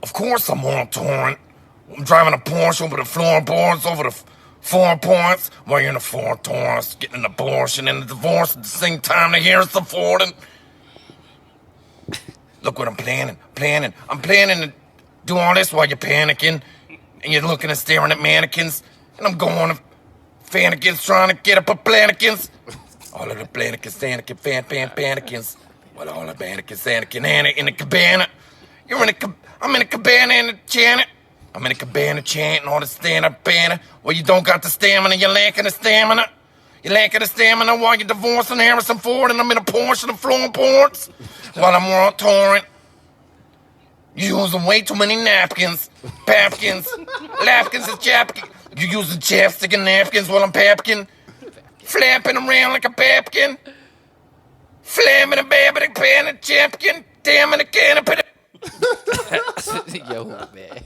Of course I'm on torrent. I'm driving a Porsche over the floorboards, over the 4 points, while you're in the 4 torrents, getting an abortion and a divorce at the same time to hear us affording. Look what I'm planning. I'm planning to do all this while you're panicking, and you're looking and staring at mannequins, and I'm going to Fannikins trying to get up a Planikins. All of the Planikins, Panikins. Well, all the Panikins, Anna in the cabana. I'm in a cabana in the Janet. I'm in a cabana chanting all the stand-up banner. Well, you don't got the stamina, you're lacking the stamina. You're lacking the stamina while you're divorcing Harrison Ford, and I'm in a Porsche and flowing ports while I'm on torrent. You're using way too many napkins, papkins, lapkins and chapkins. You're using chapstick and napkins while I'm papkin, flapping around like a papkin, flamming a babbing pan and chapkin, damn it, canopy. Yo, man.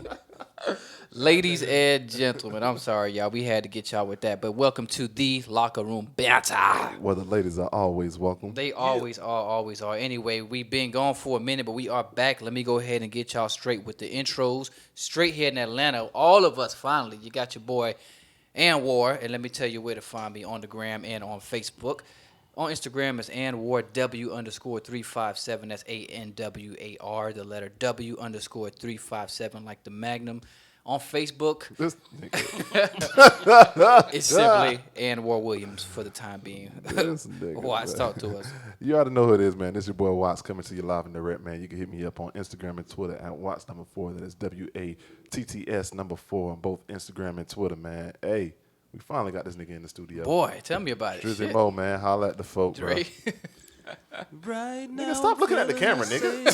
Ladies and gentlemen, I'm sorry, y'all. We had to get y'all with that. But welcome to the Locker Room Banter. Well, the ladies are always welcome. They always are. Anyway, we've been gone for a minute, but we are back. Let me go ahead and get y'all straight with the intros. Straight here in Atlanta. All of us, finally. You got your boy, Anwar. And let me tell you where to find me on the gram and on Facebook. On Instagram, it's Anwar_W_357. That's ANWAR, the letter W_357, like the Magnum. On Facebook, it's simply Anwar Williams for the time being. Watts, talk to us. You already know who it is, man. This is your boy Watts coming to you live and direct, man. You can hit me up on Instagram and Twitter at Watts4. That is WATTS4 on both Instagram and Twitter, man. Hey, we finally got this nigga in the studio. Boy, tell me about it. Drizzy Mo, man. Holla at the folk, bro. Right now, nigga, stop looking at the camera, nigga.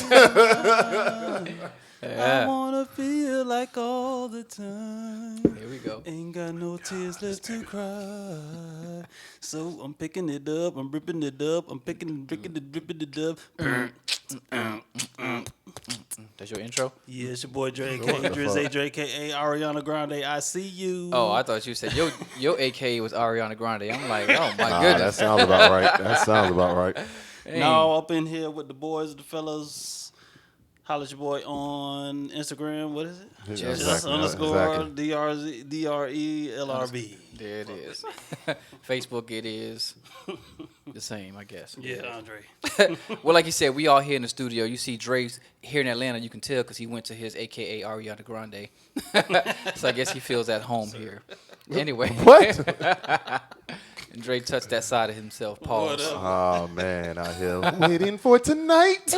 Yeah. I wanna feel like all the time. Here we go. Ain't got no tears left to cry. So I'm picking it up, I'm ripping it up, I'm picking, dripping it up. That's your intro? Yeah, it's your boy Drake, Idris A. K.A. Ariana Grande. I see you. Oh, I thought you said your AKA was Ariana Grande. I'm like, oh my That goodness. sounds about right. Hey. No, up in here with the boys, the fellas. Holla at your boy on Instagram. What is it? Just _DRELRB. There it is. Facebook, it is the same, I guess. Yeah, Andre. Well, like you said, we all here in the studio. You see Dre's here in Atlanta. You can tell because he went to his AKA Ariana Grande. So I guess he feels at home here. Anyway. What? And Dre touched that side of himself. Pause. Oh, man, out here waiting for tonight.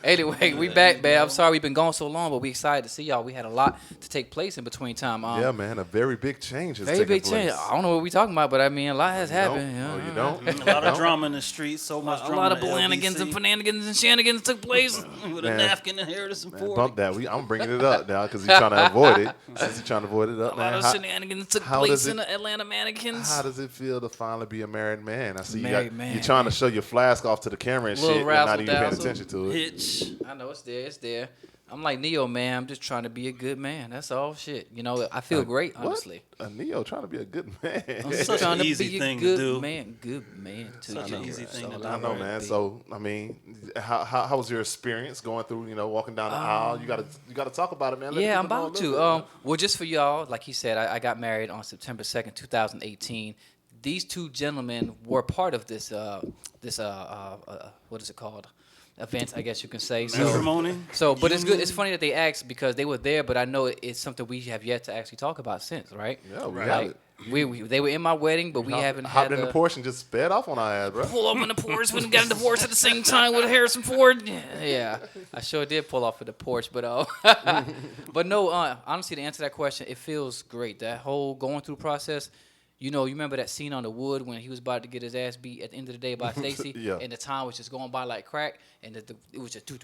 Anyway, we back, man. I'm sorry we've been gone so long, but we excited to see y'all. We had a lot to take place in between time. Yeah, man, a very big change has Very taken big place. change. I don't know what we're talking about, but I mean, a lot has happened. Oh, you don't? A lot of drama in the streets. So much A drama. lot of in shenanigans LBC. and shenanigans and shenanigans took place. With a napkin and Harrison Man, Ford. bump that. I'm bringing it up now because he's trying to avoid it. Since he's trying to avoid it up, A man. lot of shenanigans took how place does in it- the Atlanta mannequins. How does it feel to finally be a married man? I see Married you man, you're trying to show your flask off to the camera and Little shit, but not even paying razzle-dazzle. attention to it. Hitch. I know it's there. I'm like Neo, man. I'm just trying to be a good man. That's all shit. You know, I feel great, honestly. What? A Neo trying to be a good man. I'm Such just an trying to easy be a thing to good do. man. Good man. Such an easy thing to do. I know, man. So, I mean, how was your experience going through, walking down the aisle? You gotta talk about it, man. Let Yeah, I'm people know a about little to. bit, Well, just for y'all, like he said, I got married on September 2nd, 2018. These two gentlemen were part of this what is it called? Event, I guess you can say. Matrimony. But it's good. It's funny that they asked because they were there, but I know it's something we have yet to actually talk about since, right? Yeah, we Like, have it. They were in my wedding, but we haven't hopped had in the Porsche and just sped off on our ass, bro. pull up in the Porsche when we got a divorce at the same time with Harrison Ford. Yeah, I sure did pull off with the Porsche, but but no, honestly, to answer that question, it feels great. That whole going through process. You remember that scene on the wood when he was about to get his ass beat at the end of the day by Stacy, Yeah. and the time was just going by like crack, and it was just do.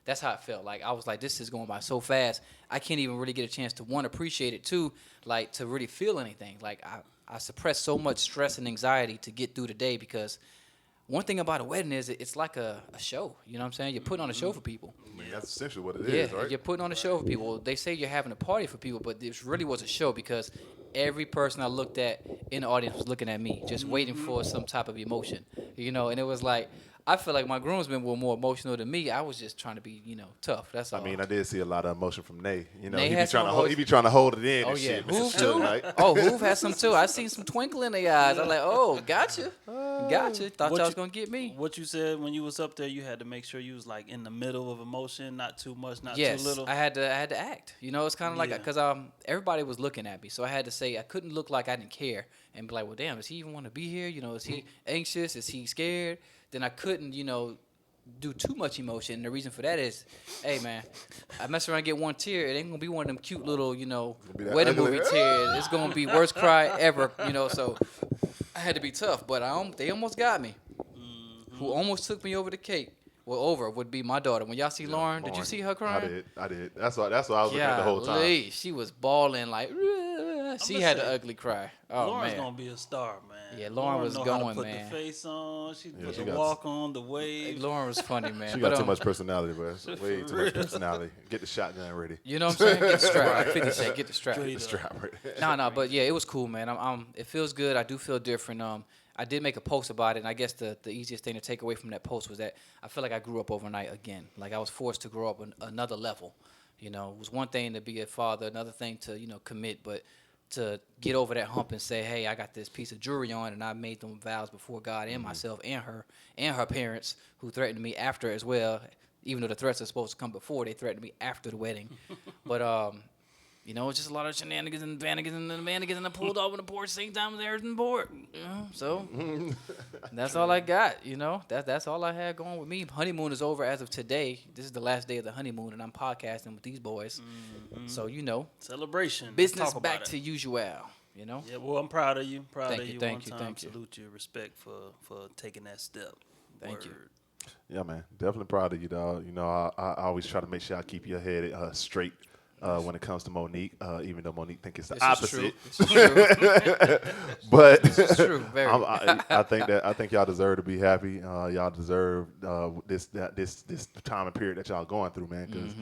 That's how it felt. Like I was like, this is going by so fast. I can't even really get a chance to appreciate it, two, like to really feel anything. Like I suppressed so much stress and anxiety to get through the day because one thing about a wedding is it's like a show. You know what I'm saying? You're putting on a show for people. I mean, that's essentially what it is, right? You're putting on a show for people. They say you're having a party for people, but this really was a show because every person I looked at in the audience was looking at me, just waiting for some type of emotion. And it was like I feel like my groomsmen were more emotional than me. I was just trying to be, tough. That's all. I mean, I did see a lot of emotion from Nay. Nay he be had trying to some hold, he be trying to hold it in Oh and yeah, shit. Mr. Hoove Suge too. Knight. Oh, Hoove had some too. I seen some twinkle in their eyes. I'm like, oh, gotcha. Thought y'all was gonna get me. What you said when you was up there, you had to make sure you was like in the middle of emotion, not too much, not Yes, too little. I had to act. It's kind of like Yeah. because everybody was looking at me, so I had to say I couldn't look like I didn't care and be like, well, damn, does he even want to be here? Is he anxious? Is he scared? Then I couldn't, do too much emotion. And the reason for that is, hey man, I mess around and get one tear, it ain't gonna be one of them cute little, that wedding ugly. movie tears. It's gonna be worst cry ever, So I had to be tough, but they almost got me. Who almost took me over the cake? Well, over would be my daughter. When y'all see Lauren, did you see her crying? I did. That's what I was looking at the whole time. Golly, she was bawling like. She gonna had say, the ugly cry. Oh Lauren's man. gonna be a star, man. Yeah, Lauren was know going, how to put man. the face on. She put she the got- walk on, the wave. Lauren was funny, man. She But, got too much personality, bro. Way too much personality. Get the shotgun ready. You know what I'm saying? Get the strap. Like 50 said, get the strap. Straight The strap ready. No, but yeah, it was cool, man. It feels good. I do feel different. I did make a post about it, and I guess the easiest thing to take away from that post was that I feel like I grew up overnight again. Like I was forced to grow up on another level. It was one thing to be a father, another thing to commit, but to get over that hump and say, hey, I got this piece of jewelry on, and I made them vows before God and myself and her parents, who threatened me after as well. Even though the threats are supposed to come before, they threatened me after the wedding. But it's just a lot of shenanigans and vanigans and manigans, and I pulled off on the porch same time as everything board. So that's all I got. That's all I had going with me. Honeymoon is over as of today. This is the last day of the honeymoon, and I'm podcasting with these boys. So Celebration. business Let's talk back about to it. usual. Yeah, well, I'm proud of you. Thank you, thank One you, time, thank you. salute you. Respect for taking that step. Thank you. Word. Yeah, man. Definitely proud of you, dog. I always try to make sure I keep your head straight when it comes to Monique, even though Monique think it's the opposite. This is true. But This is true. Very. I think y'all deserve to be happy. Y'all deserve this time and period that y'all going through, man. Because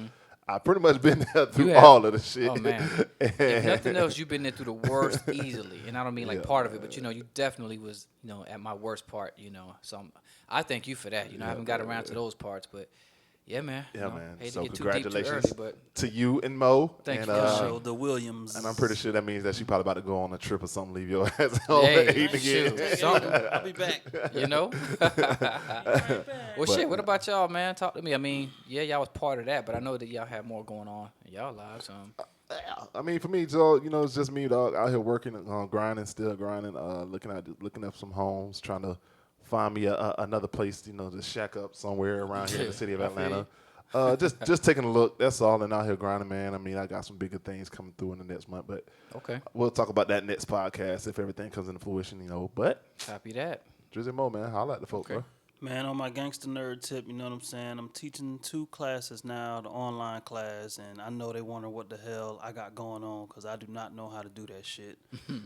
I pretty much been there through have. all of the shit. Oh man! If nothing else, you've been there through the worst easily, and I don't mean like part of it, but you definitely was at my worst part. So I thank you for that. I haven't got around to those parts, but yeah, man. Yeah, man. Hate So to get too deep too congratulations early, but to you and Mo. Thank and, you. So the Williams. and I'm pretty sure that means that she probably about to go on a trip or something. Leave your ass home Hey, and eat shoot. again. Something. I'll be back. Well, shit. What about y'all, man? Talk to me. I mean, yeah, y'all was part of that, but I know that y'all have more going on in y'all lives. I mean, for me, Joe, it's just me, dog, out here working, grinding, still grinding, looking up some homes, trying to find me another place, to shack up somewhere around here in the city of I feel Atlanta. Just taking a look. That's all, and out here grinding, man. I mean, I got some bigger things coming through in the next month, but Okay. we'll talk about that next podcast if everything comes into fruition, But Copy that. Drizzy Mo, man, holla at the folk, bro. Man, on my gangster nerd tip, you know what I'm saying? I'm teaching 2 classes now, the online class, and I know they wonder what the hell I got going on because I do not know how to do that shit.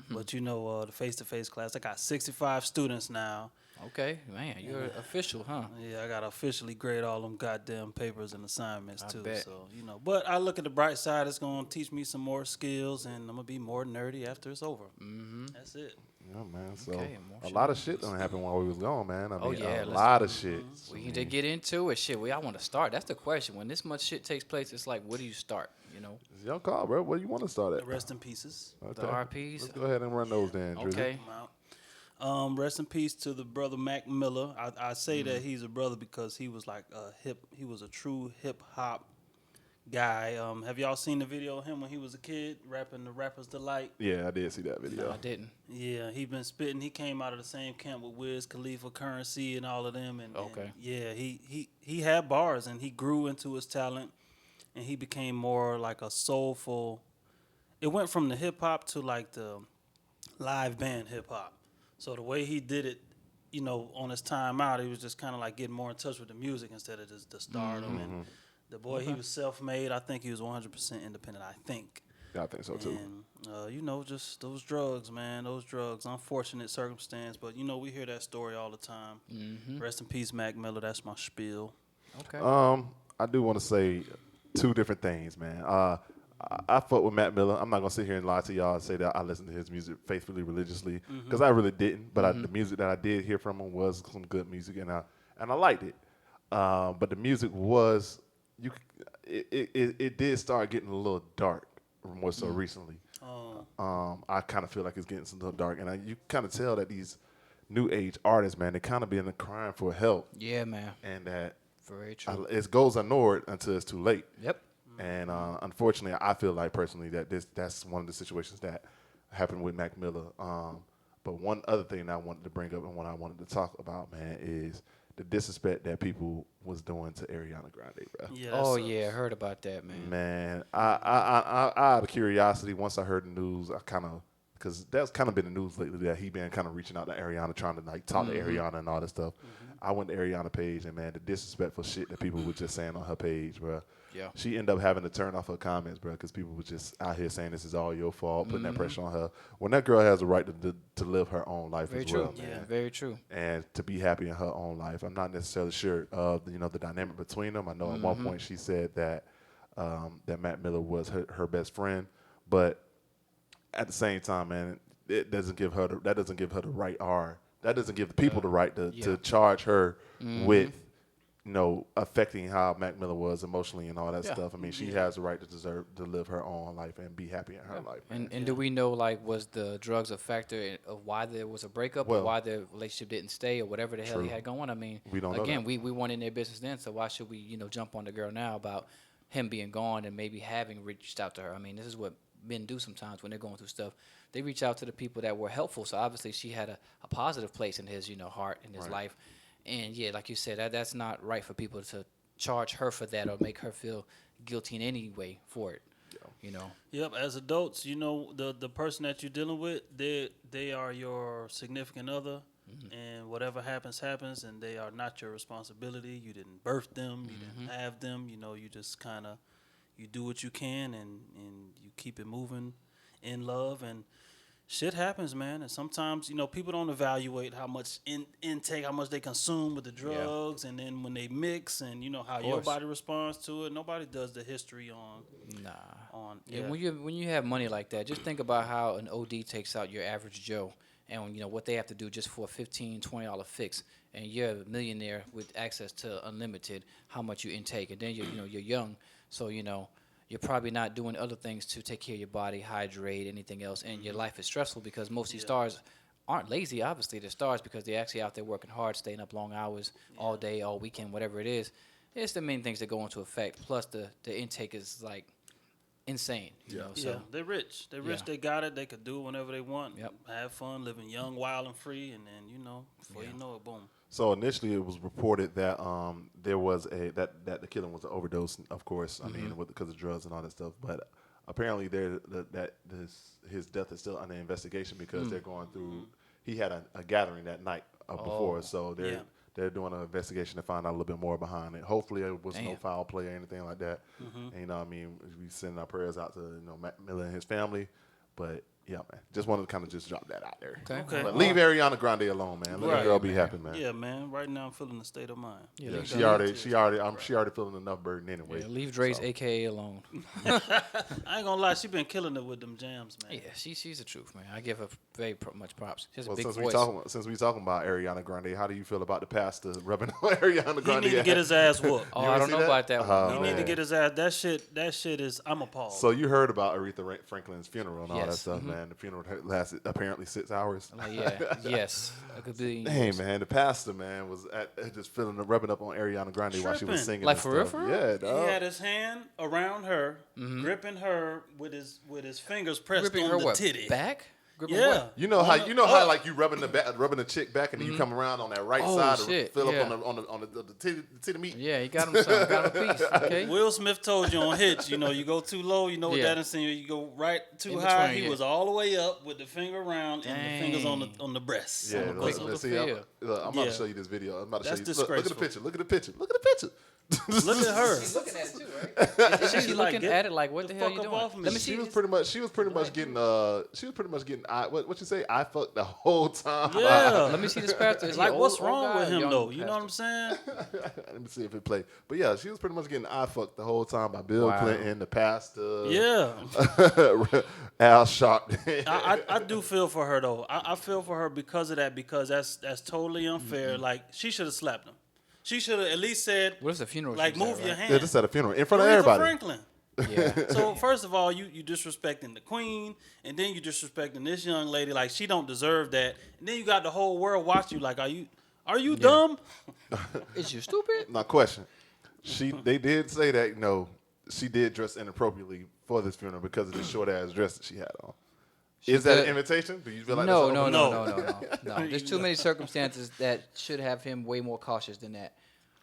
But the face-to-face class, I got 65 students now. Okay, man, you're official, huh? Yeah, I got to officially grade all them goddamn papers and assignments, too. bet. So, but I look at the bright side. It's going to teach me some more skills, and I'm going to be more nerdy after it's over. Mm-hmm. That's it. Yeah, man. So Okay, more a lot of shit done happened while we was gone, man. I mean, yeah, a let's- lot of shit. We need to get into it. Shit, where y'all want to start? That's the question. When this much shit takes place, it's like, where do you start? It's your call, bro. Where you want to start at? Rest in pieces. The RPs. Let's go ahead and run those then, Drizzy. Okay. I'm out. Rest in peace to the brother Mac Miller. I say that he's a brother because he was like he was a true hip hop guy. Have y'all seen the video of him when he was a kid rapping the Rapper's Delight? Yeah, I did see that video. No, I didn't. Yeah, he been spitting. He came out of the same camp with Wiz Khalifa, Currency, and all of them. And Okay. yeah, he had bars and he grew into his talent, and he became more like a soulful. It went from the hip hop to like the live band hip hop. So the way he did it, on his time out, he was just kind of like getting more in touch with the music instead of just the stardom. And the boy, he was self-made. I think he was 100% independent. I think. Yeah, I think so too. And just those drugs, man. Those drugs. Unfortunate circumstance, but we hear that story all the time. Rest in peace, Mac Miller. That's my spiel. Okay. I do want to say 2 different things, man. I fuck with Matt Miller. I'm not gonna sit here and lie to y'all and say that I listen to his music faithfully, religiously, because I really didn't. But the music that I did hear from him was some good music, and and I liked it. But the music was it did start getting a little dark more so recently. I kind of feel like it's getting a little dark, and you kind of tell that these new age artists, man, they kind of been crying for help. Yeah, man. And that Very true. it goes unignored until it's too late. Yep. And unfortunately, I feel like personally that that's one of the situations that happened with Mac Miller. But one other thing that I wanted to bring up and what I wanted to talk about, man, is the disrespect that people was doing to Ariana Grande, bro. Yeah, Oh yeah, I heard about that, man. Man, I out of curiosity, once I heard the news, I kind of, because that's kind of been the news lately that he been kind of reaching out to Ariana, trying to like talk to Ariana and all that stuff. I went to Ariana page and man, the disrespectful shit that people were just saying on her page, bro. Yeah. She ended up having to turn off her comments, bro, because people were just out here saying this is all your fault, putting that pressure on her. When that girl has a right to live her own life Very as true. well, Yeah, man. very true. And to be happy in her own life. I'm not necessarily sure of the dynamic between them. I know at one point she said that that Matt Miller was her best friend, but at the same time, man, it doesn't give her that doesn't give her the right that doesn't give the people the right to charge her with affecting how Mac Miller was emotionally and all that stuff. I mean, she has the right to deserve to live her own life and be happy in her life. And do we know, like, was the drugs a factor of why there was a breakup or why the relationship didn't stay or whatever the hell he had going? I mean, We don't know again, that. we weren't in their business then, so why should we, jump on the girl now about him being gone and maybe having reached out to her? I mean, this is what men do sometimes when they're going through stuff. They reach out to the people that were helpful. So obviously she had a positive place in his, heart, in his life. And yeah, like you said, that's not right for people to charge her for that or make her feel guilty in any way for it. Yep. As adults, the person that you're dealing with, they are your significant other, and whatever happens, and they are not your responsibility. You didn't birth them, you didn't have them. You just kind of you do what you can, and you keep it moving in love and. Shit happens, man, and sometimes people don't evaluate how much intake, how much they consume with the drugs, and then when they mix, and how your body responds to it. Nobody does the history on. And when you have money like that, just think about how an OD takes out your average Joe, and what they have to do just for a $15-$20 fix, and you're a millionaire with access to unlimited. How much you intake, and then you're young, so you're probably not doing other things to take care of your body, hydrate, anything else, and your life is stressful because most of these stars aren't lazy. Obviously, they're stars because they're actually out there working hard, staying up long hours, all day, all weekend, whatever it is. It's the main things that go into effect. Plus, the intake is like insane. So they're rich. They're rich. They got it. They could do it whenever they want. Have fun, living young, wild, and free, and then before you know it, boom. So initially, it was reported that there was that the killing was an overdose. Of course, I mean, because of drugs and all that stuff. But apparently, his death is still under investigation because they're going through. He had a gathering that night before, so they're doing an investigation to find out a little bit more behind it. Hopefully, it was no foul play or anything like that. And, I mean, we send our prayers out to Matt Miller and his family, but. Yeah, man. Just wanted to kind of just drop that out there. Okay. But leave Ariana Grande alone, man. Let the girl be happy, man. Yeah, man. Right now, I'm feeling the state of mind. Yeah, she already feeling enough burden anyway. Yeah, leave Dre's AKA alone. I ain't gonna lie, she been killing it with them jams, man. Yeah, she's the truth, man. I give her very much props. She has a Well, big since voice. we talking about Ariana Grande, how do you feel about the pastor rubbing on Ariana Grande? He need to get his ass whooped. Oh, I don't know about that one. He need to get his ass. That shit is. I'm appalled. So you heard about Aretha Franklin's funeral and all that Yes. stuff, man. The funeral lasted apparently 6 hours. Yes. A good billion Hey, years. man, the pastor, man, was just rubbing up on Ariana Grande while she was Tripping. singing. Like and for real, stuff. for real? Yeah, he dog. had his hand around her, gripping her with his fingers pressed Gripping on her the what? titty. Back? Gripping Yeah. what? You know how like you rubbing the chick back and then you come around on that right side to shit, fill yeah. up on the titty meat. Yeah, he got him some. Got him a piece. Okay. Will Smith told you on Hitch, you go too low, what Yeah. that insinuates. You go right too In high. between, He yeah. was all the way up with the finger around and the fingers Dang. on the breast. Yeah, on the look, bosom. let's see. I'm about to Yeah. show you this video. I'm about to That's show you. Look at the disgraceful. picture. Look at the picture. Look at the picture. Look at her. She's looking at it too, right? Is she She's like, looking get at it like, what the hell fuck you up doing? off me. Let me She see. was this. pretty much getting what you say? I fucked the whole time. Yeah. Let me see this pastor. Is he Like, old- what's old wrong guy with or him young though? You know what pastor? I'm saying? Let me see if it played. But yeah, she was pretty much getting I fucked the whole time by Bill Clinton, the pastor. Yeah. Al Sharpton. I do feel for her though. I feel for her because of that, because that's totally unfair. Like, she should have slapped him. She should have at least said, What is a funeral? like, she said, move your right? hand. Yeah, just at a funeral in front of Aretha everybody. Franklin. Yeah. So first of all, you disrespecting the queen, and then you disrespecting this young lady. Like, she don't deserve that. And then you got the whole world watch you. Like, are you dumb? Is you stupid? Now, question. They did say that, she did dress inappropriately for this funeral because of the short ass dress that she had on. Is that an invitation? Do you feel like No. that's No. There's too many circumstances that should have him way more cautious than that.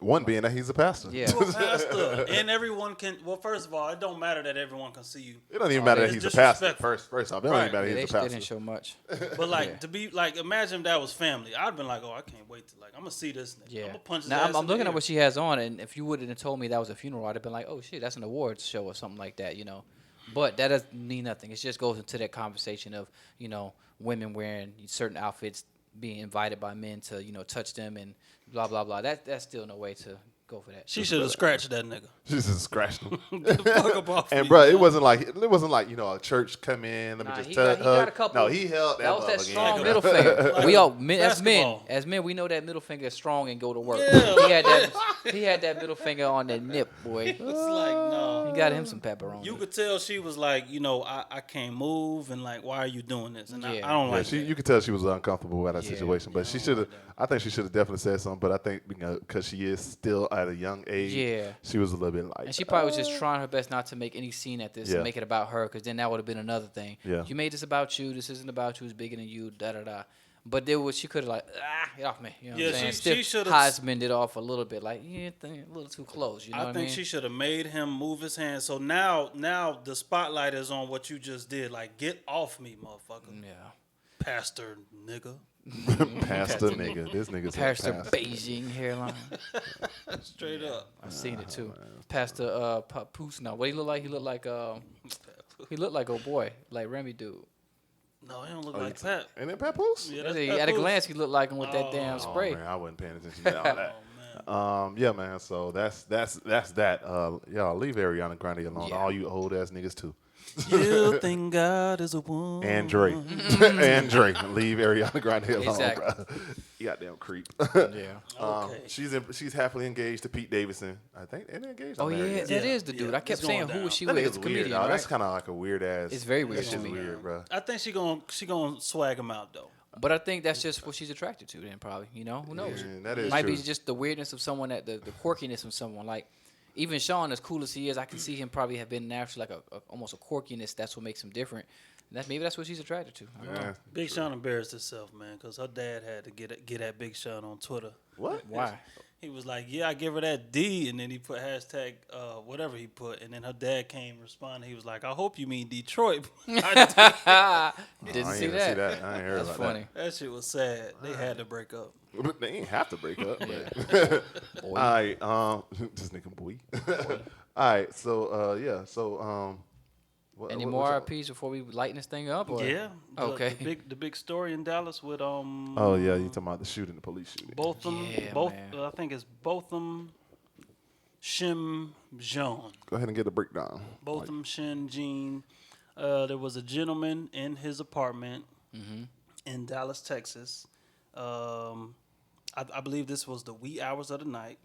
one being that he's a pastor. Yeah. Well, pastor, and everyone can. Well, first of all, it don't matter that everyone can see you. It doesn't even matter that it's he's a pastor. disrespectful. First off, it don't Right. even matter They, that he's a they pastor. didn't show much. But like Yeah. to be like, imagine if that was family. I'd been like, oh, I can't wait to I'm gonna see this nigga. I'm Yeah. gonna punch his Now ass I'm in the looking ear. at what she has on, and if you wouldn't have told me that was a funeral, I'd have been like, oh shit, that's an awards show or something like that, But that doesn't mean nothing. It just goes into that conversation of women wearing certain outfits, being invited by men to touch them and blah blah blah. That's still no way to go for that. She should have scratched that nigga. She just scratched him. Get the fuck up off And me, bro, man. it wasn't like a church come in. Let me Nah, just he hug. got a couple. No, he held that. That was that motherfucker strong in. middle finger. Like We all men, basketball. as men, we know that middle finger is strong and go to work. Yeah. He had that middle finger on that nip, boy. It's like, no. He got him some pepperoni. You could tell she was like, I can't move, and like, why are you doing this? And Yeah. I don't Yeah, like that. you could tell she was uncomfortable with that Yeah. situation, but she should have. I think she should have definitely said something. But I think because she is still at a young age, Yeah. she was a little bit like. And she probably was just trying her best not to make any scene at this Yeah. and make it about her, because then that would have been another thing. Yeah. You made this about you. This isn't about you. It's bigger than you. Da da da. But she could have get off me. You know Yeah, what I'm saying? she Still should've- Heisman'd it off a little bit, like a little too close. You know I what I think mean? she should have made him move his hand. So now the spotlight is on what you just did. Like, get off me, motherfucker. Yeah. Pastor nigga. pastor nigga. This nigga's a Pastor pastor. Beijing hairline. Straight up. I've seen it too. Pastor Papoose. Now, what he look like? He looked like old boy, like Remy dude. No, he don't look like Pat. And then Papoose? Yeah, that's At a Papoose. glance, he looked like him with that damn Oh spray. man, I wasn't paying attention to all that. Oh, man. Yeah, man. So that's that. Y'all leave Ariana Grande alone. Yeah. All you old ass niggas too. You think God is a woman. And Dre. And Dre. Leave Ariana Grande alone, Exactly. bro. You goddamn creep. Yeah. Okay. She's happily engaged to Pete Davidson. I think ain't they engaged? Oh Or married yeah, yet? that Yeah, is the dude. yeah, I kept it's saying, going who was she That with? nigga's It's a weird, comedian, dog. right? That's kind of like a weird ass. It's very weird That to shit's me. weird, bro. I think she gonna swag him out though. But I think that's just what she's attracted to. Then probably, who knows? Yeah, that is Might true. be just the weirdness of someone, the quirkiness of someone. Like even Sean, as cool as he is, I can see him probably have been naturally like almost a quirkiness. That's what makes him different. And maybe that's what she's attracted to. I don't know. Yeah. Big Sean embarrassed himself, man, because her dad had to get at Big Sean on Twitter. What? Why? He was like, "Yeah, I give her that D," and then he put hashtag whatever he put, and then her dad came responding. He was like, "I hope you mean Detroit." Didn't I see ain't even that. see that. I ain't heard That's about funny. That shit was sad. They had to break up. that. They ain't have to break up. But. Boy. All right. This nigga boy. All right. So yeah. So what, Any what- more what's- RPs before we lighten this thing up? Or? Yeah. Okay. The big story in Dallas with Oh yeah, you talking about the shooting, the police shooting? Botham. Yeah, both man. I think it's Botham Shim Jean. Go ahead and get a breakdown. Botham Shin Jean. There was a gentleman in his apartment in Dallas, Texas. I believe this was the wee hours of the night.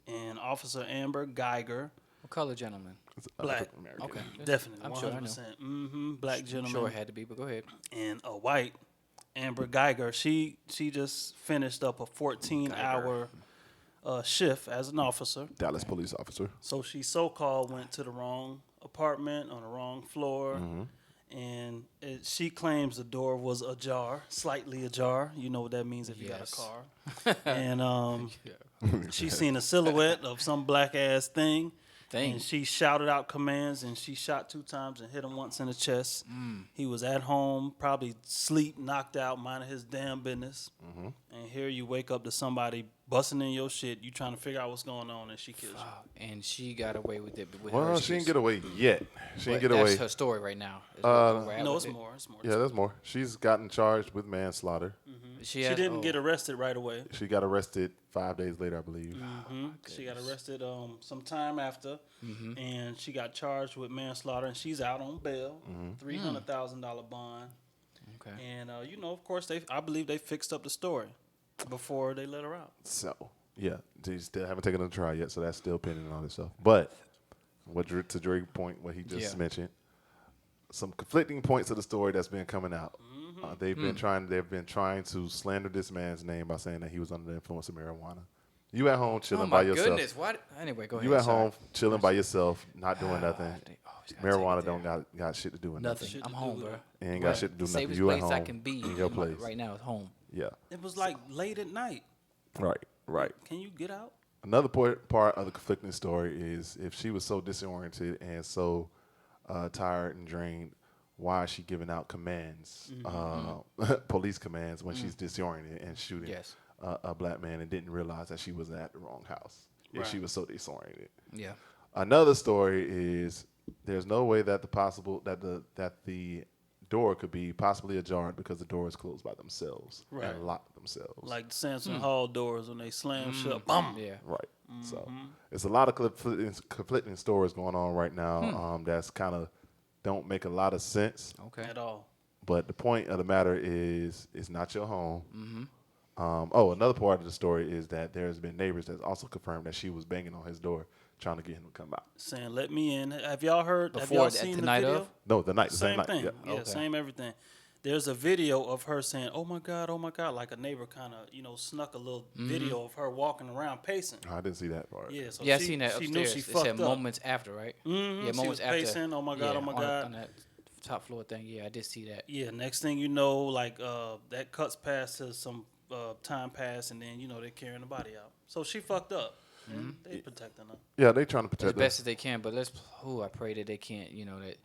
And Officer Amber Geiger, What color gentleman? black, African-American. Okay. definitely, I'm sure I 100%. Black gentleman. Sure, it had to be, but go ahead. And a white Amber Geiger. She just finished up a 14-hour shift as an officer. Dallas police officer. So she so-called went to the wrong apartment on the wrong floor, and she claims the door was ajar, slightly ajar. You know what that means if you got a Yes. car. And she seen a silhouette of some black-ass thing. And she shouted out commands, and she shot 2 times and hit him once in the chest. He was at home, probably sleep, knocked out, minding his damn business. And here you wake up to somebody busting in your shit. You trying to figure out what's going on, and she kills you. And she got away with it. With her Well, she excuse. didn't get away yet. She didn't get That's away. her story right now. is Uh, where we're at No, with it's it. more. It's more. Yeah, there's more. She's gotten charged with manslaughter. She has- didn't oh. get arrested right away. She got arrested 5 days later, I believe. She got arrested some time after, and she got charged with manslaughter, and she's out on bail, $300,000 bond. Okay. And of course, I believe they fixed up the story before they let her out. So, Yeah, they still haven't taken it to trial yet, so that's still pending and all this stuff. But to Drake's point, what he just mentioned, some conflicting points of the story that's been coming out. They've been trying to slander this man's name by saying that he was under the influence of marijuana. You at home chilling by yourself. Oh my goodness! What? Anyway, go ahead. You at home chilling by yourself, not doing nothing. They always gotta Marijuana take it don't got shit to do with nothing. nothing. I'm home, bro. You ain't got shit to do nothing. Safest You at place home I can be in your place. right now is home. Yeah. It was like late at night. Right. Can you get out? Another part of the conflicting story is if she was so disoriented and so tired and drained, why is she giving out commands, police commands, when she's disoriented and shooting a black man and didn't realize that she was at the wrong house if she was so disoriented? Yeah. Another story is there's no way that the door could be possibly ajar because the door is closed by themselves and locked themselves. Like the Samson Hall doors when they slam shut. Boom. Yeah. Right. So it's a lot of conflicting stories going on right now. That's kind of don't make a lot of sense. Okay. At all. But the point of the matter is, it's not your home. Another part of the story is that there's been neighbors that's also confirmed that she was banging on his door trying to get him to come out. Saying, "Let me in." Have y'all heard? Have Before y'all seen the night video? of? No, the Same night. thing. Yeah. Yeah, same everything. There's a video of her saying, "Oh my God, oh my God," like a neighbor kind of, snuck a little video of her walking around pacing. I didn't see that part. Yeah, so Yeah, I she, seen that she upstairs. knew she It fucked said up. moments after, right? Yeah, She moments was after. pacing. Oh my God, oh my God. On that top floor thing. Yeah, I did see that. Yeah, next thing you know, like that cuts past to some time pass, and then they're carrying the body out. So she fucked up. And they protecting her. Yeah, they trying to As protect her. best as they can, but I pray that they can't, that,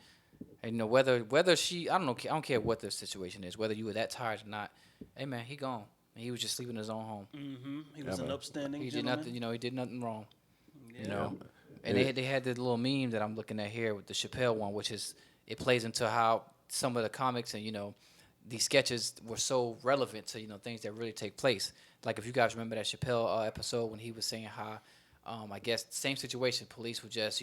and whether she, I don't care what the situation is, whether you were that tired or not. Hey man, he gone. And he was just sleeping in his own home. He was an upstanding He did gentleman. nothing, he did nothing wrong. Yeah. And they had the little meme that I'm looking at here with the Chappelle one, which is it plays into how some of the comics and these sketches were so relevant to things that really take place. Like if you guys remember that Chappelle episode when he was saying how I guess same situation, police would just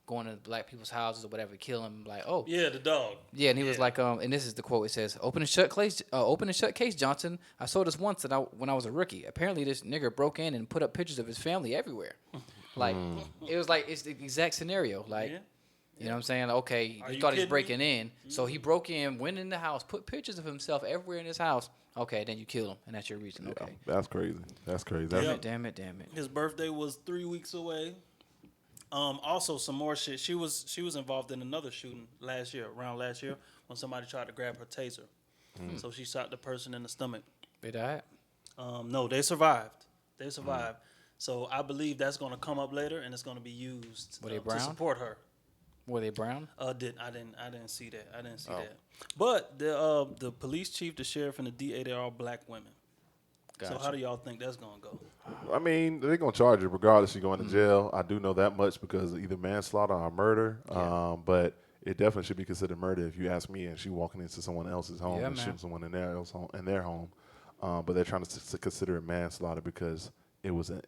going to black people's houses or whatever, kill them. Like, oh Yeah, the dog. yeah, and he was like, and this is the quote. It says, "Open and shut case, Johnson. I saw this once when I was a rookie. Apparently, this nigger broke in and put up pictures of his family everywhere. Like, it was like it's the exact scenario. Like, you know what I'm saying? Okay, Are he you thought he was kidding breaking in, so he broke in, went in the house, put pictures of himself everywhere in his house. Okay, then you kill him, and that's your reason. Okay, That's crazy. That's crazy. damn it. His birthday was 3 weeks away. Also, some more shit. She was involved in another shooting around last year, when somebody tried to grab her taser. So she shot the person in the stomach. They died. No, they survived. They survived. So I believe that's going to come up later, and it's going to be used Were they to brown? support her. Were they brown? I didn't see that. I didn't see that. But the police chief, the sheriff, and the DA, they're all black women. Gotcha. So how do y'all think that's gonna go? I mean, they're gonna charge her regardless. She's going to jail. I do know that much because of either manslaughter or murder. But it definitely should be considered murder if you ask me. And she walking into someone else's home and shooting someone in their home. But they're trying to consider it manslaughter because it was a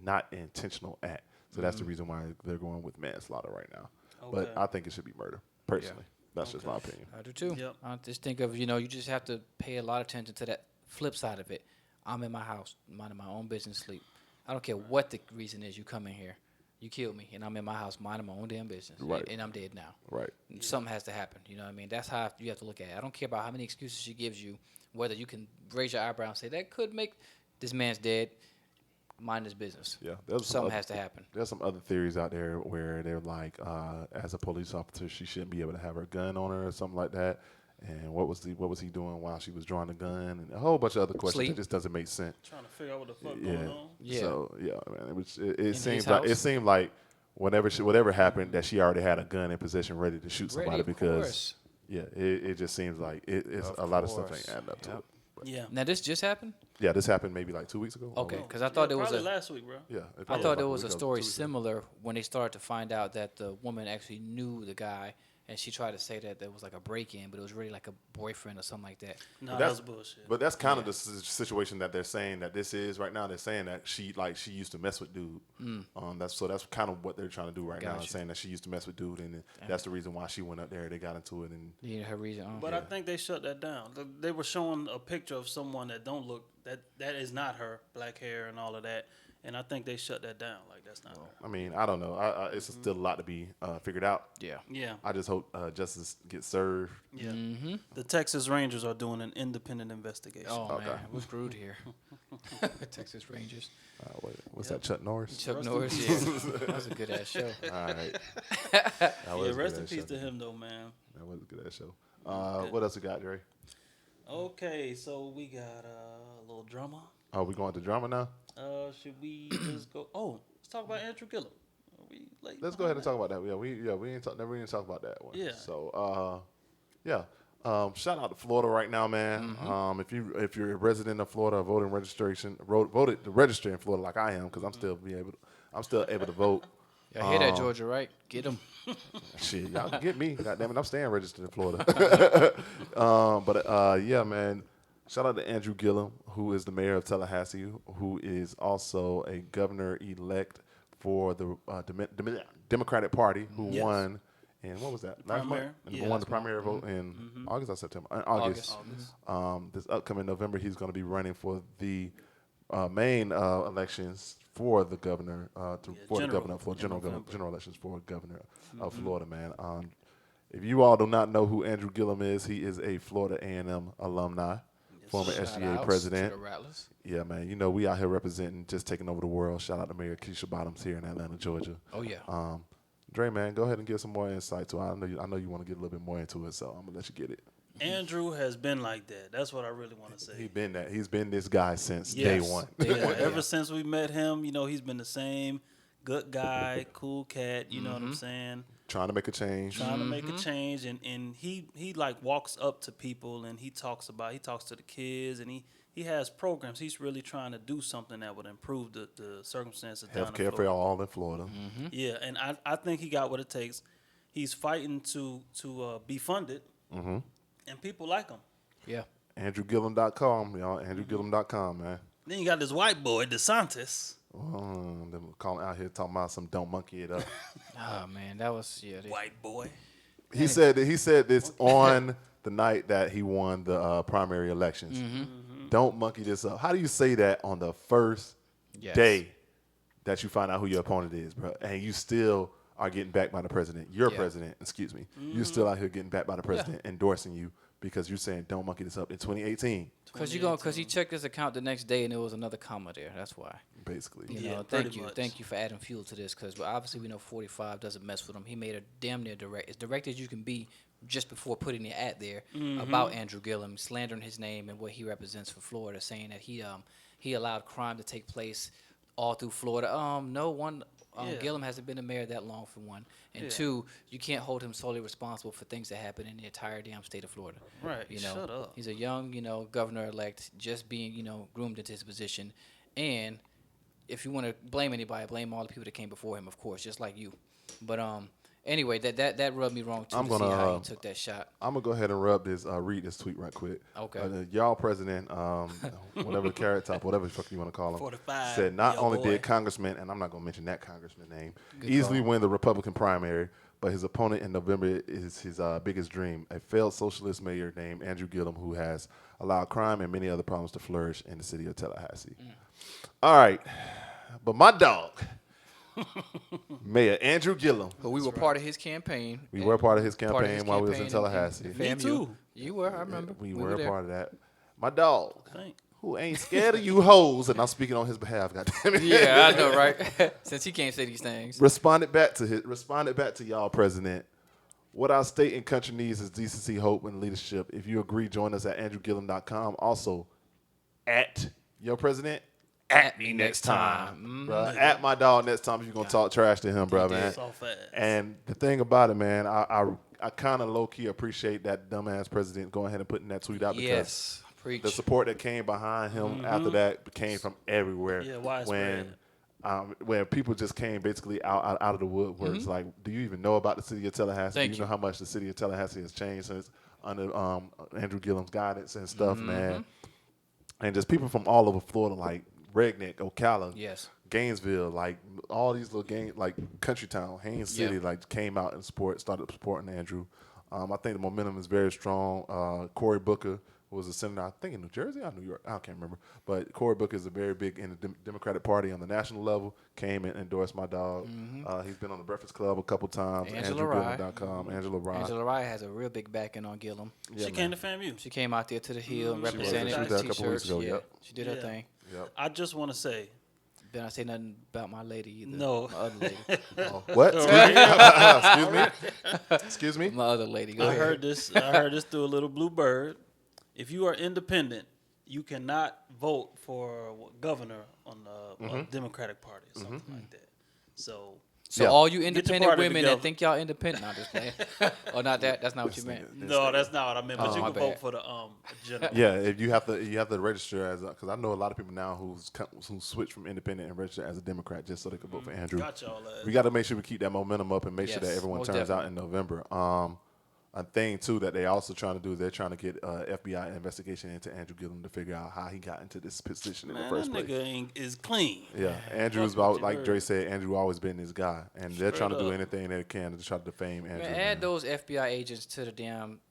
not intentional act. So that's the reason why they're going with manslaughter right now. But I think it should be murder, personally. That's just my opinion. I do too. Yep. I just think of, you just have to pay a lot of attention to that flip side of it. I'm in my house, minding my own business, sleep. I don't care what the reason is. You come in here, you kill me, and I'm in my house minding my own damn business. Right. And I'm dead now. Right. Something has to happen. You know what I mean? That's how you have to look at it. I don't care about how many excuses she gives you, whether you can raise your eyebrow and say, that could make this man's dead. Mind his business. Yeah, something has to happen. There's some other theories out there where they're like, as a police officer, she shouldn't be able to have her gun on her or something like that. And what was he doing while she was drawing the gun? And a whole bunch of other questions Sleep. that just doesn't make sense. Trying to figure out what the fuck going on. Yeah. So man, In it seemed like whatever happened that she already had a gun in possession ready to shoot somebody Ready, of because course. it just seems like it's Of a lot of stuff course. ain't adding up to Yep. it. But Yeah. Now this just happened? yeah, this happened maybe like 2 weeks ago. Okay, almost. because I thought there was Probably a last week, bro. Yeah, I thought there was a story similar when they started to find out that the woman actually knew the guy, and she tried to say that there was like a break-in, but it was really like a boyfriend or something like that. No, that's bullshit. But that's kind of the situation that they're saying that this is right now. They're saying that she used to mess with dude. That's kind of what they're trying to do right now. Gotcha. Saying that she used to mess with dude, and that's the reason why she went up there. They got into it, and Yeah, her reason. But I think they shut that down. They were showing a picture of someone that don't look that is not her, black hair and all of that, And I think they shut that down. Like, that's not. I mean, I don't know. It's still a lot to be figured out. Yeah. Yeah. I just hope justice gets served. Yeah. The Texas Rangers are doing an independent investigation. Oh Okay. man, we're screwed here. Texas Rangers. What's that, Chuck Norris? Chuck Norris. Yeah, that was a good ass show. All right. That was a Rest good in ass peace show. to him, though, man. That was a good ass show. What else we got, Dre? Okay, so we got a little drama. Oh, we going to drama now? Should we just go? Oh, let's talk about Andrew Gillum. Are we late Let's go ahead and talk about that. Yeah, we ain't never even talk about that one. Yeah. So shout out to Florida right now, man. If you're a resident of Florida, voted to register in Florida like I am, because I'm still able to vote. Y'all hear that, Georgia? Right? Get them. Shit, y'all can get me. God damn it, I'm staying registered in Florida. Yeah, man. Shout out to Andrew Gillum, who is the mayor of Tallahassee, who is also a governor-elect for the Democratic Party, who won. And what was that? Last month? Primary. And Yeah, won the primary vote in August or September? August. This upcoming November, he's going to be running for the main elections for the governor, general elections for governor of Florida, man. If you all do not know who Andrew Gillum is, he is a Florida A&M alumni, former SGA president. To the Rattlers. Yeah, man. You know, we out here representing, just taking over the world. Shout out to Mayor Keisha Bottoms here in Atlanta, Georgia. Oh yeah. Dre, man, go ahead and give some more insight to it. I know you want to get a little bit more into it, so I'm gonna let you get it. Andrew has been like that. That's what I really want to say. He's been this guy since day one. Ever since we met him, you know, he's been the same good guy, cool cat. You know what I'm saying? Trying to make a change. Trying to make a change, and he like walks up to people and he talks to the kids, and he has programs. He's really trying to do something that would improve the circumstances down in Healthcare for Florida. all in Florida. Yeah, and I think he got what it takes. He's fighting to be funded, and people like him. Yeah. AndrewGillum.com, y'all. AndrewGillum.com, man. Then you got this white boy, DeSantis. Them calling out here talking about some don't monkey it up. Oh man, that was White boy. He said this on the night that he won the primary elections. Don't monkey this up. How do you say that on the first day that you find out who your opponent is, bro? And you still are getting backed by the president. Your president, excuse me. You're still out here getting backed by the president, endorsing you because you're saying don't monkey this up in 2018. Because he checked his account the next day and there was another comma there. That's why. Basically. You know, pretty much. Thank you for adding fuel to this, because obviously we know 45 doesn't mess with him. He made a damn near as direct as you can be just before putting the ad there about Andrew Gillum, slandering his name and what he represents for Florida, saying that he allowed crime to take place all through Florida. Gillum hasn't been a mayor that long, for one, and two, you can't hold him solely responsible for things that happen in the entire damn state of Florida. Right. You know, Shut up. he's a young, governor-elect, just being, groomed into his position, and if you want to blame anybody, blame all the people that came before him, of course, just like you. But anyway, that rubbed me wrong too. I'm to gonna, see how he took that shot. I'm gonna go ahead and read this tweet right quick. Okay. Y'all president, whatever carrot top, whatever the fuck you want to call him, 45, said not yo only boy. did Congressman, and I'm not gonna mention that Congressman name, Good easily call. win the Republican primary, but his opponent in November is his biggest dream, a failed socialist mayor named Andrew Gillum, who has allowed crime and many other problems to flourish in the city of Tallahassee. All right, but my dog, Mayor Andrew Gillum. But we were part of his campaign. We were part of his campaign while we was in campaign Tallahassee. and Me FAMU. too. You were, I remember. We were a there. part of that. My dog, Thank. who ain't scared of you hoes, and I'm speaking on his behalf, goddammit. Yeah, I know, right? Since he can't say these things. responded back to y'all, President. What our state and country needs is decency, hope, and leadership. If you agree, join us at AndrewGillum.com. Also, at your president, at me next time. Bruh. At my dog next time if you're going to talk trash to him, bro, man. So fast. And the thing about it, man, I kind of low-key appreciate that dumbass president going ahead and putting that tweet out because Yes, preach. the support that came behind him after that came from everywhere. Yeah, widespread. When people just came basically out of the woodworks, like, do you even know about the city of Tallahassee? Thank Do you know how much the city of Tallahassee has changed since under Andrew Gillum's guidance and stuff, man? And just people from all over Florida, like Redneck, Ocala, Yes. Gainesville, like all these little like country town, Haines City, Yeah. like came out and started supporting Andrew. I think the momentum is very strong. Cory Booker who was a senator, I think in New Jersey or New York, I can't remember. But Cory Booker is a very big in the Democratic Party on the national level. Came and endorsed my dog. He's been on the Breakfast Club a couple times. AndrewGillum.com. Angela Rye. Angela Rye has a real big backing on Gillum. She came to FAMU. She came out there to the Hill and She was represented there the a couple weeks t-shirts. ago, Yeah, yep. she did her thing. Yep. I just want to say, Better not say nothing about my lady either. No. My other lady. Oh, what? Excuse me? Excuse me? My other lady. Go I ahead. heard this. I heard this through a little blue bird. If you are independent, you cannot vote for governor on the Democratic Party or something like that. So So all you your independent party women together. that think y'all independent, no, I'm just playing. Or not that. That's not what you meant. no, that's not what I meant. But you my can bad. vote for the general. Yeah, if you have to register as because I know a lot of people now who switch from independent and register as a Democrat just so they can vote for Andrew. Got y'all ass. We got to make sure we keep that momentum up and make sure that Yes, everyone most turns out definitely. in November. A thing too that they also trying to do is they're trying to get FBI investigation into Andrew Gillum to figure out how he got into this position in the Man, first that place. nigga is clean. Yeah, Andrew's Fuck what about you like heard. Dre said. Andrew always been this guy, and they're trying to do up. anything they can to try to defame Andrew. Man, add those FBI agents to the damn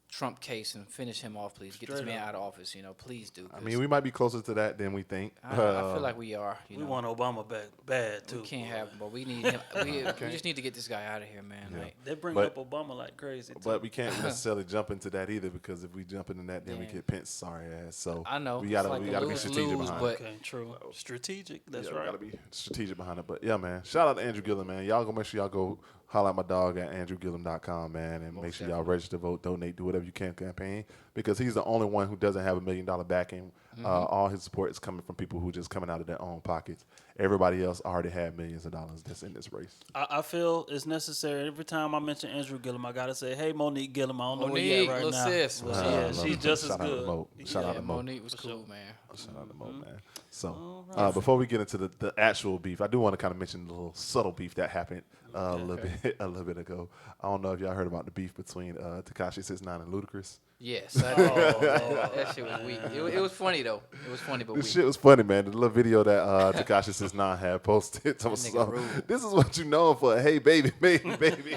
Trump case and finish him off, please. Get this Straight man up. out of office, please do. I mean, we might be closer to that than we think. I feel like we are. We want Obama back bad too. We can't have him, but we need him. We just need to get this guy out of here, man. Yeah. Like, They bring But- up Obama like crazy. Too. But we can't necessarily jump into that either because if we jump into that, then we Damn. get Pence sorry ass. So I know. we It's gotta like we a gotta be lose-lose, strategic behind but- it. Okay, true. Strategic. That's Yeah, right. we gotta be strategic behind it. But yeah, man, shout out to Andrew Gillum, man. Y'all go make sure y'all go holler at my dog at AndrewGillum.com, man, and make sure y'all register, vote, donate, do whatever you can campaign because he's the only one who doesn't have $1 million backing. All his support is coming from people who just coming out of their own pockets. Everybody else already had millions of dollars that's in this race. I feel it's necessary. Every time I mention Andrew Gillum, I gotta say, "Hey, Monique Gillum, I don't know where you Monique, at right little now." sis, But what's yeah, up? love she's it. just as Shout out to good. Mo. Shout out yeah, to Mo. Monique was cool, man. Shout out to Mo, man. So, before we get into the actual beef, I do want to kind of mention the little subtle beef that happened a little bit ago. I don't know if y'all heard about the beef between Tekashi 6ix9ine and Ludacris. Yes, that shit was weak. It was funny though. It was funny, but This weak. shit was funny, man. The little video that Tekashi 6ix9ine had posted. nigga rude. This is what you known for. Hey, baby, baby, baby.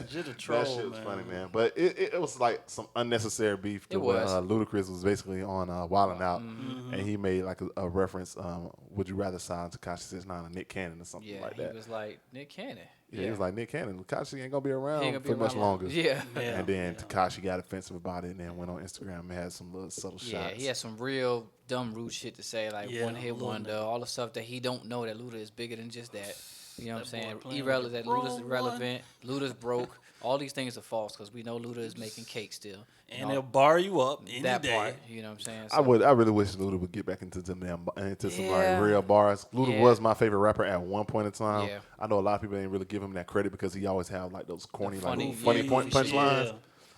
Just a troll, That shit was man. funny, man. But it was like some unnecessary beef. To It where, was. Ludacris was basically on Wildin' Out, Mm-hmm. and he made like a reference. Would you rather sign Tekashi 6ix9ine or Nick Cannon or something Yeah, like he that? was like Nick Cannon. Yeah, he was like Nick Cannon. Tekashi ain't gonna be around He ain't gonna be for much around longer. Yeah. Yeah. And then Tekashi got offensive about it, and then went on Instagram and had some little subtle Yeah, shots. he had some real dumb, rude shit to say, like Yeah, one hit Luda. wonder, all the stuff that he don't know that Luda is bigger than just that. You know what I'm That saying? boy playing Irrelevant. with That the Luda's wrong irrelevant. Luda's broke. All these things are false because we know Luda is making cake still. And all- they'll bar you up any that day. part. You know what I'm saying? I really wish Luda would get back into some Yeah. like real bars. Luda Yeah. was my favorite rapper at one point in time. Yeah. I know a lot of people ain't really give him that credit because he always have like those corny, funny- like funny yeah, point yeah. punchlines.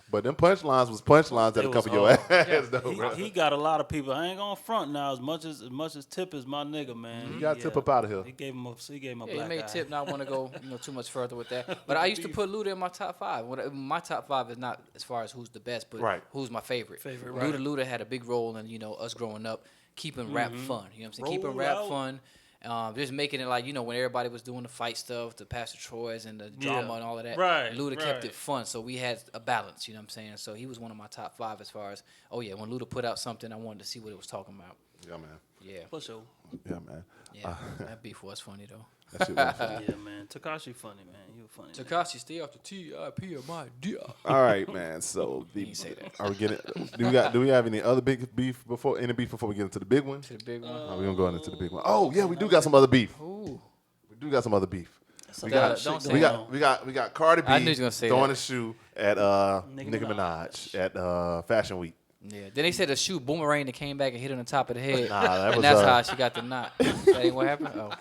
But them punchlines was punchlines that'll It cover was your hard. ass though. bro. He got a lot of people. I ain't gonna front now. As much as Tip is my nigga, man. You got Tip up out of here. He gave him a Yeah, he black made eye. Tip not want to go too much further with that. But I used to put Luda in my top 5. My top 5 is not as far as who's the best, but Right. who's my favorite. Favorite, right. Luda had a big role in us growing up, keeping rap fun. You know what I'm saying? Keeping Roll rap out. fun. Just making it like, when everybody was doing the fight stuff, the Pastor Troy's and the drama Yeah. and all of that. Right, Luda kept right. it fun, so we had a balance. You know what I'm saying? So he was one of my top 5 as far as, when Luda put out something, I wanted to see what it was talking about. Yeah, man. Yeah, For sure. Yeah, man. yeah. That beef was funny though. That shit was funny. Yeah, man. Tekashi funny, man. You a funny. man. Tekashi, stay off the TIP of my dear. All right, man. So ain't say that. are we getting? Do we have any other big beef before we get into the big one? To the big one. We're gonna go into the big one. Oh yeah, we do got some other beef. Ooh. We do got some other beef. We Don't got, say we no. got Cardi B I knew you was gonna say throwing that. a shoe at Nicki Nicki Minaj at Fashion Week. Yeah. Then they said the shoe boomerang that came back and hit her on the top of the head. Nah, that and was, that's how she got the knot. That ain't what happened? Oh.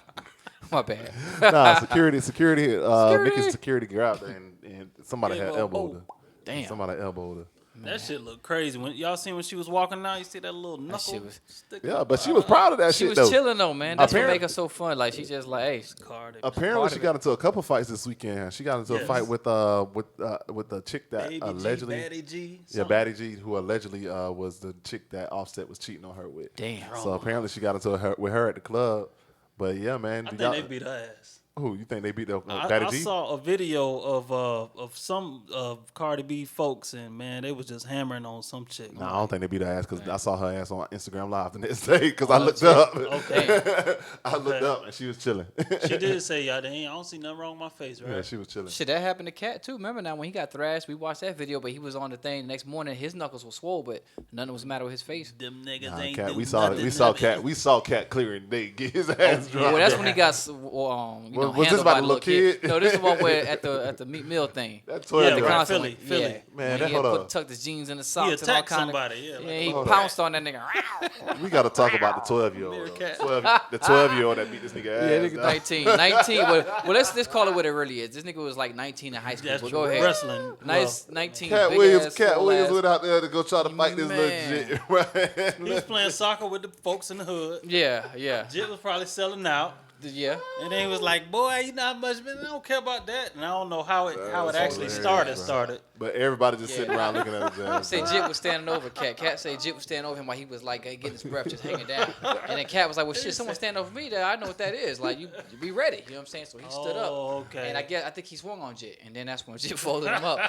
My bad. Nah, security. Nicki's security grabbed her and somebody Gave had her a elbowed bow. her. Damn. Somebody elbowed her. That shit look crazy. When y'all seen when she was walking out, you see that little knuckle shit was- stick. Yeah, but she was proud of that She shit was though. chilling though, man. That's what Apparently- make her so fun. Like she just like, hey, Cardi. Apparently, part she of got into a couple fights this weekend. She got into a Yes. fight with the chick that Baby allegedly, G, Baddie G. yeah, Baddie G, who allegedly was the chick that Offset was cheating on her with. damn. So apparently, she got into with her at the club. But yeah, man, I do think y'all- they beat her ass. Who you think they beat the I Daddy G? saw a video of some of Cardi B folks, and man, they was just hammering on some chick. No, I don't think they beat her ass because I saw her ass on Instagram Live the next day because I looked shit. up. Okay. I looked up and she was chilling. She did say, "Yeah, I don't see nothing wrong with my face, right?" Yeah, she was chilling. Shit, that happened to Cat too. Remember now when he got thrashed, we watched that video, but he was on the thing the next morning. His knuckles were swole, but nothing was the matter with his face. Them niggas Nah, ain't Cat, do we saw nothing Cat. We saw Cat clearing day get his ass dropped. Well, that's when he got Was this about the little kid? No, this is one where at the Meat Meal thing. That Yeah, At the right, concert, Philly. Yeah. Man, When that he hold had up. tucked his jeans in the He socks and all attacked kind somebody. of. Yeah, Yeah, he Hold up. pounced on that nigga. We got to talk about the 12-year-old. Meerkat. The 12-year-old that beat this nigga ass. Yeah, nigga, dog. 19. Well, let's call it what it really is. This nigga was like 19 in high school. That's But true. go ahead. Wrestling. Nice 19. Cat big Williams, ass, Cat full Williams ass. went out there to go try to fight this little Man. shit. Right? He was playing soccer with the folks in the hood. Yeah. Jit was probably selling out. Yeah. And then he was like, "Boy, you not much, man. I don't care about that." And I don't know how it actually hilarious, started. But everybody just sitting around looking at his ass. Say Jit was standing over Cat. Cat say Jit was standing over him while he was like getting his breath, just hanging down. And then Cat was like, "Well, shit, someone stand over me there. I know what that is. Like, you be ready." You know what I'm saying? So he stood up. Oh, okay. And I think he swung on Jit, and then that's when Jit folded him up.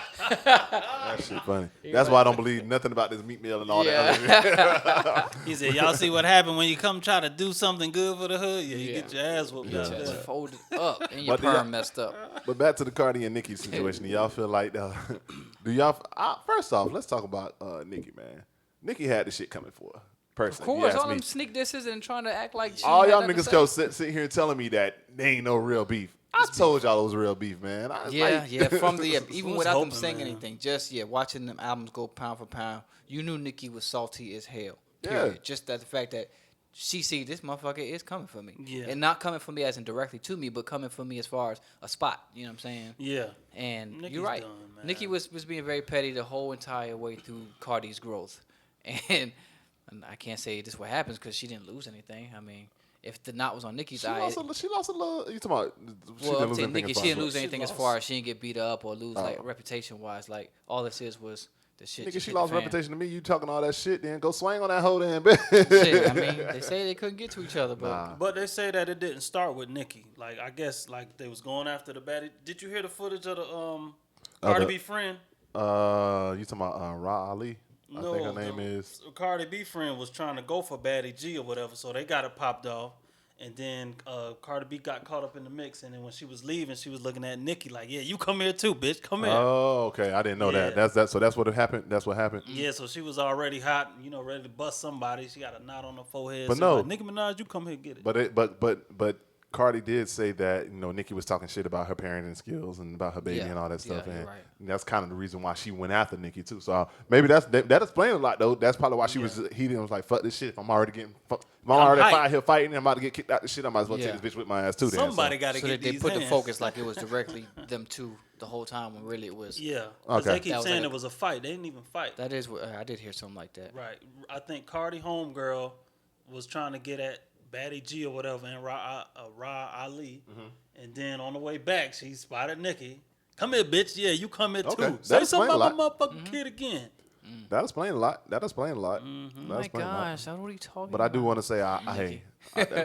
That shit funny. That's why I don't believe nothing about this meat meal and all that. Other He said, "Y'all see what happened when you come try to do something good for the hood? Yeah, you Yeah. get your ass whooped." Just out there. folded up, and your But do y'all- perm messed up. But back to the Cardi and Nicki situation. Do y'all feel like, do y'all, first off, let's talk about Nicki, man. Nicki had the shit coming for her. Of Personally, if you course, ask all me. them sneak disses and trying to act like she All had y'all nothing to niggas say. go sit here and telling me that they ain't no real beef. I told y'all it was real beef, man. I was Yeah, like, yeah. From the even was without them hoping, saying man. anything, just watching them albums go pound for pound, you knew Nicki was salty as hell. Yeah. Period. Just that the fact that she see this motherfucker is coming for me, Yeah. and not coming for me as in directly to me, but coming for me as far as a spot. You know what I'm saying? Yeah. And Nicki's you're right. done, man. Nicki was being very petty the whole entire way through Cardi's growth, and I can't say this what happens because she didn't lose anything. I mean, if the knot was on Nicki's she eye, lost a little. You talking about? She well, didn't I'm lose saying anything Nicki, as she far didn't as- lose anything as lost. far as she didn't get beat up or lose like Oh. reputation wise. Like all this is was the shit. Nigga, just she hit the lost fan. reputation to me. You talking all that shit, then go swing on that hoe then, bitch. Shit, I mean, they say they couldn't get to each other, but Nah. But they say that it didn't start with Nicki. Like, I guess, like, they was going after the baddie. Did you hear the footage of the Cardi the- B friend? You talking about Ra Ali? I think her name is. Cardi B friend was trying to go for Baddie G or whatever, so they got it popped off. And then Cardi B got caught up in the mix, and then when she was leaving, she was looking at Nicki like, "Yeah, you come here too, bitch. Come here." Oh, okay. I didn't know that. Yeah. That's that. So that's what happened. That's what happened. Yeah, so she was already hot, ready to bust somebody. She got a knot on her forehead. But So no. like, Nicki Minaj, you come here and get it. But Cardi did say that Nicki was talking shit about her parenting skills and about her baby Yeah. and all that stuff, Yeah, you're and right. that's kind of the reason why she went after Nicki too. So maybe that explains a lot though. That's probably why she was heated and was like, "Fuck this shit. If I'm already getting, if I'm already hyped. out here fighting, and I'm about to get kicked out the shit. I might as well Yeah. take this bitch with my ass too." Then Somebody so. got to so get they these put the hands. focus like it was directly them two the whole time when really it was. Yeah, because Okay. they keep That was saying like a- it was a fight. They didn't even fight. That is what I did hear something like that. Right. I think Cardi homegirl was trying to get at Baddie G or whatever and Ra Ali. Mm-hmm. And then on the way back, she spotted Nicki. Come here, bitch. Yeah, you come here Okay. too. That Say explains something a about my lot. motherfucking kid again. That explains a lot. That explains a lot. Oh That my explains a lot. gosh, what are you talking But I about? do want to say,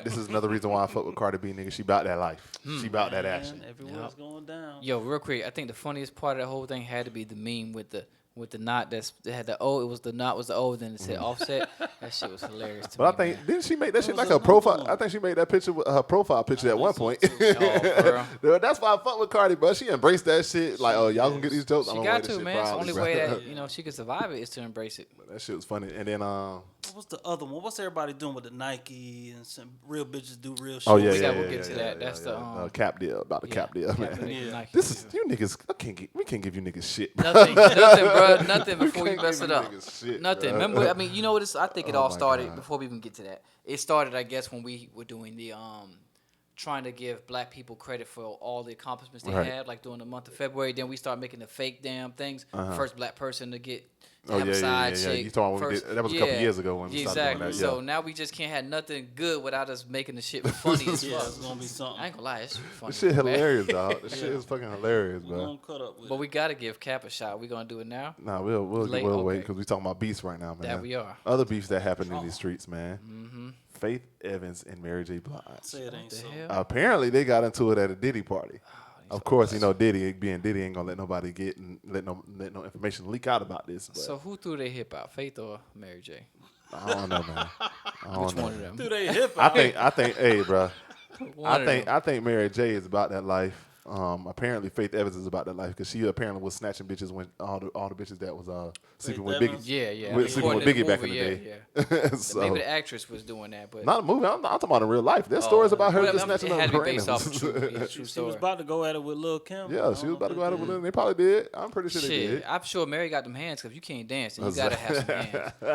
this is another reason why I fuck with Cardi B, nigga. She about that life. She about that action. Man, everywhere's going down. Yo, real quick, I think the funniest part of the whole thing had to be the meme with the knot that had the O. It was the knot was the O, then it said offset. That shit was hilarious to But I me, think man. didn't she make that shit was like a a profile? number I think she made that picture with her profile picture at one point. Oh, for real? That's why I fuck with Cardi, bro. She embraced that shit. Like, oh, y'all gonna get these jokes? She I'm got gonna to, this man. shit It's the proudly, only bro. way that she could survive it is to embrace it. That shit was funny. And then, What's the other one? What's everybody doing with the Nike and some real bitches do real shit? oh yeah, we yeah, got- yeah, we'll get yeah, to yeah, that. yeah, That's yeah. the, cap deal about the cap deal, man. Kaepernick, Yeah. Nike. This is you niggas. We can't give you niggas shit. Bro. Nothing, bro. Nothing before you can't mess give it you up. niggas shit, Nothing. bro. Remember, I mean, you know what? I think it Oh all my started God. before we even get to that. It started, I guess, when we were doing the trying to give black people credit for all the accomplishments they Right. had, like during the month of February. Then we started making the fake damn things. First black person to get to Oh, have yeah, a yeah, side yeah, yeah. chick. You talking about when we First- did- that was a couple years ago when we started doing exactly. that, So yeah. now we just can't have nothing good without us making the shit funny as Yeah, fuck. it's gonna be something. I ain't gonna lie, it's funny. This shit man. hilarious, dog. This shit is fucking hilarious, We're bro. gonna cut up with But it. we gotta give Cap a shot. We gonna do it now. Nah, we'll Late, wait okay. because we talking about beefs right now, man. That we are. Other beefs that happen in these streets, man. Faith Evans and Mary J. Blige. Say it ain't the so. hell? Apparently, they got into it at a Diddy party. Of course, you know Diddy being Diddy ain't gonna let nobody get and let no information leak out about this. But So who threw their hip out, Faith or Mary J? I don't know, man. I don't Which know. one of them? Do they hip I think, hey, bro. One of them. I think Mary J is about that life. Apparently Faith Evans is about that life because she apparently was snatching bitches when all the bitches that was sleeping with Biggie. Evans? Yeah. Sleeping with Biggie back in the movie, day. Yeah. So, Maybe the actress was doing that, but not a movie. I'm talking about in real life. There's stories about her well, just I mean, snatching it had up to be based off of randoms. true She was story. about to go at it with Lil Kim. Yeah, she was about to go out with them. They probably did. I'm pretty sure they Shit, did. I'm sure Mary got them hands because you can't dance and you gotta have some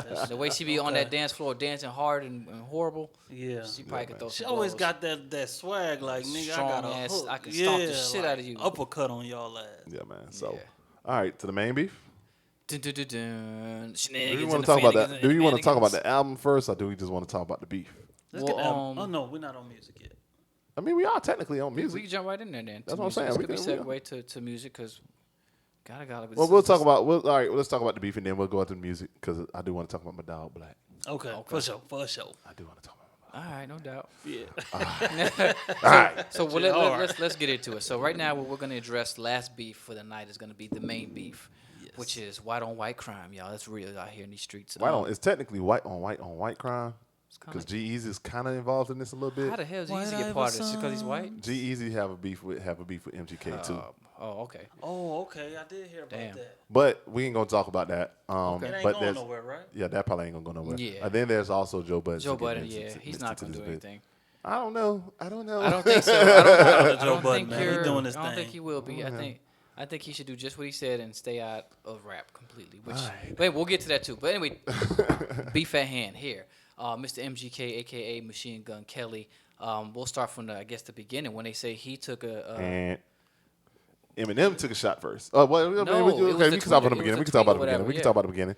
hands. The way she be on that dance floor dancing hard and horrible, Yeah. she probably could throw She some always blows. got that swag, like, nigga, Strong I got a ass, hook. I can stomp the shit like, out of you. Uppercut on y'all ass. Yeah, man. So, Yeah. all right, to the main beef. Dun, dun, dun, dun. Do Shenanigans you want and to talk about the that? Do you want to talk about shenanigans. the album first, or do we just want to talk about the beef? Let's Well, get the album. Oh, no, we're not on music yet. I mean, we are technically on We music. can jump right in there then. That's to what I'm music. saying. This We could be can- segue to music because gotta. Well, we'll talk about. All right, let's talk about the beef, and then we'll go into the music because I do want to talk about my dog Black. Okay, for sure. I do want to talk about. All right, no doubt. Yeah. All right. So let's get into it. So right now, what we're going to address last beef for the night is going to be the main beef, which is white on white crime, y'all. That's real out here in these streets. White on. It's technically white on white crime kinda- because G-Eazy is kind of involved in this a little bit. How the hell is he White easy to get part of this? Just because he's white? G-Eazy have a beef with MGK too. Oh, okay. Oh, okay. I did hear about Damn. that. But we ain't gonna talk about that. It ain't But going there's nowhere, right? yeah, that probably ain't gonna go nowhere. Yeah. And then there's also Joe Budden. Joe to get Budden, mixed yeah, into- he's mixed not into going to this do bit. anything. I don't know. I don't think so. I don't Joe think Budden, man. He doing his I don't thing. think he will be. I think he should do just what he said and stay out of rap completely. Which, Alright. but we'll get to that too. But anyway, beef at hand here. Mr. MGK, aka Machine Gun Kelly. We'll start from the beginning when they say he took a. And Eminem took a shot first. Oh, well, No, okay, it was we the can talk about the tweet. It beginning. was We the can talk about tweet the or beginning. We can whatever, talk about the beginning.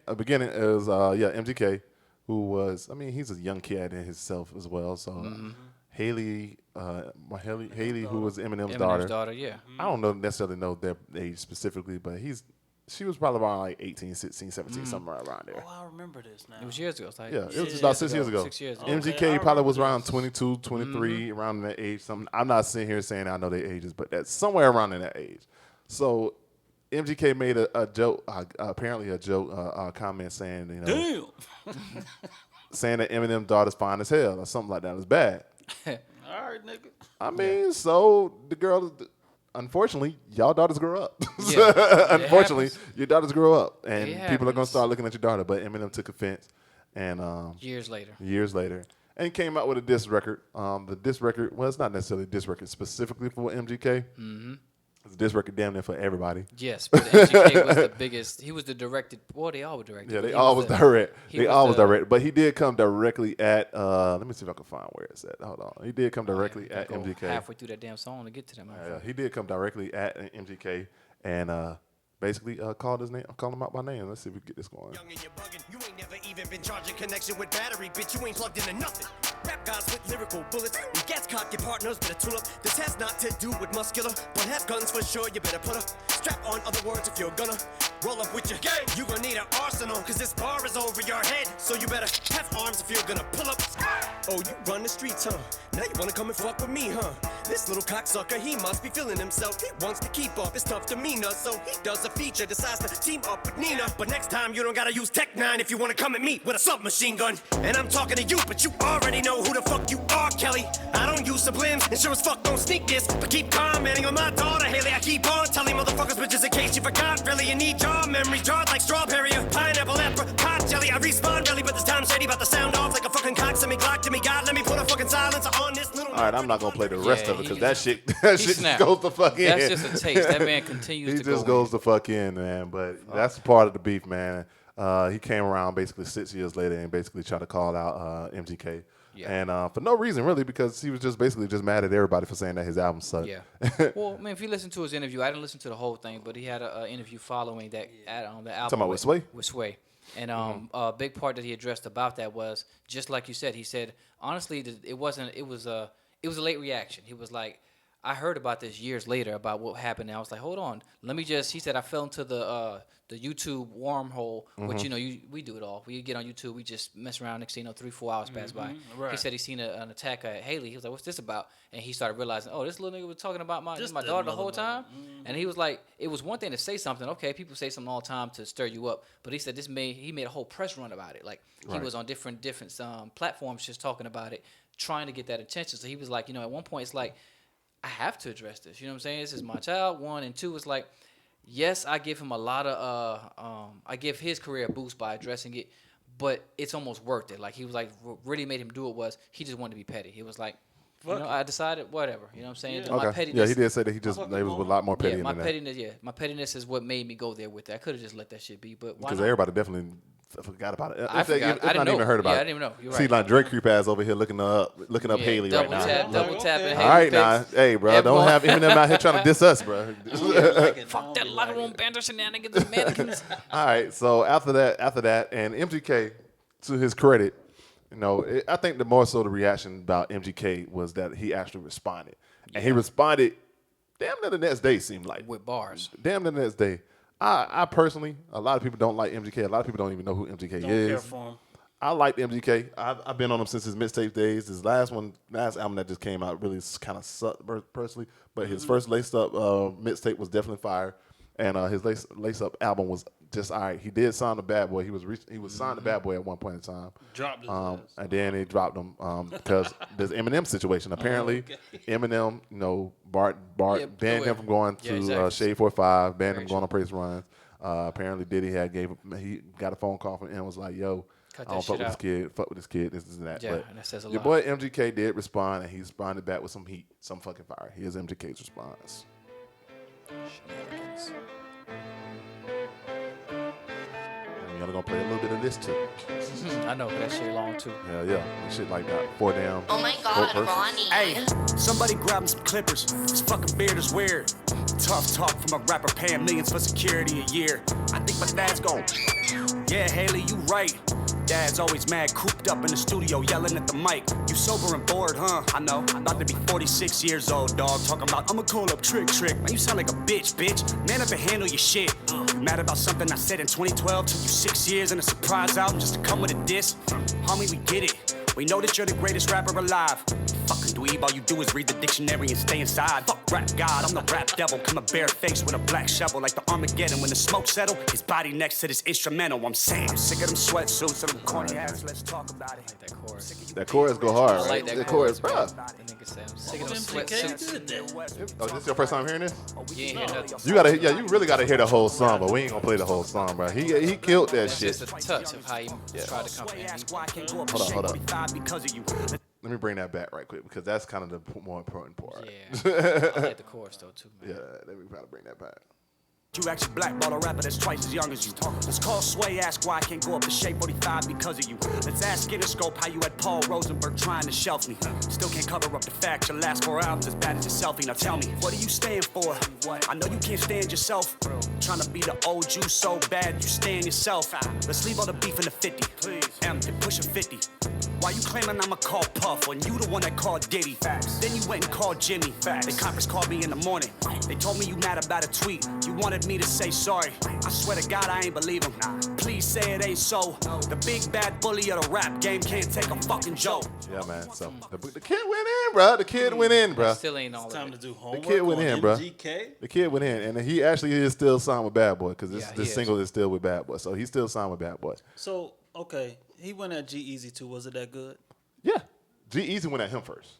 Yeah. Beginning is MGK, who was, I mean, he's a young kid in himself as well. So Haley, Haley, who was Eminem's daughter. Yeah. I don't necessarily know their age specifically, but she was probably around like 18, 16, 17, somewhere around there. Oh, I remember this now. It was years ago. It's like Yeah, it was years about 6 years ago. ago. 6 years ago. MGK Okay, I probably was remember around this. 22, 23, around that age. Something. I'm not sitting here saying I know their ages, but that's somewhere around in that age. So MGK made a joke, apparently a joke comment saying, you know, Damn. saying that Eminem daughter's fine as hell or something like that. It's bad. All right, nigga. I mean, so the girl, unfortunately, y'all daughters grow up. Yeah. Unfortunately, It happens. your daughters grow up, and It people are gonna happens. start looking at your daughter. But Eminem took offense, and Years later. and came out with a diss record. The diss record, well, it's not necessarily a diss record specifically for MGK. Mm-hmm. It's a diss record damn near for everybody. Yes, but MGK was the biggest. He was the directed. Well, they all were directed. Yeah, but they he all was direct. he They was all was the- direct. But he did come directly at. Let me see if I can find where it's at. Hold on. He did come directly Gotta at go MGK. halfway through that damn song to get to that. motherfucker. He did come directly at MGK and basically called him out by name. Let's see if we can get this going. Young and you're bugging. You ain't never even been charging connection with battery, bitch. You ain't plugged into nothing. Rap guys with lyrical bullets. You gas cock your partners, better tool up. This has not to do with muscular, but have guns for sure. You better put a strap on. Other words, if you're gonna roll up with your gang, you gonna need an arsenal, cause this bar is over your head. So you better have arms if you're gonna pull up. Oh, you run the streets, huh? Now you wanna come and fuck with me, huh? This little cocksucker, he must be feeling himself. He wants to keep up his tough demeanor, so he does a feature, decides to team up with Nina. But next time you don't gotta use Tech 9 if you wanna come at me with a submachine gun. And I'm talking to you, but you already know who the fuck you are, Kelly. I don't use sublims, and sure as fuck don't sneak this. But keep commenting on my daughter, Haley. I keep on telling motherfuckers, bitches, in case you forgot. Really, you need jaw memory, jarred like strawberry or pineapple, apricot jelly. I respawn really, but this time shady about to sound off like a fucking cock. Send me Glock to me, God, let me put a fucking silencer on this little. All right, I'm not gonna play the rest Yeah, of it because he- that shit He just snapped. goes the fuck in. That's just a taste. That man continues He to just go goes the fuck in, man. But that's part of the beef, man. He came around basically 6 years later and basically tried to call out MGK. Yeah. And for no reason, really, because he was just basically just mad at everybody for saying that his album sucked. Yeah. Well, I mean, if you listen to his interview, I didn't listen to the whole thing, but he had an interview following that on the album. Talking about with Sway? With Sway. And a big part that he addressed about that was just like you said. He said honestly, it wasn't. It was a late reaction. He was like, I heard about this years later about what happened. And I was like, hold on, let me just. He said I fell into the YouTube wormhole, which we do it all. We get on YouTube, we just mess around. Next thing you know, 3-4 hours pass by. Right. He said he seen an attack at Haley. He was like, what's this about? And he started realizing, oh, this little nigga was talking about my daughter the whole time. And he was like, it was one thing to say something. Okay, people say something all the time to stir you up, but he said he made a whole press run about it. Like he was on different platforms just talking about it, trying to get that attention. So he was like, at one point it's like, I have to address this. You know what I'm saying? This is my child. 1 and 2, it's like, yes, I give him a lot of, I give his career a boost by addressing it, but it's almost worth it. Like he was like, what really made him do it was he just wanted to be petty. He was like, I decided whatever. You know what I'm saying? Yeah. My pettiness. He did say that he was a lot more petty than that. My pettiness is what made me go there with it. I could have just let that shit be, but why because not? everybody definitely forgot about it. I forgot. I didn't even heard about it. I didn't even know. You're See, right. like Drake creep ass over here looking up Haley double right now. Double tapping. All right, now, hey, bro, don't have Eminem out here trying to diss us, bro. Fuck that locker room banter shenanigans and mannequins. All right, so after that, and MGK, to his credit, I think the more so the reaction about MGK was that he actually responded, and he responded damn near the next day. Seemed like with bars. Damn near the next day. I personally, a lot of people don't like MGK. A lot of people don't even know who MGK is. Don't care for him. I like MGK. I've been on him since his mixtape days. His last album that just came out really kind of sucked personally. But his first Laced Up mixtape was definitely fire, and his Lace Up album was just all right. He did sign the Bad Boy. He was signed to Bad Boy at one point in time. Dropped his ass. And then he dropped him because there's Eminem situation. Apparently, Eminem, Bart banned him from going to Shade 45, banned him going on press runs. Apparently, Diddy he got a phone call from him and was like, "Yo, I don't fuck with this kid. Fuck with this kid. This and that." Yeah, but and that says a your lot. boy MGK did respond, and he responded back with some heat, some fucking fire. Here's MGK's response. Shenanigans. Y'all gonna play a little bit of this too. I know, but that shit long too. Yeah, and shit like that. 4 down. Oh my God, Ronnie. Hey, somebody grab him some clippers. This fucking beard is weird. Tough talk from a rapper paying millions for security a year. I think my dad's gone. Yeah, Haley, you right. Dad's always mad, cooped up in the studio, yelling at the mic. You sober and bored, huh? I know. I'm about to be 46 years old, dog. Talking about, I'ma call up Trick. Man, you sound like a bitch. Man up and handle your shit. You mad about something I said in 2012? Took you 6 years and a surprise album just to come with a diss? Homie, we get it. We know that you're the greatest rapper alive. Fucking dweeb, all you do is read the dictionary and stay inside. Fuck rap god, I'm the rap devil. Come bare face with a black shovel like the Armageddon. When the smoke settle, his body next to this instrumental. I'm saying, I'm sick of them sweatsuits and them corny ass. Let's talk about it. That chorus. That chorus go hard. I like right? that chorus, bro. bro. That nigga said, I'm sick of them MGK sweatsuits. did that. Oh, this is your first time hearing this? You ain't hear nothing. You really gotta hear the whole song, but we ain't gonna play the whole song, bro. He killed that It's shit. just a touch of how he tried to come in. Hold on. Let me bring that back right quick because that's kind of the more important part. Yeah. I like the chorus though too, man. Yeah, let me try to bring that back. You actually blackball a rapper that's twice as young as you. Let's call Sway, ask why I can't go up to Shape 45 because of you. Let's ask Interscope how you had Paul Rosenberg trying to shelf me. Still can't cover up the fact your last 4 albums as bad as your selfie. Now tell me, what do you stand for? I know you can't stand yourself. Trying to be the old you so bad you stand yourself. Let's leave all the beef in the 50. Please. They're pushing 50. Why you claiming I'ma call Puff when you the one that called Diddy? Facts. Then you went and called Jimmy. Facts. They conference called me in the morning. They told me you mad about a tweet. You wanted me to say sorry. I swear to God I ain't believe him. Please say it ain't so. The big bad bully of the rap game can't take a fucking joke. Yeah, man. So the kid went in, bro. The kid went in, bro. Still ain't all Time of to it. do homework. The kid went on in, bro. MGK. The kid went in, and he actually is still signed with Bad Boy because Yeah, he this is. single is still with Bad Boy. So he's still signed with Bad Boy. So, okay, he went at G-Eazy too. Was it that good? Yeah. G-Eazy went at him first.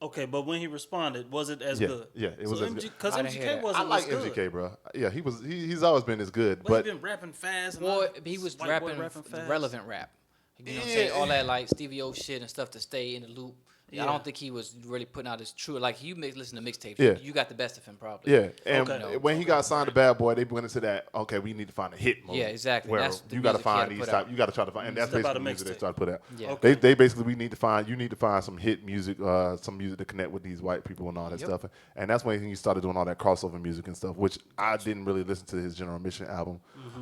Okay, but when he responded, was it as Yeah, good? yeah, it was as good. Because I didn't hear MGK that. wasn't I like as good. MGK, bro. Yeah, he's always been as good, But but he been rapping fast. And Well, all- he was white boy rapping fast. relevant rap. You know what I'm saying? All that like Stevie O shit and stuff to stay in the loop. Yeah. I don't think he was really putting out his true. Like you listen to mixtapes. Yeah. You got the best of him probably. yeah. And Okay. when he got signed to Bad Boy, they went into that. Okay, we need to find a hit mode. Yeah, exactly. Where That's the you got to music he had find to these put type. out. You got to try to find, and that's Step out basically a the music they mixtape. started to put out. Yeah. Okay. They basically you need to find some hit music, some music to connect with these white people and all that stuff. And that's when he started doing all that crossover music and stuff, which I didn't really listen to his General Mission album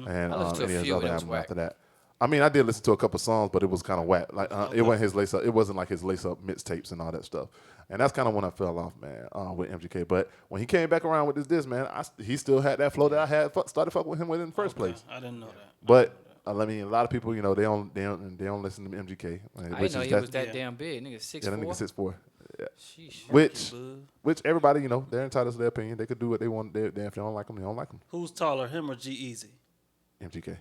and I listened to a any of his few, other it was albums whack. after that. I mean, I did listen to a couple songs, but it was kind of whack. Like it wasn't his lace up. It wasn't like his lace up mixtapes and all that stuff. And that's kind of when I fell off, man, with MGK. But when he came back around with this, man, he still had that flow that I had started fucking with him with in the first place. I didn't know that. But I mean, a lot of people, they don't listen to MGK. I didn't know he was that damn big. Nigga 6'4". Yeah, that nigga 6'4". Yeah. Sheesh. Which everybody, they're entitled to their opinion. They could do what they want. If they don't like them, they don't like them. Who's taller, him or G-Eazy? MGK.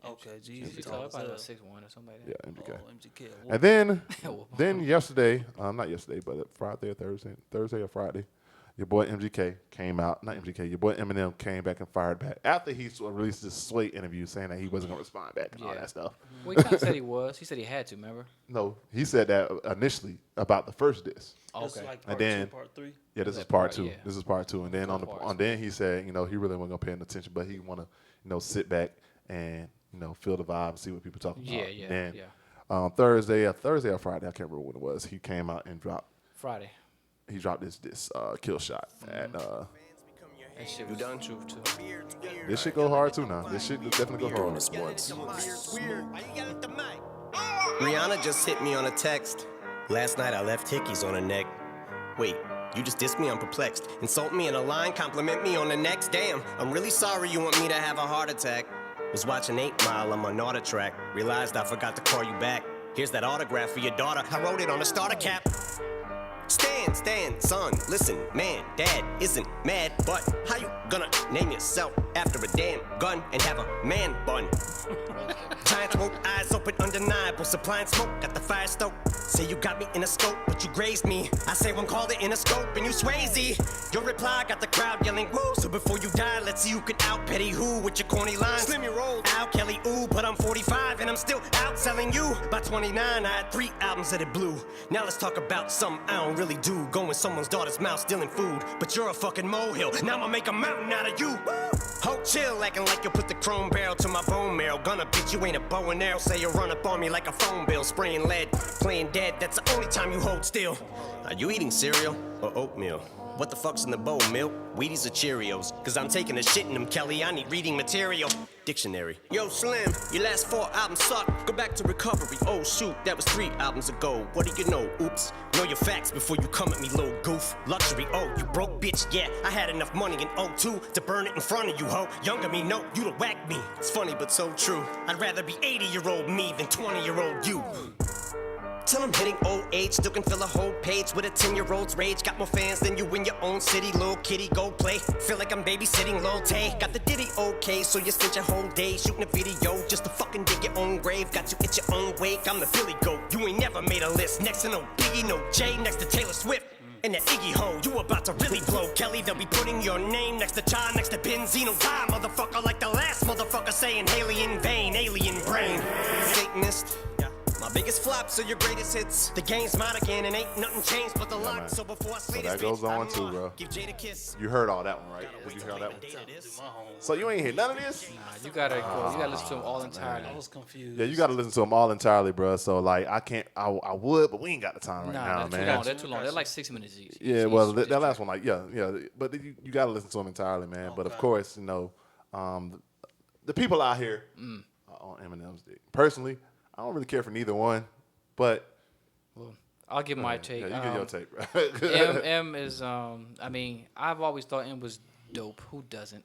Okay, G-Eazy Probably taller. about 6'1" or something like that. Yeah, MGK. Oh, MGK. And then yesterday, not yesterday, but Friday or Thursday or Friday, your boy MGK came out. Not MGK. Your boy Eminem came back and fired back after he released this Sway interview saying that he wasn't gonna respond back and all that stuff. Well, he kind of said he was. He said he had to. Remember? No, he said that initially about the first diss. It's Okay. like And part then- 2, part 3. Yeah, this is That part part, two. yeah. This is part two. And then on then he said, he really wasn't gonna pay any attention, but he wanna, sit back and feel the vibe and see what people talking about. Yeah, Then, yeah. Thursday or Friday, I can't remember when it was. He came out and dropped Friday. this kill shot at That shit was done truth too. this shit go hard too now. This shit definitely go hard. Rihanna just hit me on a text. Last night I left hickeys on her neck. Wait, you just dissed me? I'm perplexed. Insult me in a line, compliment me on the next. Damn, I'm really sorry you want me to have a heart attack. Was watching 8 Mile on my Naughta track. Realized I forgot to call you back. Here's that autograph for your daughter. I wrote it on a starter cap. Stand, son, listen, man, dad isn't mad, but how you gonna name yourself after a damn gun and have a man bun? Giant smoke, eyes open, undeniable, supplying smoke at the fire stoke. Say you got me in a scope, but you grazed me. I say one called it in a scope and you Swayze. Your reply got the crowd yelling woo. So before you die, let's see who can out petty who with your corny lines. Slim your roll, Al Kelly, ooh, but I'm 45 and I'm still outselling you. By 29, I had 3 albums that it blew. Now let's talk about something I don't really do. Going someone's daughter's mouth, stealing food. But you're a fucking molehill. Now I'ma make a mountain out of you. Ho, chill, acting like you put the chrome barrel to my bone marrow. Gonna bitch, you ain't a bow and arrow. Say you run up on me like a phone bill. Spraying lead, playing dead. That's the only time you hold still. Are you eating cereal or oatmeal? What the fuck's in the bowl, milk? Wheaties or Cheerios? Cause I'm taking a shit in them, Kelly. I need reading material. Dictionary. Yo, Slim, your last 4 albums suck. Go back to recovery. Oh, shoot, that was 3 albums ago. What do you know? Oops. Know your facts before you come at me, little goof. Luxury, oh, you broke, bitch. Yeah, I had enough money in '02 to burn it in front of you, ho. Younger me, no, you'd have whacked me. It's funny, but so true. I'd rather be 80-year-old me than 20-year-old you. Till I'm hitting old age, still can fill a whole page with a 10-year-old's rage. Got more fans than you in your own city, little kitty, go play. Feel like I'm babysitting Lil Tay. Got the ditty okay, so you spent your whole day shooting a video just to fucking dig your own grave. Got you at your own wake, I'm the Philly goat. You ain't never made a list. Next to no Biggie, no Jay, next to Taylor Swift. And that Iggy ho, you about to really blow. Kelly, they'll be putting your name next to John, next to Benzino. Die, motherfucker, like the last motherfucker saying Haley in vain, alien brain. Satanist. My biggest flops are your greatest hits. The game's mine again and ain't nothing changed but the lock. man. So before I So say that this goes bitch, on too, bro. Give Jade a kiss. You heard all that one, right? Did you hear all that one? So you ain't hear none of this? Nah, you gotta listen to them all entirely. I was confused. Yeah, you got to listen to them all entirely, bro. So like, I would, but we ain't got the time right Nah, now, they're man. too long. They're too long. They're like 6 minutes each. Yeah, well, that last one, like, yeah, but you got to listen to them entirely, man. But of course, the people out here are on Eminem's dick. Personally, I don't really care for neither one, but I'll give my take. yeah, you get your take, bro. M is I mean, I've always thought M was dope. Who doesn't?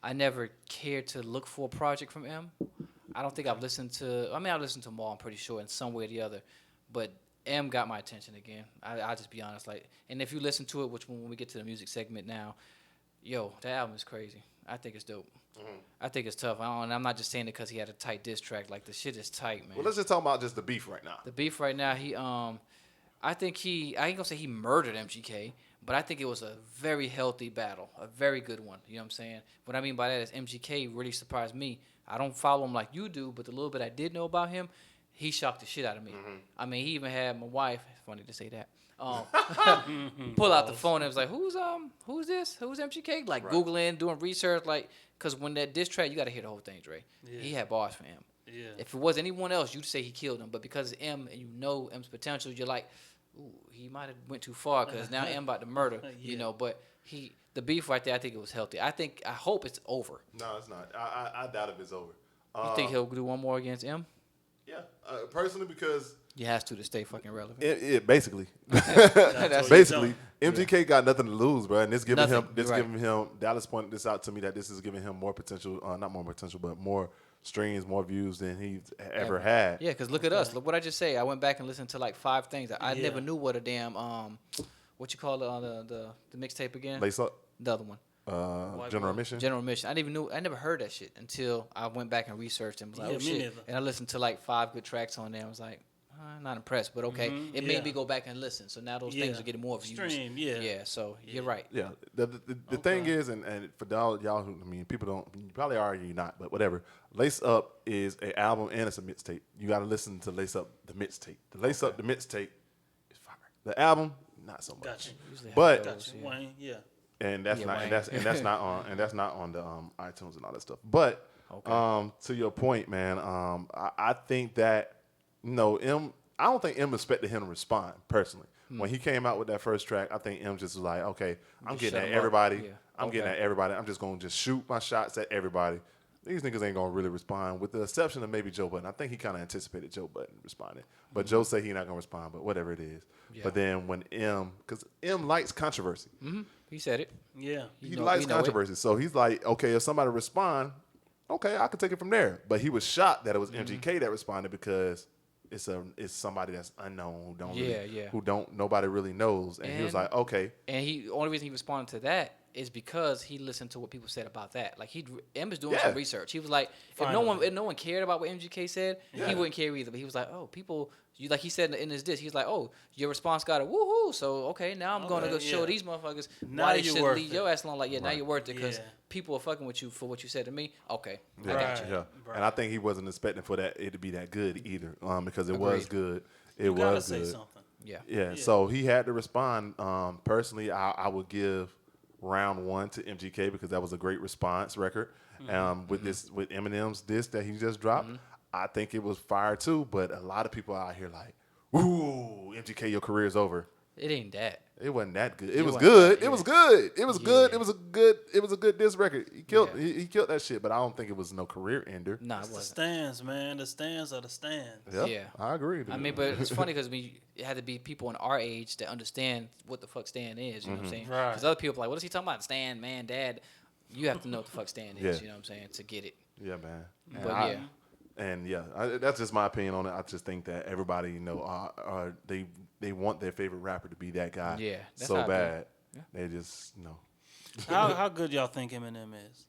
I never cared to look for a project from M. I don't think I've listened to. I mean, I've listened to them all. I'm pretty sure in some way or the other, but M got my attention again. I'll just be honest. Like, and if you listen to it, which when we get to the music segment now, yo, that album is crazy. I think it's dope. I think it's tough. And I'm not just saying it because he had a tight diss track. Like, the shit is tight, man. Well, let's just talk about just the beef right now. The beef right now, I think I ain't gonna say he murdered MGK, but I think it was a very healthy battle, a very good one. You know what I'm saying? What I mean by that is MGK really surprised me. I don't follow him like you do, but the little bit I did know about him, he shocked the shit out of me. I mean, he even had my wife. It's funny to say that. Pull out the phone and was like, who's this? Who's MGK? Like, Googling, doing research, like, because when that diss track, you got to hear the whole thing, Dre. Yeah. He had bars for him. Yeah. If it was anyone else, you'd say he killed him. But because it's M and you know M's potential, you're like, ooh, he might have went too far because now M about to murder, you know. But the beef right there, I think it was healthy. I hope it's over. No, it's not. I doubt if it's over. You think he'll do one more against M? Yeah, personally because He has to stay fucking relevant. it basically, That's basically, MGK got nothing to lose, bro, and this giving Nothing. him, this You're right. giving him. Dallas pointed this out to me that this is giving him more potential, not more potential, but more streams, more views than he's ever had. Yeah, because look at us. Look what I just say. I went back and listened to like 5 things. I Yeah. never knew what a damn what you call the mixtape again? Lace up, The other one. General Mission. General Mission. I never heard that shit until I went back and researched and was like, Yeah, oh me shit. neither. And I listened to like 5 good tracks on there. I was like, not impressed, but okay. It yeah. made me go back and listen. So now those things are getting more views. Stream, yeah. Yeah, so you're right. Yeah, the thing is, and for y'all who, I mean, people don't, you probably are, you're not, but whatever. Lace Up is an album and it's a mixtape. You got to listen to Lace Up, the mixtape. The Lace Up, the mixtape is fire. The album, not so much. Gotcha. Usually But how it goes, yeah. Wayne, yeah. and that's Yeah, not, Wayne. and that's not on the iTunes and all that stuff. But to your point, man, I think that I don't think M expected him to respond personally. When he came out with that first track, I think M just was like, okay, I'm Just getting shut at him up. everybody. Yeah. I'm getting at everybody. I'm just gonna just shoot my shots at everybody. These niggas ain't gonna really respond, with the exception of maybe Joe Budden. I think he kind of anticipated Joe Budden responding, but Joe said he not gonna respond. But whatever it is. Yeah. But then when because M likes controversy. He said it. Yeah. He know- likes we know it. controversy. So he's like, okay, if somebody respond, okay, I can take it from there. But he was shocked that it was MGK that responded because it's somebody that's unknown, who nobody really knows. And he was And- like, okay. And only reason he responded to that is because he listened to what people said about that. Like M is doing Yeah. some research. He was like, if no one cared about what MGK said, Yeah. he wouldn't care either. But he was like, oh, people, like he said in his diss, he's like, oh, your response got a woohoo. So okay, now I'm gonna go show these motherfuckers Now why they you should worth leave it. your ass alone. Like, now you're worth it because Yeah. people are fucking with you for what you said to me. Okay, Yeah, I got you. yeah. And I think he wasn't expecting for it to be that good either, because it was Agreed. good. It You gotta was say good. something. Yeah. Yeah, so he had to respond. Personally, I would give round 1 to MGK because that was a great response record. With Eminem's disc that he just dropped, I think it was fire too. But a lot of people out here like, ooh, MGK, your career's over. It ain't that. It wasn't that good. It was wasn't good. that, It was good. It was good. Yeah. It was a good. It was a good disc record. He killed. Yeah. He killed that shit. But I don't think it was no career ender. Nah, it It's the wasn't. stands, man. The stands are the stands. Yep, Yeah. I agree. I mean, but it's funny because it had to be people in our age that understand what the fuck stand is. You know what I'm saying? Right. Because other people are like, what is he talking about? Stand, man, dad. You have to know what the fuck stand is. Yeah. You know what I'm saying? To get it. Yeah, man. And But I- yeah. And yeah, that's just my opinion on it. I just think that everybody, they want their favorite rapper to be that guy. Yeah, that's so how I feel. bad. They just How good y'all think Eminem is?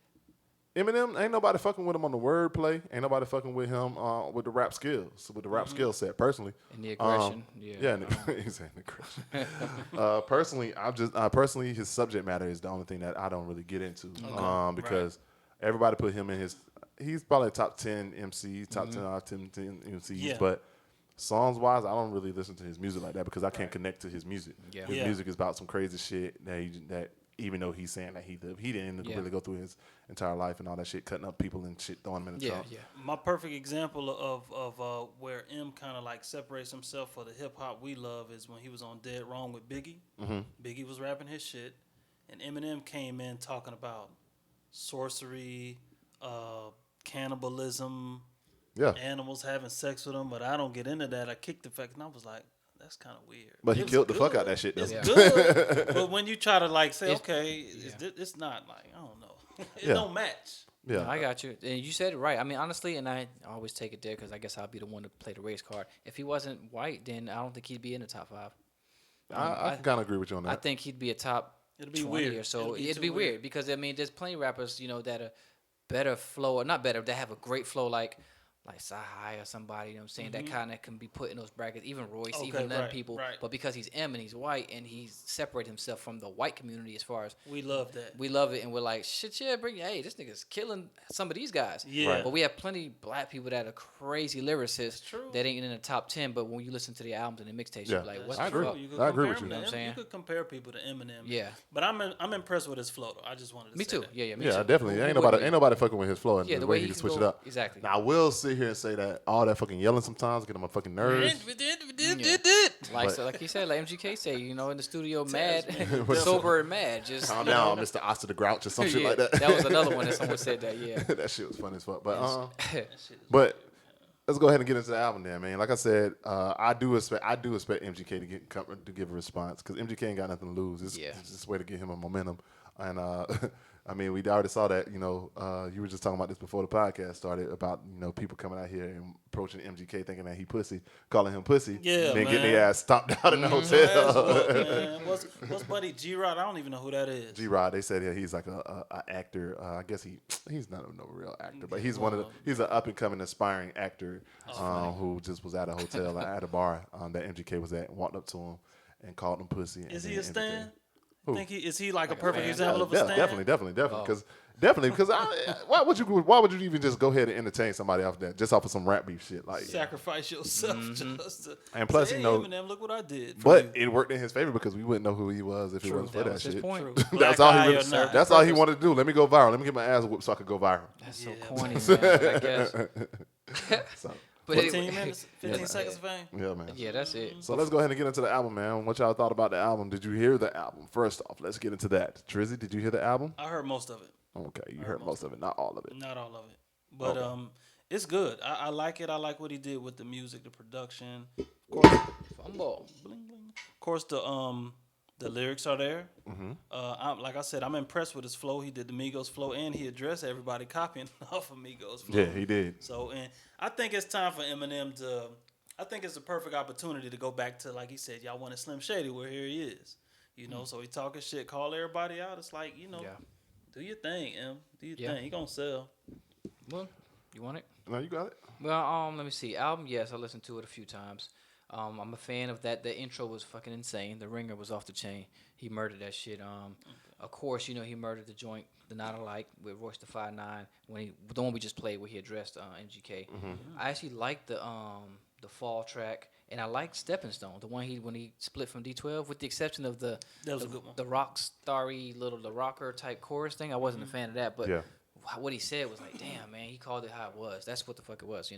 Eminem, ain't nobody fucking with him on the wordplay. Ain't nobody fucking with him with the rap skills, with the rap skill set. Personally, And the aggression. yeah, he's saying aggression. Personally, his subject matter is the only thing that I don't really get into, because everybody put him in his. He's probably a top 10 MC, top 10 out of 10 MCs, Yeah. but songs wise, I don't really listen to his music like that because I can't connect to his music. Yeah. His Yeah. music is about some crazy shit that even though he's saying that he didn't Yeah. really go through his entire life and all that shit, cutting up people and shit, throwing them in the Yeah, trunk. yeah. My perfect example of where M kind of like separates himself for the hip hop we love is when he was on Dead Wrong with Biggie. Biggie was rapping his shit, and Eminem came in talking about sorcery, cannibalism, Yeah. animals having sex with them. But I don't get into that. I kicked the fact, and I was like, that's kind of weird. But he It was killed the fuck good. out that shit, though. It's Yeah. good, but when you try to like say, It's- okay, yeah. it's not like I don't know, it Yeah. don't match. Yeah. I got you. And you said it right. I mean, honestly, and I always take it there because I guess I'll be the one to play the race card. If he wasn't white, then I don't think he'd be in the top 5. I can kind of agree with you on that. I think he'd be a top It'd be 20 weird. or so. It'd be It'd too be weird weird. because, I mean, there's plenty of rappers, that are better flow, or not better, that have a great flow like Sahai or somebody, you know what I'm saying, that kind of can be put in those brackets, even Royce, Okay, even them right, people. right. But because he's M and he's white and he's separated himself from the white community as far as We love that. we love it and we're like, shit, yeah, hey, this nigga's killing some of these guys. Yeah. Right. But we have plenty black people that are crazy lyricists true. that ain't in the top 10, but when you listen to the albums and the mixtapes, Yeah. you're like, what I the agree. fuck? You could I agree compare with him you. to Know what I'm Em- saying? You could compare people to Eminem. Yeah. But I'm impressed with his flow though. I just wanted to Me say too. that. Yeah, me Yeah, too. definitely. Who Ain't wouldn't nobody fucking with his flow and Yeah, the way he can switch it go- up. Exactly. Now I will sit here and say that all that fucking yelling sometimes get on my fucking nerves. Like he said, like MGK say, in the studio, mad, sober and mad. Just Calm down, Mr. Oscar the Grouch or some shit like that. That was another one that someone said that. Yeah, that shit was funny as fuck. But let's go ahead and get into the album, then, man. Like I said, I do expect MGK to give a response because MGK ain't got nothing to lose. It's just a way to get him a momentum. And I mean, we already saw that. You were just talking about this before the podcast started about people coming out here and approaching MGK thinking that he pussy, calling him pussy, yeah, then man. getting their ass stomped out in the hotel. What's buddy G-Rod? I don't even know who that is. G-Rod, they said he's like a actor. I guess he's not no real actor, but he's he's an up and coming aspiring actor who just was at a hotel at a bar that MGK was at, and walked up to him and called him pussy. Is he a stan? Is he like a Like a perfect fan? example of a stan? Definitely, because why would you even just go ahead and entertain somebody off that just off of some rap beef shit like sacrifice yourself just to and plus say, Eminem, look what I did. But it worked in his favor because we wouldn't know who he was if it wasn't for that was his shit. point. That's all he wanted to do. Let me go viral. Let me get my ass whipped so I could go viral. That's so corny, man. I guess. So, But 15 minutes, 15 seconds of fame. yeah, man. Yeah, that's it. So let's go ahead and get into the album, man. What y'all thought about the album? Did you hear the album? First off, let's get into that. Trizzy, did you hear the album? I heard most of it. Okay, you heard most of it, not all of it. Not all of it. But it's good. I like it. I like what he did with the music, the production. Of course, Fumble. bling, bling. Of course the lyrics are there. Like I said, I'm impressed with his flow. He did the Migos flow, and he addressed everybody copying off of Migos flow. Yeah, he did. So, and I think it's time for Eminem to. I think it's a perfect opportunity to go back to, like he said, y'all wanted Slim Shady. Well, here he is. So he talking shit, call everybody out. It's like, do your thing, Em. Do your thing. He gonna sell. Well, you want it? No, you got it. Well, let me see. Album, yes, I listened to it a few times. I'm a fan of that. The intro was fucking insane. The ringer was off the chain. He murdered that shit. Of course, he murdered the joint, the Not Alike with Royce the 5'9", the one we just played where he addressed MGK. I actually liked the Fall track, and I liked Stepping Stone, the one when he split from D12, with the exception of That was a good one. the rock starry the rocker type chorus thing. I wasn't a fan of that, but what he said was like, damn, man, he called it how it was. That's what the fuck it was,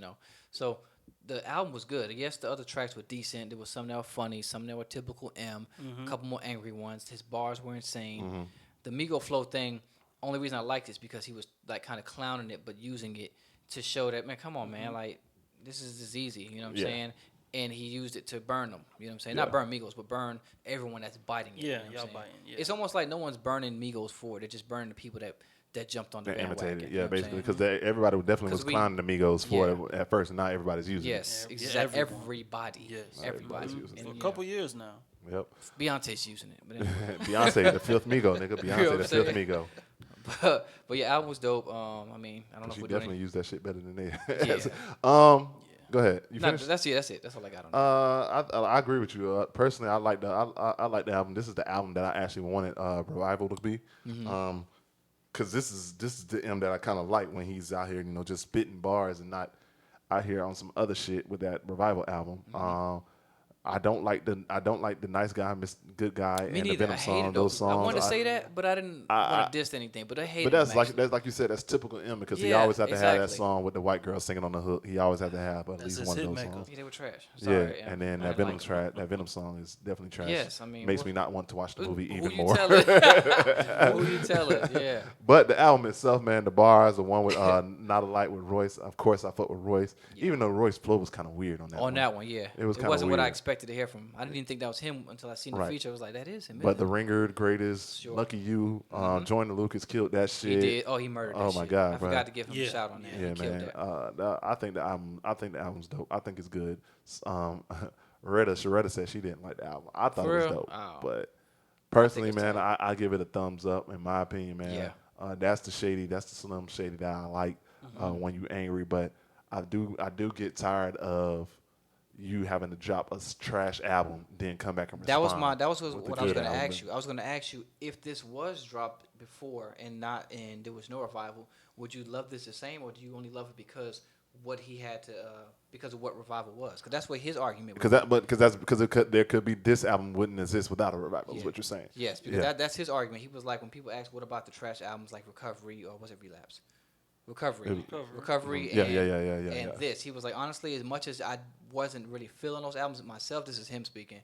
So the album was good. Yes, the other tracks were decent. There was some that were funny, some that were typical M, a couple more angry ones. His bars were insane. The Migo flow thing, only reason I liked it is because he was like kind of clowning it, but using it to show that, man, come on, man, like this is easy. You know what I'm saying? And he used it to burn them. You know what I'm saying? Not burn Migos, but burn everyone that's biting it. Yeah, you know what I'm y'all saying? biting. Yeah. It's almost like no one's burning Migos for it. They're just burning the people that jumped on the They bandwagon. imitated, you know what I'm basically, saying? because everybody definitely was 'Cause clowning the Migos for it at first, and now everybody's using Yes, it. exactly. everyone. Everybody. Yes. Everybody. Everybody's using And, For a you couple years now. Yep. Beyonce's using it. But anyway. Beyonce, the fifth Migo, nigga. You know Beyonce, what the I'm fifth saying? Migo. but yeah, album was dope. I mean, I don't know if She we're definitely doing used that shit better than they. Yeah. Go ahead. You No, finished? that's it. That's all I got on it. I agree with you. Personally, I like the album. This is the album that I actually wanted Revival to be, because this is the M that I kind of like when he's out here, just spitting bars and not out here on some other shit with that Revival album. I don't like the Nice Guy, Good Guy, Me and the neither. Venom I song. hated Those those. songs. I wanted to say that, but I didn't want to diss anything. But I hated But them, actually. that's like you said, that's typical M because he Yeah, always have to have that exactly. song with the white girl singing on the hook. He always have to have at least his one of those hitmaker. songs. Yeah, they were trash. Yeah, Sorry, and then I that didn't Venom like them. track, that Venom song is definitely trash. Yes, I mean, makes what- me not want to watch the movie Who even you more. telling? Who you telling? Yeah. But the album itself, man, the bars, the one with Not Alike with Royce. Of course, I fuck with Royce, even though Royce's flow was kind of weird on that. On that one, yeah. It was kinda wasn't what I weird. expected to hear from him. I didn't even think that was him until I seen the Right. feature. I was like, that is him. But isn't the it? Ringer, the greatest, Sure. Lucky You, Join the Lucas killed that shit. He did. Oh, he murdered that Oh my shit. God, I bro. forgot to give him Yeah. a shout on that. Yeah, he killed man. that. I think the album's dope. I think it's good. Sharetta said she didn't like the album. I thought For it was real? dope, Oh. but personally, it's man, tight. I give it a thumbs up. In my opinion, man, Yeah. that's the Slim Shady that I like when you angry. But I do get tired of you having to drop a trash album, then come back and respond. That was with a what I was good going to album. ask you. I was going to ask you if this was dropped before and there was no revival. Would you love this the same, or do you only love it because what he had to because of what revival was? Because that's what his argument was. Because there could be this album wouldn't exist without a revival. Is Yeah. what you're saying? Yes, because that's his argument. He was like, when people ask, what about the trash albums like Recovery or was it Relapse? Recovery, Yeah, and, yeah. this. He was like, honestly, as much as I wasn't really feeling those albums myself, this is him speaking.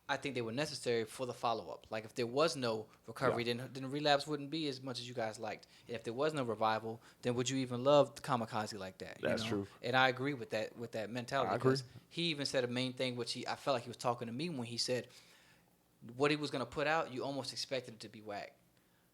I think they were necessary for the follow up. Like if there was no recovery, then relapse wouldn't be as much as you guys liked. And if there was no revival, then would you even love Kamikaze like that? That's true. And I agree with that mentality. I agree. Because he even said a main thing, which I felt like he was talking to me when he said what he was gonna put out. You almost expected it to be whack.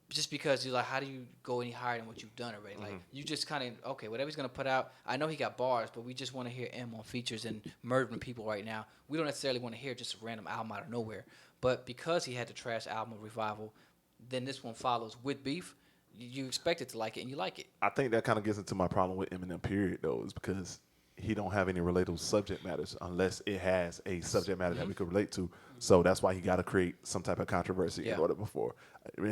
Just because you're like, how do you go any higher than what you've done already? Like, you just kind of, okay, whatever he's going to put out, I know he got bars, but we just want to hear M on features and murdering people right now. We don't necessarily want to hear just a random album out of nowhere. But because he had the trash album Revival, then this one follows with beef. You expect it to like it, and you like it. I think that kind of gets into my problem with Eminem, period, though, is because he don't have any relatable subject matters unless it has a subject matter that we could relate to. So that's why he got to create some type of controversy in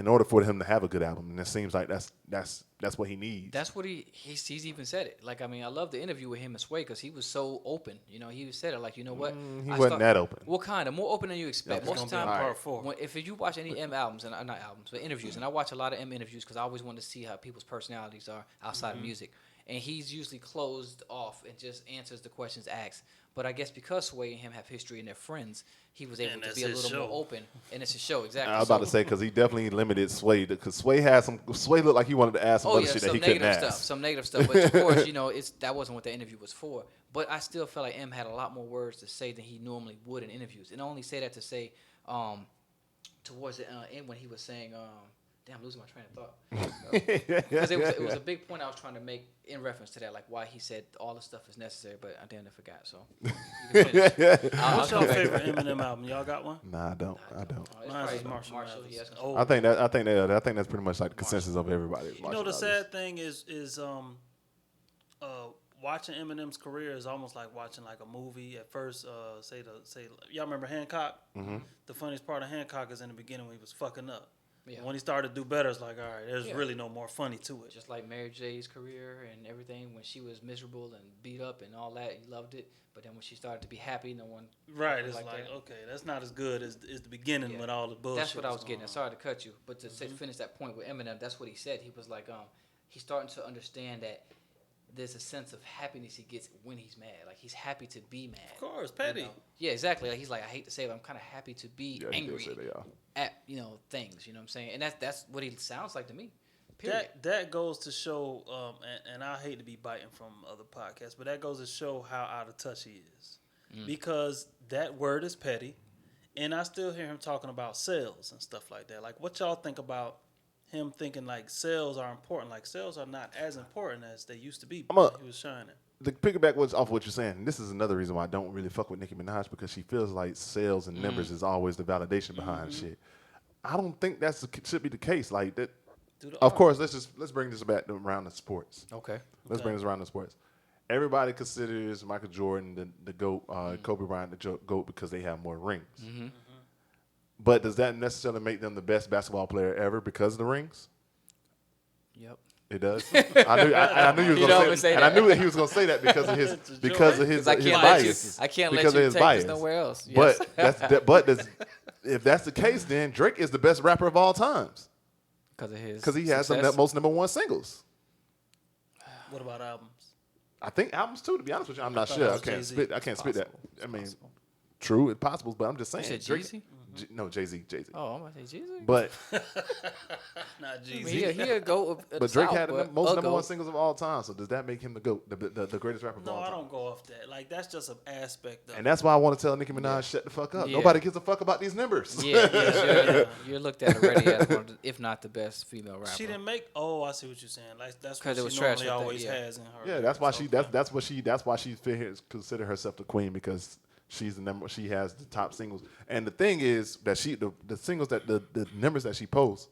order for him to have a good album. And it seems like that's what he needs. That's what he's even said it. Like, I mean, I love the interview with him and Sway because he was so open. You know, he said it like, you know what? He wasn't that open. Well, kind of more open than you expect. Most of the time, part 4. if you watch any M albums, and not albums, but interviews, and I watch a lot of M interviews because I always want to see how people's personalities are outside of music. And he's usually closed off and just answers the questions asked. But I guess because Sway and him have history and they're friends, he was able to be a little more open. And it's a show, exactly. I was about to say, because he definitely limited Sway. Because Sway looked like he wanted to ask some other shit that he couldn't ask. Some negative stuff. But of course, that wasn't what the interview was for. But I still felt like M had a lot more words to say than he normally would in interviews. And I only say that to say, towards the end when he was saying, damn, I'm losing my train of thought. Because it was a big point I was trying to make in reference to that, like why he said all the stuff is necessary, but I damn near forgot. So, you can finish. What's your favorite Eminem album? Y'all got one? Nah, I don't. Mine is Marshall Mathers. I think that's pretty much like the consensus of everybody. You know, the sad thing is watching Eminem's career is almost like watching like a movie. At first, y'all remember Hancock? Mm-hmm. The funniest part of Hancock is in the beginning when he was fucking up. Yeah. When he started to do better, it's like, all right, there's really no more funny to it. Just like Mary J's career and everything, when she was miserable and beat up and all that, he loved it. But then when she started to be happy, no one... Right, it's like okay, that's not as good as the beginning with all the bullshit. That's what I was getting at. Sorry to cut you. But to finish that point with Eminem, that's what he said. He was like, he's starting to understand that there's a sense of happiness he gets when he's mad. Like, he's happy to be mad. Of course, petty. Yeah, exactly. Like, he's like, I hate to say it, but I'm kind of happy to be angry at, things. You know what I'm saying? And that's what he sounds like to me. Period. That goes to show, and I hate to be biting from other podcasts, but that goes to show how out of touch he is. Because that word is petty, and I still hear him talking about sales and stuff like that. Like, what y'all think about him thinking like sales are important? Like, sales are not as important as they used to be. He was shining. The piggyback was off what you're saying. And this is another reason why I don't really fuck with Nicki Minaj, because she feels like sales and numbers is always the validation behind shit. I don't think should be the case. Like that. Of course, let's bring this back around the sports. Okay. Let's bring this around the sports. Everybody considers Michael Jordan the GOAT, Kobe Bryant the GOAT because they have more rings. Mm-hmm. But does that necessarily make them the best basketball player ever because of the rings? Yep. It does. I knew he was going to say that. And I knew that he was going to say that because of his bias. I can't let you take this nowhere else. Yes. If that's the case, then Drake is the best rapper of all times. Because he has the most number one singles. What about albums? I think albums too. To be honest with you, I'm not sure. I can't spit that. I mean, true, it's possible, but I'm just saying. You said Drake. Jeezy? No, Jay-Z. Oh, I'm about to say Jeezy. But not Jeezy. He'll go. But Drake had the most number one singles of all time. So does that make him the GOAT, the greatest rapper of all time? No, I don't go off that. Like, that's just an aspect of it. And that's why I want to tell Nicki Minaj, shut the fuck up. Yeah. Nobody gives a fuck about these numbers. You're looked at already as one of the, if not the best female rapper. She didn't make. Oh, I see what you're saying. Like, that's what she trash normally always has in her. Yeah, that's why that's why she consider herself the queen, because she's the number. She has the top singles, and the thing is that the singles that the numbers that she posts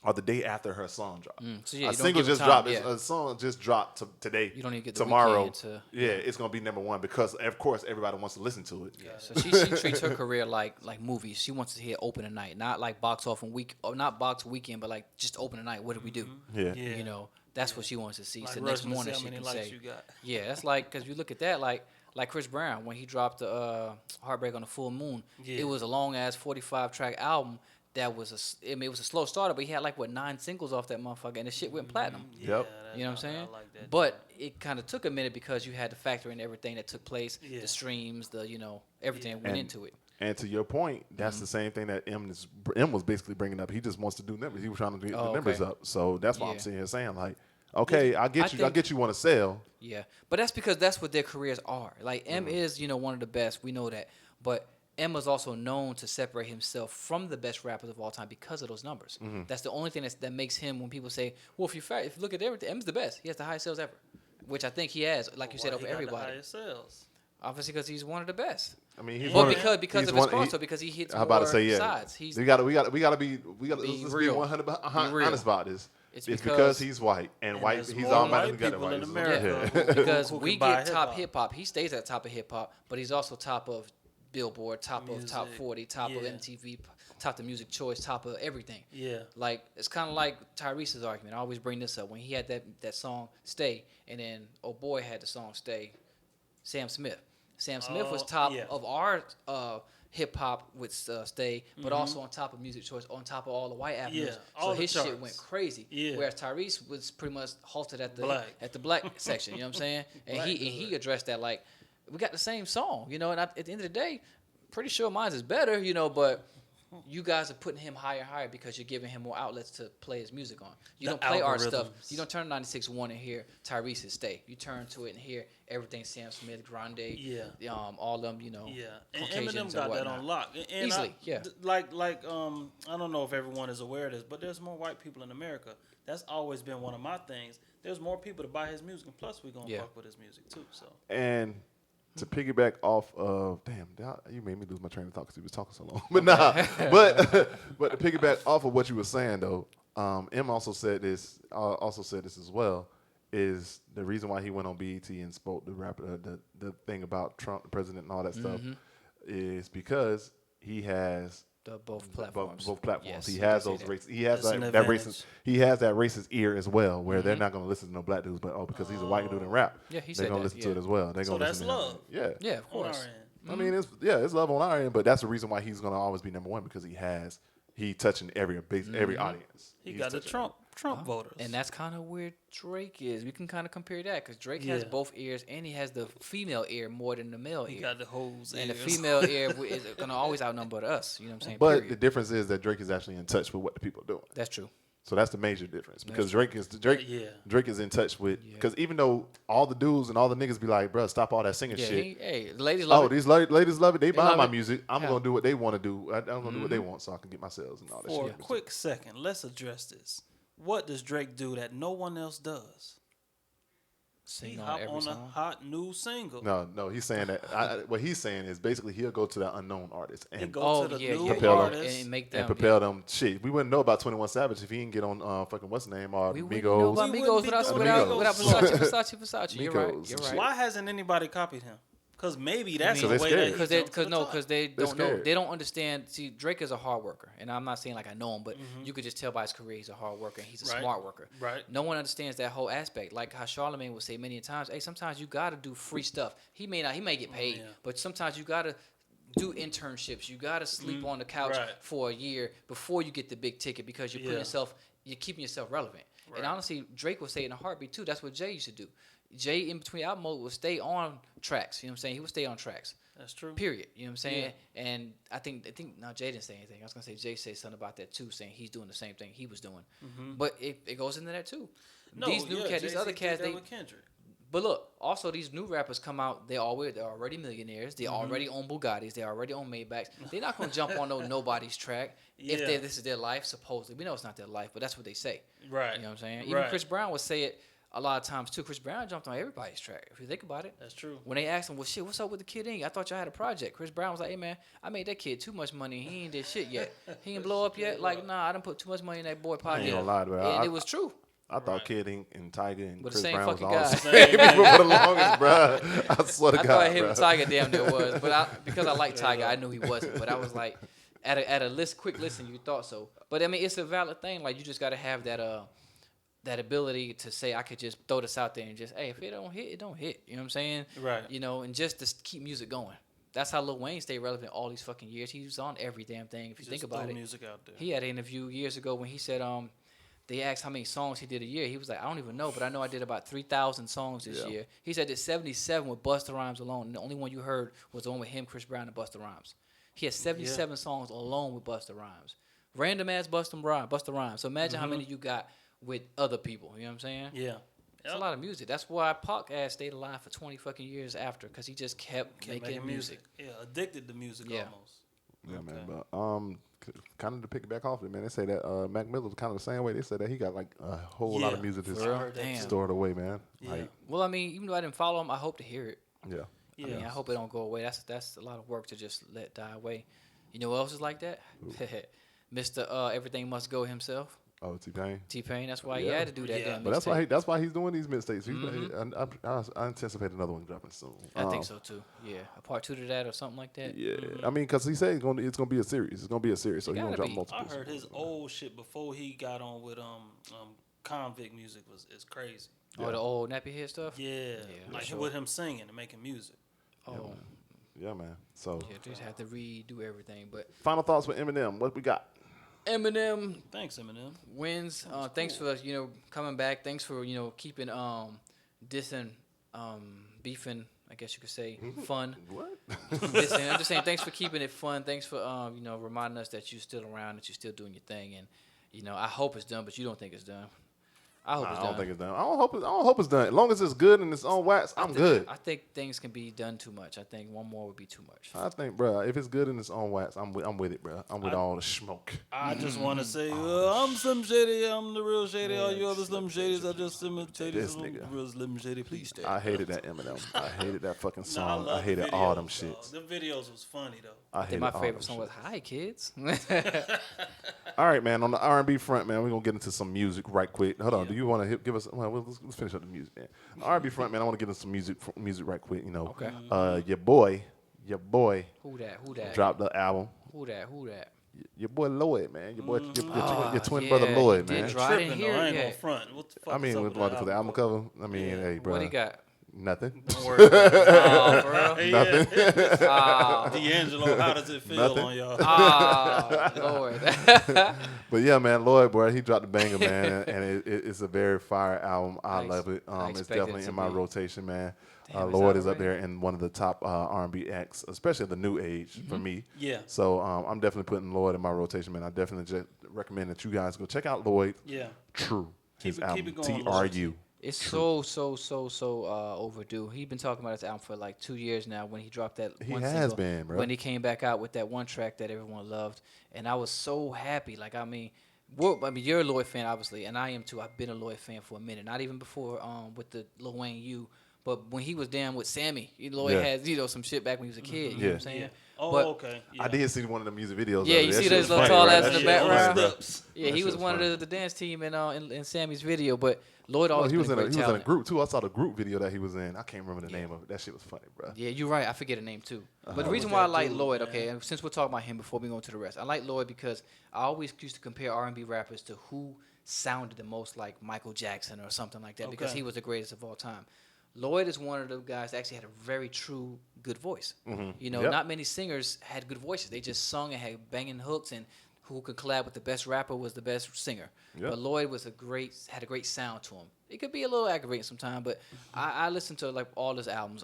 are the day after her song dropped. So yeah, a single just dropped. A song just dropped today. You don't even get the tomorrow. weekend to, it's gonna be number one because of course everybody wants to listen to it. Yeah, so she treats her career like movies. She wants to hear opening night, not like box weekend, but like just opening night. What did we do? Yeah. You know, that's what she wants to see. Like so next morning she can say, yeah, that's like, because you look at that like Chris Brown when he dropped the Heartbreak on the Full Moon. Yeah. It was a long ass 45-track album that was it was a slow starter, but he had like 9 singles off that motherfucker, and the shit went platinum. Yep. You know what I'm saying? I like that. But it kind of took a minute because you had to factor in everything that took place, Yeah. the streams, everything that went into it. And to your point, that's the same thing that M was basically bringing up. He just wants to do numbers. He was trying to get the numbers up. So that's why I'm sitting here saying, like, okay, I get you want to sell. Yeah, but that's because that's what their careers are. Like M is, one of the best. We know that. But M is also known to separate himself from the best rappers of all time because of those numbers. That's the only thing that makes him, when people say, well, if you look at everything, M's the best. He has the highest sales ever, which I think he has, like you said, over everybody. The highest sales. Obviously, because he's one of the best. I mean, he's Well, one because of his cross, because he hits I'm about more to say, yeah. sides. We gotta be Let's real. be 100 real. honest about this. It's because he's white and white. there's He's more automatically white got it people white. in America. Yeah, because who we can buy get top hip-hop. hip hop. He stays at top of hip hop, but he's also top of Billboard, top of top Music. 40, top of Yeah. MTV, top of Music Choice, top of everything. Yeah. Like it's kind of like Tyrese's argument. I always bring this up when he had that song "Stay," and then Oh Boy had the song "Stay." Sam Smith. Sam Smith was top yeah. of our hip hop with "Stay," but also on top of Music Choice, on top of all the white avenues. Yeah, So all the his shit charts. went crazy. Yeah. Whereas Tyrese was pretty much halted at the Black. black section. You know what I'm saying? And he addressed that like we got the same song. And at the end of the day, pretty sure mine is better. But you guys are putting him higher and higher because you're giving him more outlets to play his music on. You The don't play our stuff. algorithms. You don't turn 96.1 and hear Tyrese's "Stay." You turn to it and hear everything Sam Smith, Grande, all them, Yeah, and Caucasians Eminem and got that whatnot. on lock. And Easily, yeah. Like I don't know if everyone is aware of this, but there's more white people in America. That's always been one of my things. There's more people to buy his music, and plus we gonna fuck with his music too. So And to piggyback off of, you made me lose my train of thought because he was talking so long. But but to piggyback off of what you were saying though, M also said this as well. Is the reason why he went on BET and spoke the thing about Trump, the president, and all that stuff, is because he has both platforms. both platforms. Yes, he he has did say those that. races. He has That's an that advantage. racist. He has that racist ear as well, where they're not going to listen to no black dudes, but because he's a white dude in rap, Yeah, he they're said going to that, listen to yeah. it as well. They're So gonna that's listen to him. love. Yeah, Yeah, of on our course. end. I mean, it's love on our end, but that's the reason why he's going to always be number one because he touching every audience. He He's got the touching Trump voters. And that's kind of where Drake is. We can kind of compare that because Drake has Yeah. both ears and he has the female ear more than the male he ear. got the hoes. And the ears. female ear is going to always outnumber us. You know what I'm saying? But Period. the difference is that Drake is actually in touch with what the people are doing. That's true. So that's the major difference because Drake is in touch with because even though all the dudes and all the niggas be like, bro, stop all that singing Yeah, shit. the ladies love it. These ladies love it. They buy love my it. music. I'm Yeah. gonna do what they want to do. I'm gonna do what they want so I can get my sales and all that For a shit. quick second, let's address this. What does Drake do that no one else does? He Sing on hop every on a song. hot new single. No, he's saying that. What he's saying is basically he'll go to that unknown artist He and go to the new Propel them. artist. and make them and propel them. Shit, we wouldn't know about 21 Savage if he didn't get on fucking what's the name or We wouldn't know Migos. about We Migos wouldn't be without, doing without, Migos. without Versace. You're right. Migos. You're right. Why hasn't anybody copied him? Because maybe that's So the they way scared. that he Because jumped to the top. they They're don't know, scared. they don't understand. See, Drake is a hard worker, and I'm not saying like I know him, but you could just tell by his career he's a hard worker. And he's a Right. smart worker. Right. No one understands that whole aspect. Like how Charlamagne would say many times, "Hey, sometimes you gotta do free stuff. He may get paid, yeah. but sometimes you gotta do internships. You gotta sleep on the couch right. for a year before you get the big ticket because you're you're keeping yourself relevant. Right. And honestly, Drake would say in a heartbeat too. That's what Jay used to do. Jay in between album mode would stay on tracks. You know what I'm saying? He would stay on tracks. That's true. Period. You know what I'm saying? And I think now Jay didn't say anything. I was gonna say Jay said something about that too, saying he's doing the same thing he was doing. But it goes into that too. No, These new cats, these Jay-Z other did cats, that with Kendrick. but look, also these new rappers come out. They're already millionaires. They already own Bugattis. They already own Maybachs. They're not gonna jump on nobody's track Yeah. if this is their life. Supposedly, we know it's not their life, but that's what they say. Right. You know what I'm saying? Even Right. Chris Brown would say it a lot of times too. Chris Brown jumped on everybody's track. If you think about it. That's true. When they asked him, well, shit, what's up with the Kid Ink? I thought y'all had a project. Chris Brown was like, hey, man, I made that kid too much money. He ain't did shit yet. He ain't blow up yet. Like, nah, I done put too much money in that boy I pocket. ain't gonna lie, bro. And it was true. I thought Kid Ink and Tiger and But the Chris same Brown was fucking all the guy. same people for the longest, bro. I swear to I God, thought him bro. and Tiger damn near was. But because I like Tiger, I knew he wasn't. But I was like, at a quick listen, you thought so. But, I mean, it's a valid thing. Like, you just got to have that ability to say I could just throw this out there and just, hey, if it don't hit, it don't hit. You know what I'm saying? Right. You know, and just to keep music going. that's how Lil Wayne stayed relevant all these fucking years. He was on every damn thing. If you think about it, music out there. he had an interview years ago when he said they asked how many songs he did a year. He was like, I don't even know, but I know I did about 3,000 songs this year. He said that 77 with Busta Rhymes alone. And the only one you heard was the one with him, Chris Brown, and Busta Rhymes. He had 77 songs alone with Busta Rhymes. Random ass Busta Rhymes. So imagine how many you got with other people. You know what I'm saying? Yeah. It's a lot of music. That's why Pac ass stayed alive for 20 fucking years after, because he just kept making music. Yeah, addicted to music almost. Yeah, man. But kind of to pick back off it, man. They say that Mac Miller was kind of the same way. They said that he got like a whole lot of music just stored away, man. Yeah. Like, Well, I mean, even though I didn't follow him, I hope to hear it. yeah. I mean, I hope it don't go away. That's a lot of work to just let die away. You know who else is like that? Mr. Everything Must Go himself. Oh, T-Pain. T-Pain. That's why he had to do that damn But mixtape. that's why he's doing these mixtapes. I anticipate another one dropping soon. I think so too. Yeah, a part 2 to that or something like that. Yeah, I mean, because he said it's gonna be a series. It's gonna be a series, so he's gonna gotta drop be. multiple. I heard his old shit before he got on with convict music is crazy. Or the old nappy head stuff. Yeah, like sure. with him singing and making music. Oh, Yeah, man. So, yeah. Just have to redo everything. But final thoughts with Eminem. What we got? Eminem Thanks, Eminem. wins. Thanks for coming back. Thanks for keeping dissing, beefing. I guess you could say fun. What? Dissing. I'm just saying thanks for keeping it fun. Thanks for reminding us that you're still around, that you're still doing your thing, and I hope it's done, but you don't think it's done. I hope Nah, it's I done. don't think it's done. I don't hope it's done. As long as it's good and it's on wax, I'm good. I think things can be done too much. I think one more would be too much. I think, bro, if it's good and it's on wax, I'm with it, bro. I'm with all the smoke. I just want to say, I'm Slim Shady. I'm the real Shady. All you other Slim Shadys are just imitating This the nigga. real Slim Shady. Please stay. I hated that Eminem. I hated that fucking Nah, song. I love hated the all them videos, shits. dog. The videos was funny though. I I hated think my all favorite them song shits. was "Hi Kids." All right, man. On the R&B front, man, we're gonna get into some music right quick. Hold on. Do you want to give us? Well, let's finish up the music, man. R&B front, man. I want to get into some music right quick. Okay. Your boy Who that? dropped the album. Who that? Your boy Lloyd, man. Your boy, your twin yeah, brother Lloyd, he did man. drop- I didn't Tripping hear though. it I ain't gonna yet. front. What the fuck I is mean, up with with for the album cover. I mean, hey, bro. What he got? Nothing. Don't worry about it. Oh, for real? Nothing. D'Angelo, how does it feel Nothing. on y'all? Oh, Lord. But yeah, man, Lloyd, boy, he dropped the banger, man, and it's a very fire album. I love it. It's expected definitely it in to my be. rotation, man. Damn, it's Lloyd out is up already? there in one of the top R&B acts, especially the new age for me. Yeah. So I'm definitely putting Lloyd in my rotation, man. I definitely recommend that you guys go check out Lloyd. Yeah. True. His Keep album, it going, TRU. It's so overdue. He's been talking about his album for like 2 years now. When he dropped that He one has single, been, bro. when he came back out with that one track that everyone loved, and I was so happy. Like you're a Lloyd fan, obviously, and I am too. I've been a Lloyd fan for a minute. Not even before with the Lil Wayne U, but when he was down with Sammy, Lloyd had some shit back when he was a kid. You know what I'm saying? Yeah. Oh, But- okay. Yeah. I did see one of the music videos. Yeah, of it. you That see shit those was little funny, tall bro. ass That in the shit was funny, background? bro. Yeah, That he shit was one funny. of the dance team in Sammy's video, but Lloyd Oh, always he was been in a a, great he was in a talent. group too. I saw the group video that he was in. I can't remember the name of it. That shit was funny, bro. Yeah, you're right. I forget the name too. But the Who reason was why I that like dude, Lloyd, man? okay, and since we're talking about him before we go into the rest, I like Lloyd because I always used to compare R&B rappers to who sounded the most like Michael Jackson or something like that because Okay. he was the greatest of all time. Lloyd is one of the guys that actually had a very true good voice. Yep. Not many singers had good voices. They just sung and had banging hooks, and who could collab with the best rapper was the best singer. Yep. But Lloyd was had a great sound to him. It could be a little aggravating sometimes, but I listened to like all his albums.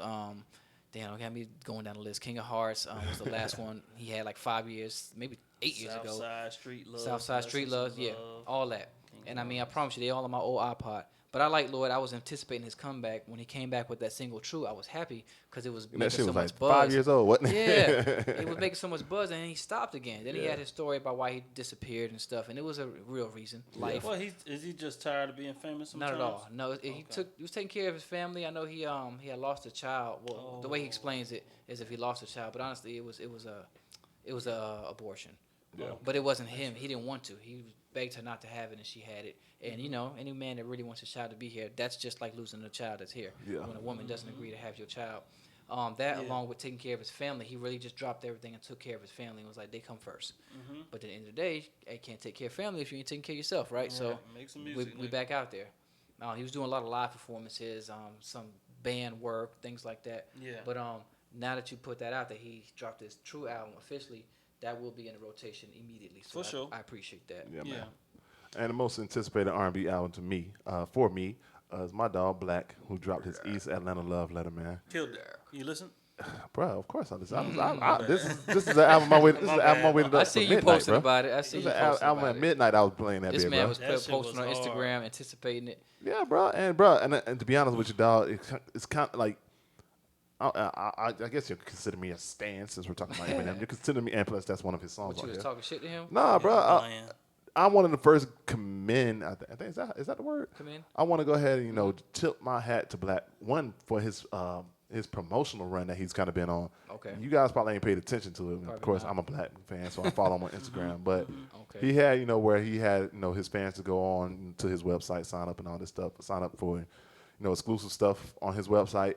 Damn, it got me going down the list. King of Hearts was the last one. He had like 5 years, maybe 8 years ago. Southside Street Love. Southside Street Lessons Love, of yeah, Love. all that. And I mean, I promise you, they all on my old iPod. But I like Lloyd. I was anticipating his comeback. When he came back with that single "True," I was happy because it was And that making shit so was much like buzz. 5 years old, wasn't it? Yeah, it was making so much buzz, and he stopped again. Then he had his story about why he disappeared and stuff, and it was a real reason. Life. Well, is he just tired of being famous Not sometimes? at all. No, he was taking care of his family. I know he had lost a child. Well, the way he explains it is if he lost a child, but honestly, it was a abortion. Yeah. But it wasn't him. He didn't want to. He begged her not to have it, and she had it. And any man that really wants his child to be here, that's just like losing a child that's here. Yeah. When a woman doesn't agree to have your child. Along with taking care of his family, he really just dropped everything and took care of his family and was like, they come 1st. But at the end of the day, you can't take care of family if you ain't taking care of yourself, right? So Make some music, we nigga. back out there. He was doing a lot of live performances, some band work, things like that. Yeah. But now that you put that out, that he dropped his true album officially, that will be in the rotation immediately. So For sure. I appreciate that. Yeah, man. And the most anticipated R&B album to me, for me, is my dog Black, who dropped his East Atlanta Love Letter, man. Killed it. You listen? Bro, of course I listen. This is the album I waited. This is the album I waited I up see for you midnight, posting bro. about it. I see This you is the posting album about at it. midnight. I was playing that. This bit, man bro. was That shit posting on was hard. Instagram, anticipating it. Yeah, bro, and to be honest with you, dog, it's kind of like. I guess you consider me a stan since we're talking about Eminem. You consider me, and plus that's one of his songs. But you was talking shit to him? Nah, bro. Lion. I'm one of the first commend. I think is that the word? Commend? I want to go ahead and tip my hat to Black, one for his promotional run that he's kind of been on. Okay. You guys probably ain't paid attention to it. Probably Of course, not. I'm a Black fan, so I follow him on Instagram. But Okay. he had where he had his fans to go on to his website, sign up and all this stuff, sign up for exclusive stuff on his website.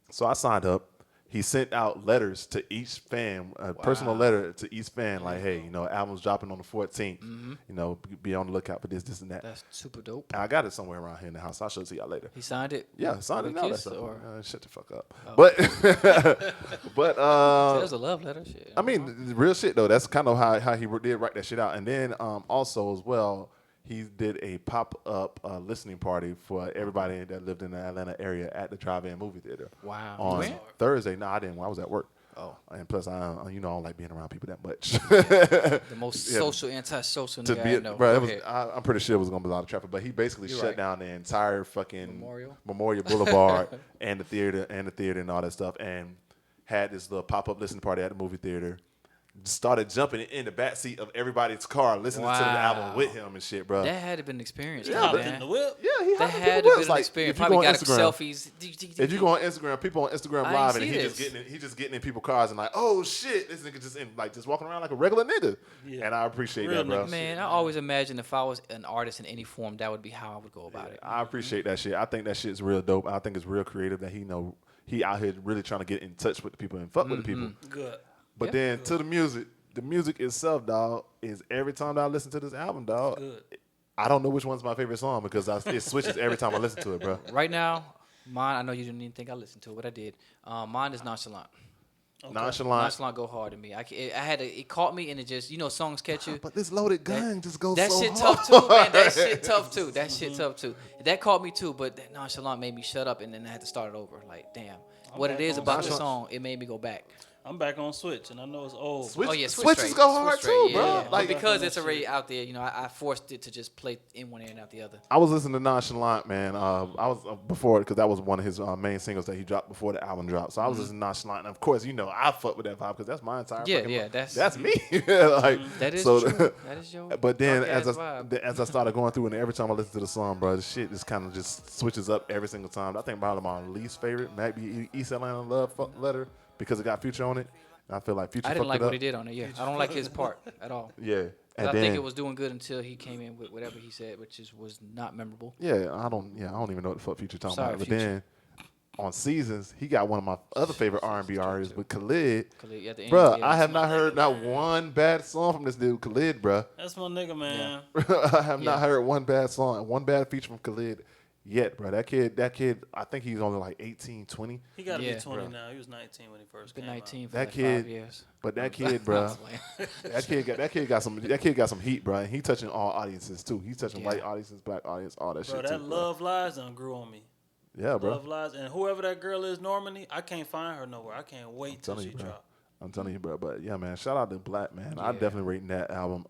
So I signed up. He sent out letters to each fan, a personal letter to each fan, like, hey, album's dropping on the 14th. Be on the lookout for this, and that. That's super dope. And I got it somewhere around here in the house. I'll show it to y'all later. He signed it? Yeah, signed it with and all a that kiss, stuff. or- Shut the fuck up. But It was a love letter. Shit. I mean, real shit though. That's kind of how he did write that shit out. And then also as well, he did a pop-up listening party for everybody that lived in the Atlanta area at the drive-in movie theater. Wow. On When? Thursday. No, I didn't. I was at work. Oh. And plus, I don't like being around people that much. The most Yeah. social, anti-social To nigga be, I know. bro, Go it was, ahead. I'm pretty sure it was gonna be a lot of traffic, but he basically You're shut right. down the entire fucking Memorial Boulevard and the theater and all that stuff, and had this little pop-up listening party at the movie theater. Started jumping in the backseat of everybody's car, listening to the Wow. album with him and shit, bro. That had to been an experience, Yeah, though, but In man. the whip. Yeah, he That had had to to be been an experience. If you Probably go on got Instagram, selfies. if you go on Instagram, people on Instagram I ain't Live, and see this. he just getting in people's cars and like, oh shit, this nigga just walking around like a regular nigga. Yeah. And I appreciate Real that, bro. nigga Man, I always imagined if I was an artist in any form, that would be how I would go about it. I appreciate that shit. I think that shit's real dope. I think it's real creative that he out here really trying to get in touch with the people and fuck with the people. Good. But then to the music itself, dog, is every time that I listen to this album, dog, Good. I don't know which one's my favorite song because it switches every time I listen to it, bro. Right now, mine, I know you didn't even think I listened to it, but I did. Mine is Nonchalant. Nonchalant. Nonchalant go hard to me. It caught me, and it just, songs catch you. But this Loaded Gun just goes That so shit hard. tough too, man. That shit tough too. That shit tough too. That caught me too, but that Nonchalant made me shut up, and then I had to start it over. Like, damn. What it back is on about the Nonchalant. song, it made me go back. I'm back on Switch, and I know it's old. Switch, Oh yeah, switches straight. go hard Switch too, straight, bro. yeah. Like, But because that it's already out there, I forced it to just play in one ear and out the other. I was listening to Nonchalant, man. I was before because that was one of his main singles that he dropped before the album dropped. So I was listening to Nonchalant, and of course, I fuck with that vibe because that's my entire. Yeah, fucking yeah, life. that's- me. Like That is so, true. That is your But then dark-ass vibe. as I started going through, and every time I listen to the song, bro, the shit just kind of just switches up every single time. I think probably my least favorite might be East Atlanta Love Letter because it got Future on it. And I feel like Future I fucked didn't like it up. what he did on it. Yeah, I don't like his part at all. Yeah. 'Cause And I then, think it was doing good until he came in with whatever he said, which was not memorable. I don't even know what the fuck Future talking Sorry, about. But Future. then on Seasons, he got one of my other favorite R&B artists with Khalid. Khalid, at the end, Bruh, yeah. I have not heard not one bad song from this dude, Khalid, bruh. That's my nigga, man. I have not Yeah. heard one bad song, one bad feature from Khalid yet, bro. That kid, I think he's only like 18, 20. He got to Yeah. be 20 Bro. now. He was 19 when he first Been came 19 for That like kid- 5 years. But that kid, bruh, that kid got some heat, bruh. And he touching all audiences too. He's touching Yeah. white audiences, black audience, all that out. Bro, shit that too. Love Lies done grew on me. Yeah, bro. Love Lies. And whoever that girl is, Normani, I can't find her nowhere. I can't wait till telling she you, bro. drop. I'm telling you, bro. But yeah, man, shout out to Black, man. I Yeah. definitely rating that album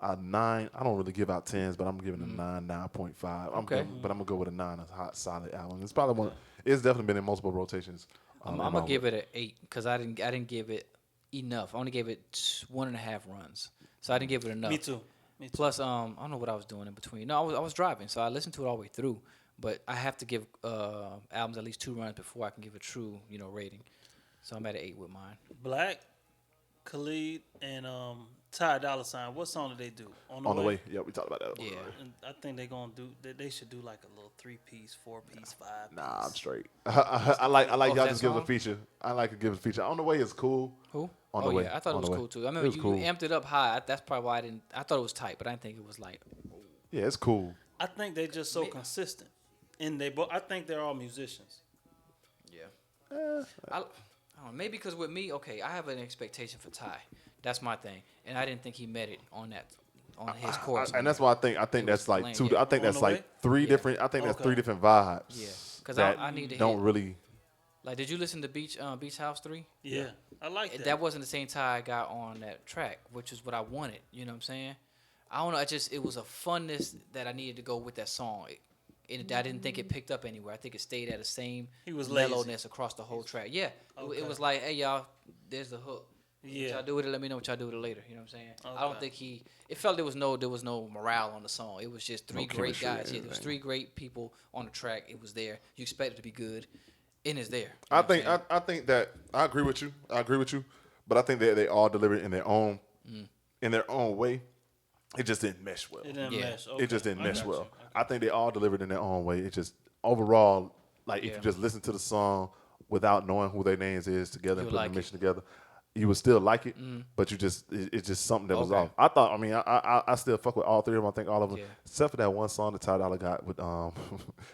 a 9. I don't really give out 10s, but I'm giving it a 9, 9.5. Okay. But I'm gonna go with a 9. It's a hot, solid album. It's probably one. It's definitely been in multiple rotations. I'm gonna give it an 8 because I didn't give it enough. I only gave it 1.5 runs, so I didn't give it enough. Me too. Plus, I don't know what I was doing in between. No, I was driving, so I listened to it all the way through. But I have to give albums at least 2 runs before I can give a true, rating. So I'm at an 8 with mine. Black, Khalid, and Ty Dolla $ign. What song did they do? On the way. Yeah, we talked about that. Yeah. And I think they're gonna do. They should do like a little 3-piece, 4-piece, 5-piece. Nah, I'm straight. I like y'all that just give it a song? feature. I like to give it a feature. On the way is cool. Who? On oh the way. yeah, I thought On it was the way. cool too. I It remember was you cool. amped it up high. That's probably why I didn't. I thought it was tight, but I didn't think it was like. Yeah, it's cool. I think they're just so consistent, and I think they're all musicians. Yeah. I don't know, maybe because with me, okay, I have an expectation for Ty. That's my thing, and I didn't think he met it on his chorus. And that's why I think It that's was like lame, two. yeah. I think On that's the like way? three Yeah. different. I think that's Okay. three different vibes. Yeah, because that I need to don't hit, really. like, did you listen to Beach House 3? Yeah, I like that. That wasn't the same Ty I got on that track, which is what I wanted. You know what I'm saying? I don't know. It was a funness that I needed to go with that song. I didn't think it picked up anywhere. I think it stayed at the same He was lazy. mellowness across the whole track. Yeah, Okay. it was like, hey y'all, there's the hook. Yeah. What y'all do with it? Let me know what y'all do with it later. You know what I'm saying? I don't Okay. think it felt there was no morale on the song. It was just three No great chemistry or guys. Yeah, there was anything. three great people on the track. It was there. You expect it to be good, and it's there. You know I what I'm think saying? I think that I agree with you. But I think that they all delivered in their own way. It just didn't mesh well. It didn't Yeah. mesh. It just Okay, didn't I mesh got well. you. I think they all delivered in their own way. It just overall, like if Yeah. you just listen to the song without knowing who their names is together and You'll putting like the it. mission together, you would still like it. But it's just something that was Okay. off. I thought. I mean, I still fuck with all three of them. I think all of them, Yeah. except for that one song that Ty Dolla got with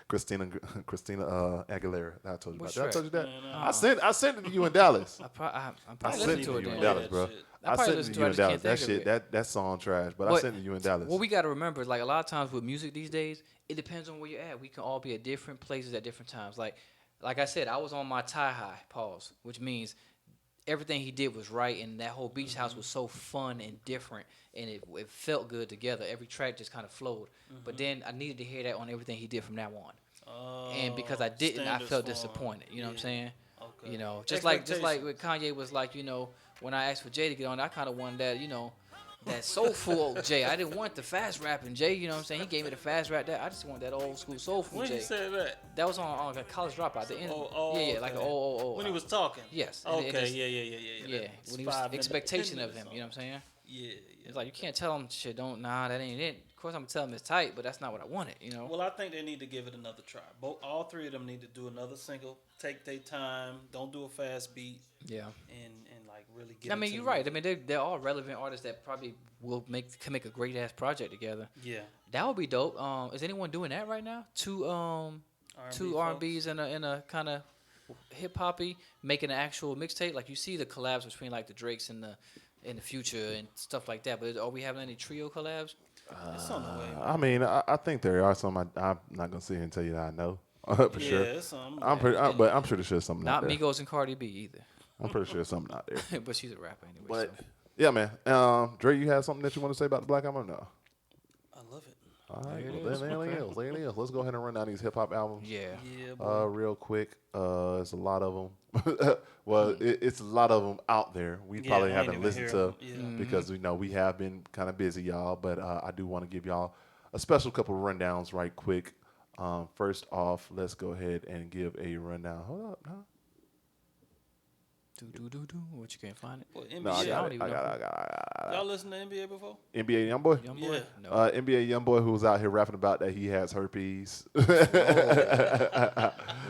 Christina Aguilera. That I told you Which about. Did I told you that? track? I sent it to you in Dallas. I'm I probably sent it listening to to it you in then. Dallas, that bro. shit. I I probably sent it listened to to it, you I in just Dallas. can't That think of shit, that song trash, but I What- sent it to you in Dallas. What we got to remember is, like, a lot of times with music these days, it depends on where you're at. We can all be at different places at different times. Like I said, I was on my tie high, pause, which means everything he did was right, and that whole Beach House was so fun and different, and it felt good together. Every track just kind of flowed. But then I needed to hear that on everything he did from now on. And because I didn't, I standards felt for him. disappointed. You know what I'm Yeah. saying? Okay. You know, just like with Kanye was like, when I asked for Jay to get on, I kind of wanted that, that soulful Jay. I didn't want the fast rapping Jay. You know what I'm saying? He gave me the fast rap. I just want that old school soulful When Jay. he said that? That was on a College Dropout. The end. Okay. Like an old. When he was talking. Yes. and Okay. it just- Yeah. Yeah. When he was 5 minutes, expectation 10 of him. minutes You know what I'm saying? Yeah. It's like you can't tell him shit. That ain't it. Of course, I'm gonna tell him it's tight, but that's not what I wanted. Well, I think they need to give it another try. All three of them need to do another single. Take their time. Don't do a fast beat. Yeah. And like really get. I mean, into you're the right. I music. mean, they're all relevant artists that probably can make a great ass project together. Yeah. That would be dope. Is anyone doing that right now? Two R&Bs and a kind of hip hoppy making an actual mixtape. Like you see the collabs between like the Drakes and the Future and stuff like that. But are we having any trio collabs? It's on the way. I mean, I think there are some. I'm not gonna sit here and tell you that I know for Yeah, sure. it's some. But I'm sure there's something Not out there. Migos and Cardi B either. I'm pretty sure there's something out there. But she's a rapper anyway. But so. yeah, man. Dre, you have something that you want to say about the Black Album? Or no. I love it. All right, There it well, is. then anything else? Anything else? Let's go ahead and run down these hip hop albums. Yeah. Yeah, boy. Real quick. It's a lot of them. Well, it's a lot of them out there. We Yeah, probably I ain't haven't even listened hear to 'em. Yeah. because we have been kind of busy, y'all. But I do want to give y'all a special couple of rundowns right quick. First off, let's go ahead and give a rundown. Hold up, huh? What, you can't find it? Well, NBA. No, I I got don't it. even I know. got it. Y'all listen to NBA before? NBA YoungBoy. Young boy? Yeah. No. NBA YoungBoy who's out here rapping about that he has herpes.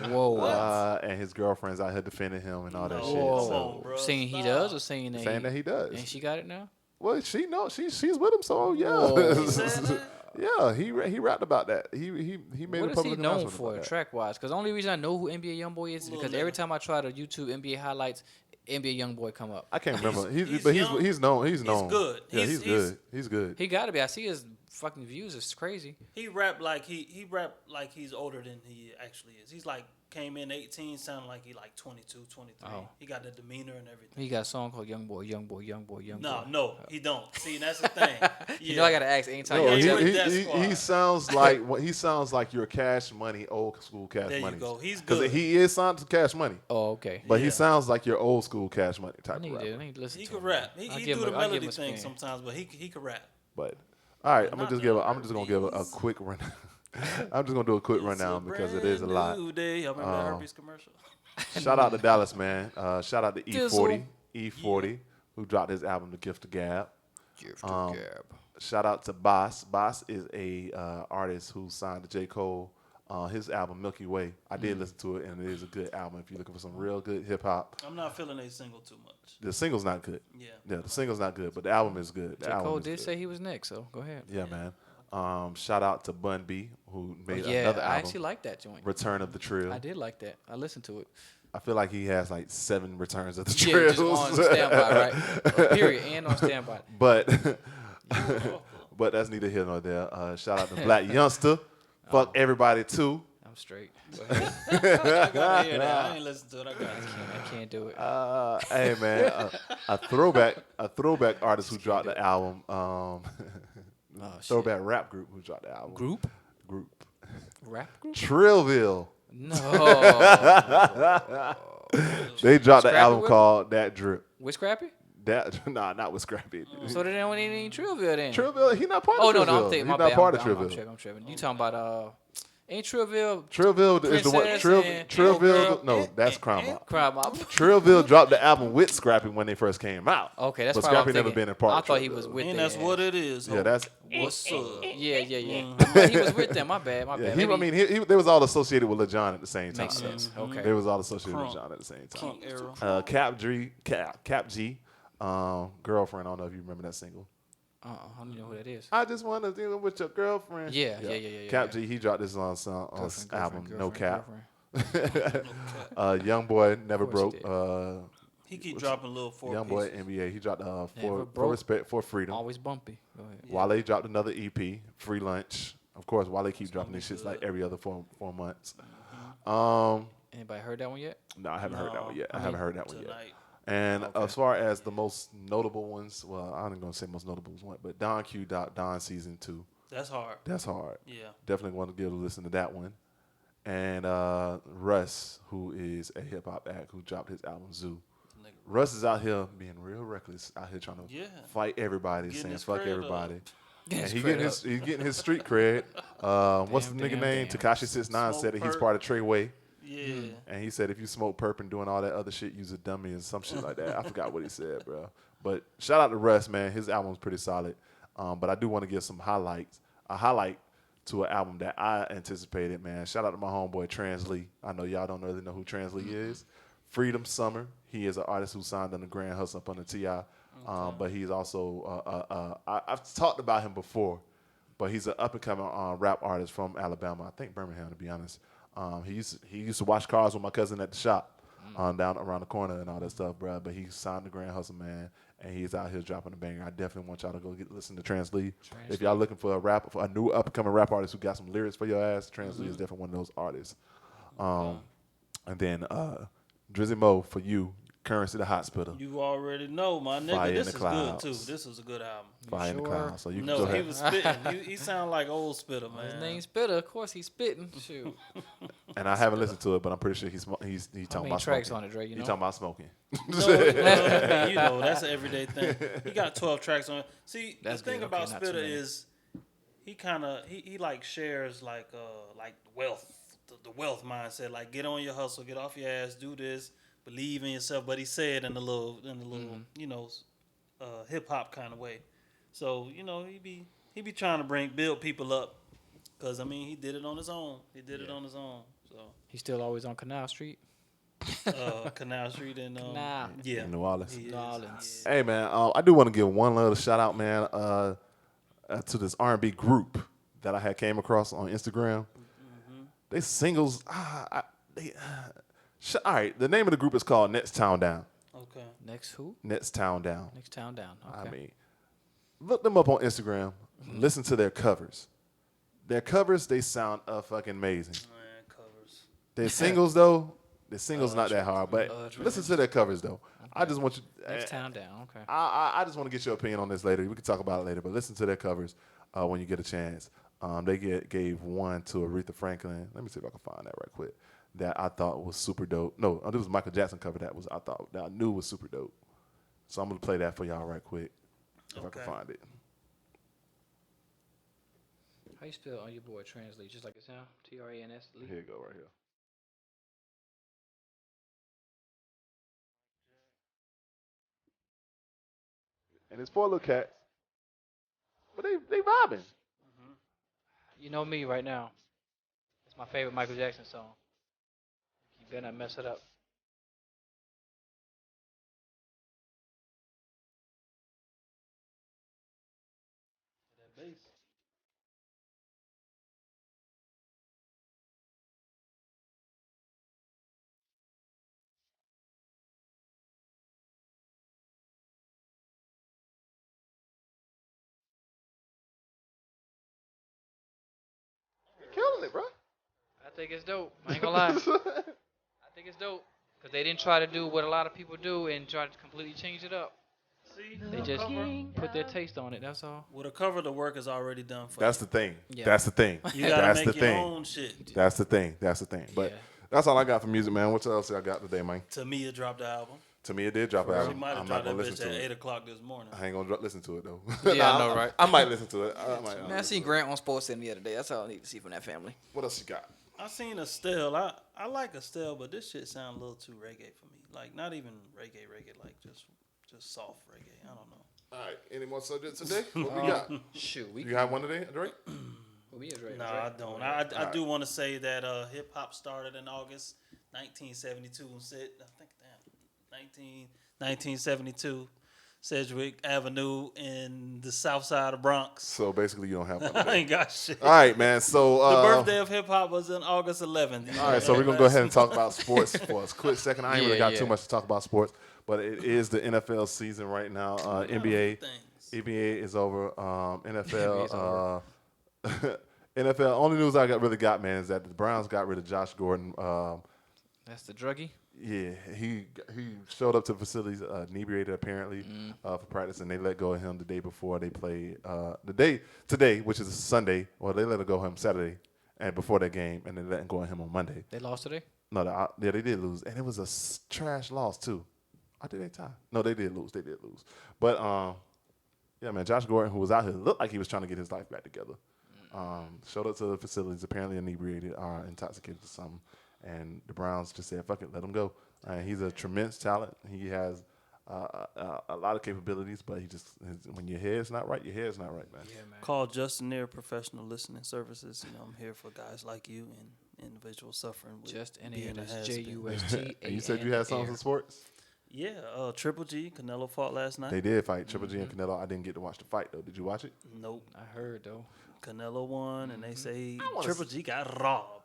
Whoa. And his girlfriend's out here defending him and all that No. shit. Whoa. So bro. Saying he Stop. does or saying that saying that he does. And she got it now? Well, she knows she's with him, so yeah. Whoa. He said that? Yeah, he rapped about that. He made a What is public he known announcement for, about that. track wise? Because the only reason I know who NBA YoungBoy is because every time I try to YouTube NBA highlights, NBA YoungBoy come up. I can't remember. He's But young. he's known. He's known. good. Yeah, He's- good. He's good. He got to be. I see his fucking views. It's crazy. He rap like he rap like he's older than he actually is. He's like came in 18, sounding like he like 22, 23. Oh. He got the demeanor and everything. He got a song called Young Boy, Young Boy, Young Boy, Young No, Boy. no, he don't. See, that's the thing. You know I gotta ask anytime. No, you Yeah, tell me. with that squad. he sounds like he sounds like your Cash Money, old school Cash There you Money. go. He's Because good. he is signed to Cash Money, Oh, okay. but he Yeah. sounds like your old school Cash Money I type of need rapper. to listen He to could him. rap. I'll He give do him the I'll give melody him a thing spin. sometimes, but he could rap. But all right, I'm Not just gonna give a quick run. I'm just gonna do a quick rundown because it is a lot. New day. Y'all remember that herpes commercial? Shout out to Dallas, man. Shout out to Dizzle. E40, who dropped his album, The Gift of Gab. Gift of Gab. Shout out to Boss. Boss is a artist who signed to J. Cole. His album Milky Way. I did listen to it, and it is a good album. If you're looking for some real good hip hop, I'm not feeling a single too much. the single's not good. Yeah. the single's not good, but the album is good. The J. album Cole is did good. say he was next, so go ahead. Yeah, man. Shout out to Bun B, who made Yeah, another I album, actually like that joint. Return of the Trill. I did like that. I listened to it. I feel like he has like 7 returns of the Yeah, drills. just on standby, right? Period, and on standby. But but that's neither here nor there. Shout out to Black Youngster. Fuck everybody too. I'm straight. Go ahead. I gotta hear that. I ain't listen to it. I got it. I can't do it. Hey man, a throwback artist who dropped the album. Throwback rap group who dropped the album. Group? Rap Group? Trillville. No. They dropped the Scrappy album with called That Drip. With Scrappy? Not with Scrappy. So they don't need any Trillville then. Trillville, he not part Oh of no, Trillville. no, I'm thinking He's my not bad. part I'm of Trillville. tripping. You talking about ain't Trillville? Trillville is the one. Princess and- Trillville, no, that's Crime Mob. Crime Mob. Trillville dropped the album with Scrappy when they first came out. Okay, that's but probably what Scrappy I'm never thinking. been a part. I of thought he Trillville. was with And them. that's what it is. Yeah, that's What's up? Yeah. He was with them. My bad. yeah. Maybe- I mean, they was all associated with Lil Jon at the same time. Makes sense. Okay. They was all associated with Crunk. Lil Jon at the same time. Crunk era. Cap G, girlfriend. I don't know if you remember that single. I don't know who that is. I just want to deal with your girlfriend. Yeah. Cap G, he dropped this on album, No Cap. Girlfriend. Young Boy Never Of course Broke. he He keep dropping little 4 Young pieces. Boy NBA. He dropped Never for Broke. Respect for Freedom. Always bumpy. Go ahead. Wale dropped another EP, Free Lunch. Of course, Wale keep dropping these shits like every other 4 months. Anybody heard that one yet? No, I haven't heard that one yet. I haven't heard that one yet. Tonight. And as far as the most notable ones, well, I'm not gonna say most notable ones, but Don Q Don Season 2. That's hard. That's hard. Yeah. Definitely want to give a listen to that one. And Russ, who is a hip hop act who dropped his album Zoo. Nigga. Russ is out here being real reckless, out here trying to Yeah. fight everybody, Getting saying his fuck cred everybody. up. And His he cred he's getting his street cred. What's the nigga name? damn. Tekashi 69 Smoke said that he's perp. part of Treyway. Yeah. And he said if you smoke perp and doing all that other shit, you's a dummy and some shit like that. I forgot what he said, bro. But shout out to Russ, man. His album's pretty solid. But I do want to give some highlights. A highlight to an album that I anticipated, man. Shout out to my homeboy Trans Lee. I know y'all don't really know who Trans Lee is. Freedom Summer. He is an artist who signed under Grand Hustle up under T.I. But he's also I've talked about him before, but he's an up and coming rap artist from Alabama. I think Birmingham, to be honest. He used to wash cars with my cousin at the shop down around the corner and all that stuff, bro. But he signed the Grand Hustle, man, and he's out here dropping a banger. I definitely want y'all to go listen to Trans Lee. If y'all looking for a new up and coming rap artist who got some lyrics for your ass, Trans Lee is definitely one of those artists. And then Drizzy Mo for you, Currency the Hot Spitter. You already know, my nigga. Fire in This the is clouds. good too. This was a good album. Fire in the sure? Clouds. So you can No, go he ahead. was spitting. He sound like old spitter, man. His name's Spitter. Of course, he's spitting. Shoot. And I haven't listened to it, but I'm pretty sure he's How talking many about tracks smoking. on it, Dre? You He's know? talking about smoking. No, well, you know, that's an everyday thing. He got 12 tracks on it. See, That's the thing good. about Okay, not too Spitter many. is he like shares like wealth, the wealth mindset. Like get on your hustle, get off your ass, do this, believe in yourself. But he said in a little you know, hip hop kind of way. So you know he be trying to build people up. Cause I mean he did it on his own. He did it on his own. So He's still always on Canal Street. Canal Street and Canal. yeah, In New Orleans. he is. New Orleans. Hey man, I do want to give one little shout out, man, to this R&B group that I had came across on Instagram. They singles. All right, the name of the group is called Next Town Down. Okay. Next who? Next Town Down. Next town down. Okay. I mean, look them up on Instagram. Listen to their covers. Their covers, they sound fucking amazing. Man, covers. Their singles though, their singles not that hard, but listen to their covers though. I just want you. Next town down. Okay. I just want to get your opinion on this later. We can talk about it later, but listen to their covers when you get a chance. They gave one to Aretha Franklin. Let me see if I can find that right quick. That I thought was super dope. No, it was Michael Jackson cover that I knew was super dope. So I'm gonna play that for y'all right quick if I can find it. How you spell on your boy Translate? Just like it sound? Trans. Here you go, right here. And it's 4 little cats, but they vibing. You know me right now. It's my favorite Michael Jackson song. You better not mess it up. That bass. think it's dope. I ain't gonna lie. I think it's dope because they didn't try to do what a lot of people do and try to completely change it up. See, They just put their taste on it. That's all. with a cover, the work is already done for That's you. the thing. Yeah. That's the thing. You gotta That's make the your thing. own shit. That's the thing. That's the thing. But Yeah. that's all I got for music, man. What else I got today, man? Tamia dropped the album. To me, it did drop an She album. might I'm have not dropped that gonna listen bitch at to 8 it. o'clock this morning. I ain't gonna listen to it though. Yeah, I know, right? I might listen to it. I might. Man, I seen Grant on Sports Center the other day. That's all I need to see from that family. What else you got? I seen Estelle. I like Estelle, but this shit sound a little too reggae for me. Like not even reggae, like just soft reggae. I don't know. All right. Any more subjects today? What we got? Shoot, we You have one today, Drake? we is right. No, I don't. I do want to say that hip hop started in August 1972 and said, I think, 1972, Sedgwick Avenue in the south side of Bronx. So basically, you don't have one I today. ain't got shit. All right, man. So The birthday of hip hop was on August 11th. all right, so we're gonna go ahead and talk about sports for a quick second. I ain't really Yeah, got too yeah. much to talk about sports, but it is the NFL season right now. NBA is over. NFL. NFL. Only news I really got, man, is that the Browns got rid of Josh Gordon. That's the druggie. Yeah, he showed up to facilities inebriated apparently for practice, and they let go of him the day before they played. Today, which is Sunday, well, they let go of him Saturday, and before that game, and they let go of him on Monday. They lost today. No, they did lose, and it was a trash loss too. Or did they tie? No, they did lose. But yeah, man, Josh Gordon, who was out here, looked like he was trying to get his life back together. Showed up to the facilities, apparently inebriated or intoxicated or something. And the Browns just said, fuck it, let him go. He's a tremendous talent. He has a lot of capabilities, but when your head's not right, your head's not right, man. Yeah, man. Call Justineer Professional Listening Services. You know, I'm here for guys like you and individuals suffering with Just in being a it's has-been. JUST. And you said you had something for sports? Yeah, Triple G, Canelo fought last night. They did fight Triple G and Canelo. I didn't get to watch the fight, though. Did you watch it? Nope. I heard though. Canelo won, and they say wanna Triple G got robbed.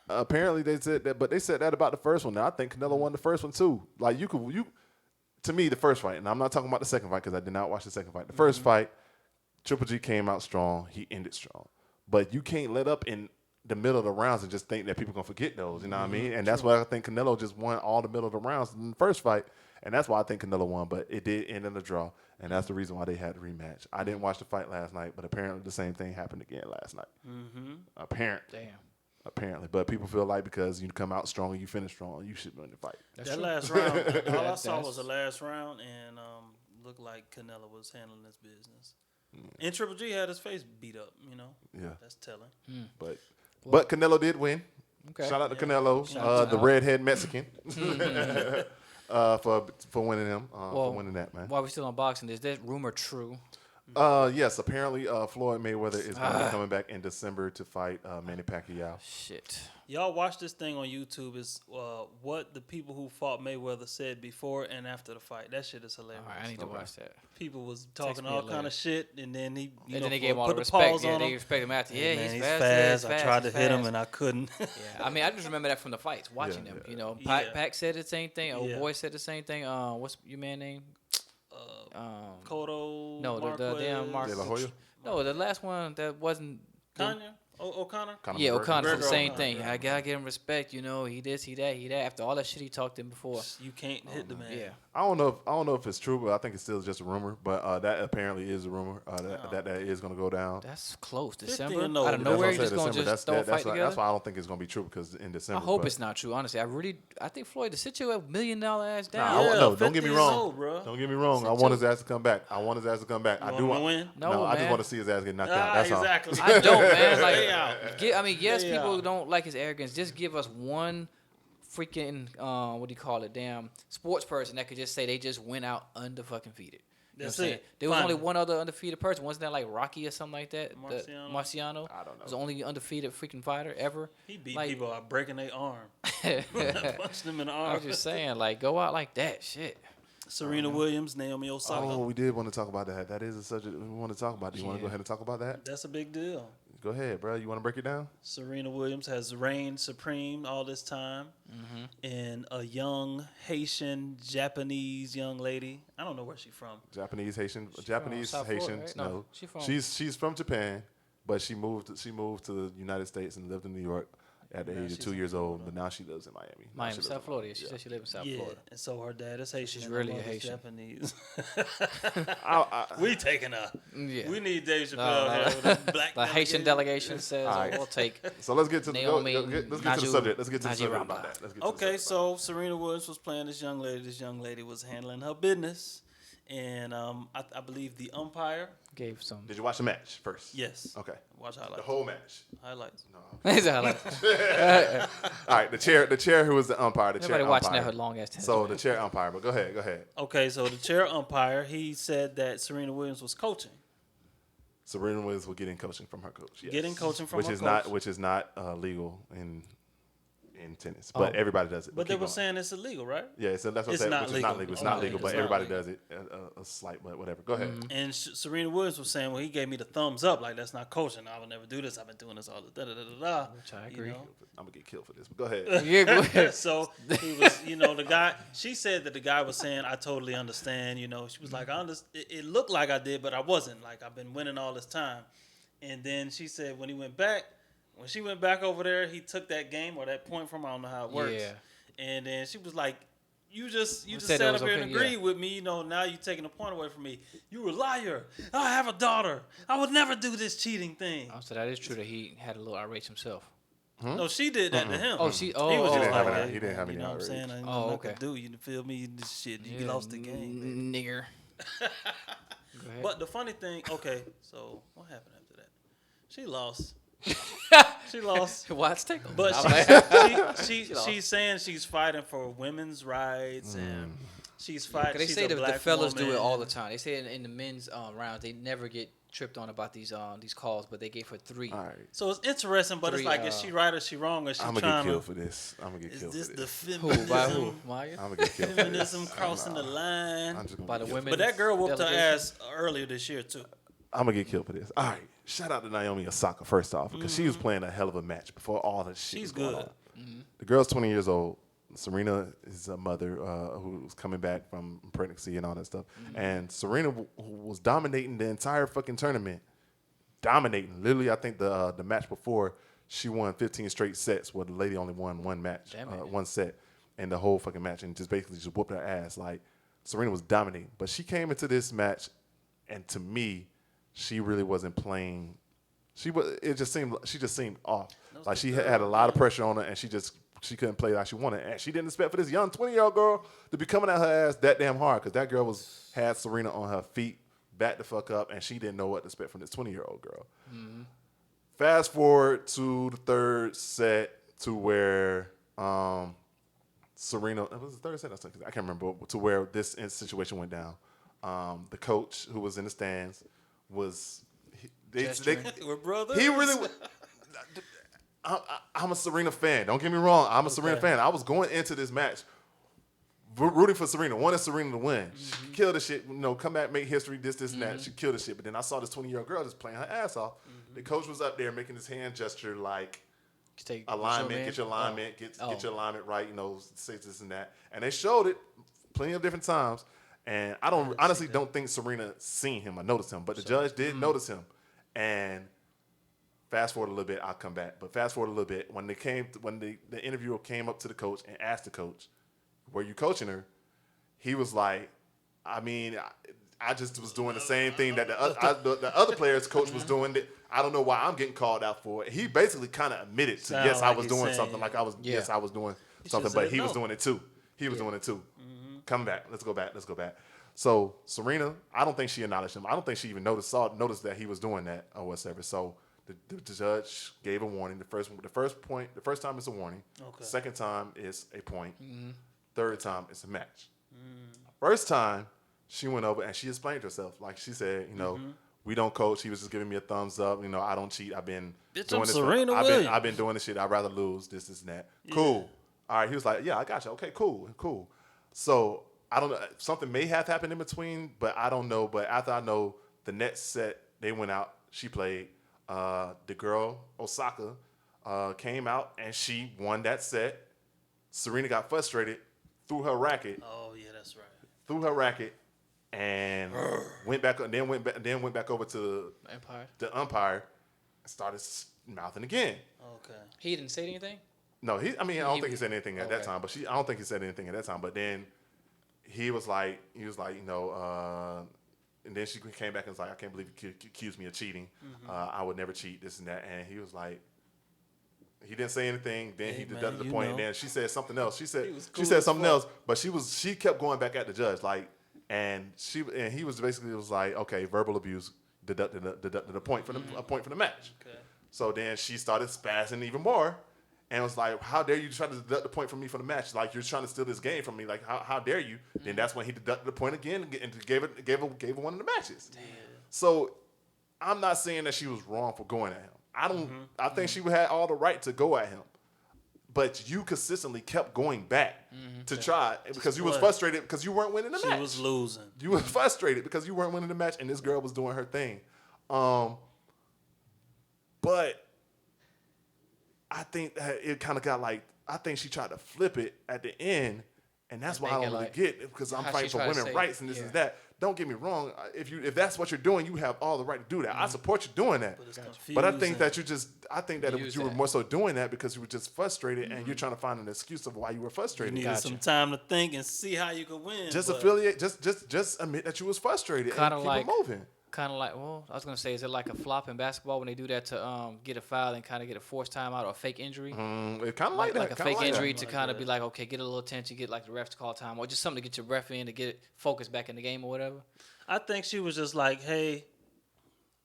Apparently they said that, but they said that about the first one. Now I think Canelo won the first one too. Like to me, the first fight, and I'm not talking about the second fight because I did not watch the second fight. The first fight, Triple G came out strong. He ended strong, but you can't let up in the middle of the rounds and just think that people gonna forget those. You know what I mean? And that's why I think Canelo just won all the middle of the rounds in the first fight, and that's why I think Canelo won. But it did end in a draw, and that's the reason why they had the rematch. I didn't watch the fight last night, but apparently the same thing happened again last night. Apparently. But people feel like because you come out strong and you finish strong, you should win the fight. That last round, all I saw was the last round, and looked like Canelo was handling his business. And Triple G had his face beat up. You know, Yeah. that's telling. But Canelo did win. Okay. Shout out to Canelo, the redhead Mexican, for winning him, for winning that, man. While we're still on boxing, is that rumor true? Yes, apparently Floyd Mayweather is going to be coming back in December to fight Manny Pacquiao. Shit. Y'all watch this thing on YouTube. Is what the people who fought Mayweather said before and after the fight. That shit is hilarious. All right, I need to watch that. People was talking me all later. kind of shit, and then he, And then they gave him all the put respect. pause Yeah, on they him. respect him after. Hey, Yeah, man, he's he's fast. fast. He's I fast, tried to he's hit him fast. and I couldn't. Yeah, I mean, I just remember that from the fights, watching them. You know, Yeah. Pac said the same thing. Old Yeah. boy said the same thing. What's your man name? Cotto. No, the damn Mark. De La Hoya? No, the last one that wasn't. Kanye? O'Connor? Yeah, O'Connor said the McGregor same O'Connor, thing. yeah. I gotta give him respect. You know, he this, he that, he that. After all that shit he talked in before. You can't hit the man. Yeah. I don't know if it's true, but I think it's still just a rumor. But that apparently is a rumor that is going to go down. That's close. 50 December. and Out over. of That's nowhere, what you I'm just saying, gonna December. just throw a fight That's together. why I don't think it's going to be true because in December. I hope but- it's not true. Honestly, I think Floyd to sit your $1 million ass down. Nah, Yeah, no, 50 don't get me years wrong. old, bro. Don't get me wrong. I want his ass to come back. I You do want him to win? No, I just man. want to see his ass get knocked out. That's all. exactly. I don't, man. Lay out. Like, yes, Lay people out. don't like his arrogance. Just give us one freaking what do you call it? Damn sports person that could just say they just went out undefeated. That's what I'm it. saying? There was only Finally. one other undefeated person. Wasn't that like Rocky or something like that? Marciano? Marciano. I don't know. Was the only undefeated freaking fighter ever. He beat Like- people by breaking their arm. I Punched them in the arm. was just saying, like, go out like that. Shit. Serena Williams, Naomi Osaka. Oh, we did want to talk about that. That is a subject we want to talk about. Do you want to go ahead and talk about that? That's a big deal. Go ahead, bro. You want to break it down? Serena Williams has reigned supreme all this time, and a young Haitian Japanese young lady. I don't know where she's from. Japanese Haitian, South Florida, Haitian. right? No, No, she from- she's from Japan, but she moved to the United States and lived in New York. at the age of she's 2 in years old, but now she lives in Miami. Now Miami, she lives South in Florida. Miami. She said she lives in South Yeah, Florida. and so her dad is Haitian. She's and really her a mother's Haitian. Japanese. I- We taking a. Yeah. We need Dave Chappelle here with a black The Haitian delegation says, All right. we'll take. So let's get to Naomi, let's get to the Naju- subject. Let's get to the Najee subject Ramba. about that. Let's get to the Okay, subject so Serena Williams was playing this young lady. This young lady was handling her business, and I believe the umpire. Gave some. Did you watch the match first? Yes. Okay. Watch highlights. The whole match. Highlights. He's like, All right. The chair who was the umpire. The chair nobody watching umpire. that long ass tennis. So the chair umpire. But go ahead. Okay, so the chair umpire, he said that Serena Williams was coaching. Serena Williams will get in coaching from her coach. Yes. Getting coaching from which her is coach. which is not legal in tennis, but everybody does it. But they keep were going. saying it's illegal, right? Yeah, so that's what I'm It's saying. not Which is legal. not legal. It's Okay, not legal, it's but not everybody legal. does it. A slight, but whatever. Go ahead. And Serena Williams was saying, well, he gave me the thumbs up. Like, that's not coaching. I would never do this. I've been doing this all the da-da-da-da-da. Which I agree. I'm gonna get killed for this, but go ahead. Yeah, go ahead. So he was, the guy, she said that the guy was saying, I totally understand. She was like, it looked like I did, but I wasn't. Like, I've been winning all this time. And then she said when she went back over there, he took that game or that point from, I don't know how it works. Yeah. And then she was like, you just said sat it up was here okay, and agreed yeah. with me. Now you're taking a point away from me. You a liar. I have a daughter. I would never do this cheating thing. So that is true that he had a little outrage himself. No, she did that to him. Oh, He was oh, just didn't like, have any- hey, he didn't have you any know what I'm saying? outrage. I ain't Oh, nothing okay. to do. You feel me? This shit. You lost the game. Baby. Nigger. Go ahead. But the funny thing, okay, so what happened after that? She lost. She lost. Watch take But lost. she's saying she's fighting for women's rights and she's fighting. They she's say a the black fellas do it woman. all the time. They say in the men's rounds they never get tripped on about these calls, but they gave her 3. All right. So it's interesting, but it's Three, like, is she right or she wrong? Or she I'm gonna trying get killed to? for this. I'm gonna get Is killed this for the this. Who by who? feminism? Maya? I'm gonna get killed for Feminism this. crossing the line. I'm just gonna By the get killed. women. But that girl whooped her delegation? ass earlier this year too. I'm gonna get killed for this. All right. Shout out to Naomi Osaka first off because she was playing a hell of a match before all that shit. She's was going good. on. The girl's 20 years old. Serena is a mother who's coming back from pregnancy and all that stuff. And Serena was dominating the entire fucking tournament. Dominating. Literally, I think the match before she won 15 straight sets where the lady only won one match, one set, and the whole fucking match, and just basically just whooped her ass. Like Serena was dominating, but she came into this match, and to me, she really wasn't playing. She just seemed off. Like she had a lot of pressure on her, and she couldn't play like she wanted. And she didn't expect for this young 20-year-old girl to be coming at her ass that damn hard, because that girl had Serena on her feet, back the fuck up, and she didn't know what to expect from this 20-year-old girl. Fast forward to the third set to where Serena, it was the third set, I can't remember, to where this situation went down. The coach who was in the stands was, We're brothers. he really, I'm a Serena fan. Don't get me wrong. I'm a Serena fan. I was going into this match rooting for Serena, wanted Serena to win. She killed the shit, come back, make history, this, and that. She killed the shit. But then I saw this 20-year-old girl just playing her ass off. The coach was up there making his hand gesture like alignment, get your alignment, get your alignment right, say this and that. And they showed it plenty of different times. And I honestly don't think Serena seen him or noticed him, but the judge did notice him. And fast forward a little bit, I'll come back. But fast forward a little bit, when the interviewer came up to the coach and asked the coach, "Were you coaching her?" He was like, "I mean, I just was doing the same thing that the other players' coach was doing. That I don't know why I'm getting called out for it." He basically kind of admitted to, Sound yes, I like was he's doing saying, something. Like I was, yes, I was doing something, should've but said he was no. doing it too. He was doing it too. Come back. Let's go back. So Serena, I don't think she acknowledged him. I don't think she even noticed that he was doing that or whatever. So the judge gave a warning. The first time it's a warning. Okay. Second time is a point. Third time it's a match. First time she went over and she explained herself. Like she said, we don't coach. He was just giving me a thumbs up. I don't cheat. I've been Bitch, doing I'm this. Serena I've Williams. been doing this shit. I'd rather lose this and that. Cool. All right. He was like, yeah, I got you. Okay, cool. So I don't know. Something may have happened in between, but I don't know. But after I know the next set, they went out. She played. The girl, Osaka, came out and she won that set. Serena got frustrated, threw her racket. Oh yeah, that's right. Threw her racket and went back over to Empire. the umpire and started mouthing again. Okay. He didn't say anything. No, I don't think he said anything at that time. But I don't think he said anything at that time. But then he was like, and then she came back and was like, I can't believe you accused me of cheating. I would never cheat, this and that. And he was like, he didn't say anything. Then he deducted the point. And then she said something else. She said something else. But she kept going back at the judge, like, and he was basically was like, okay, verbal abuse deducted a point from the match. Okay. So then she started spazzing even more. And was like, how dare you try to deduct the point from me for the match? Like, you're trying to steal this game from me. Like, how dare you? Then that's when he deducted the point again and gave her one of the matches. Damn. So I'm not saying that she was wrong for going at him. I think she had all the right to go at him. But you consistently kept going back to try because you was frustrated because you weren't winning the match. She was losing. You were frustrated because you weren't winning the match and this girl was doing her thing. But I think that it kind of got like, I think she tried to flip it at the end, and that's why I don't really get it, because I'm fighting for women's rights and this and that. Don't get me wrong. If that's what you're doing, you have all the right to do that. I support you doing that. But I think that you were more so doing that because you were just frustrated and you're trying to find an excuse of why you were frustrated. You needed some time to think and see how you could win. Just admit that you was frustrated and keep it moving. Kind of like, well, I was going to say, is it like a flop in basketball when they do that to get a foul and kind of get a forced timeout or a fake injury? It kind of like that. Like a fake injury to kind of be like, okay, get a little attention, get like the refs to call time, or just something to get your ref in to get it focused back in the game or whatever. I think she was just like, hey,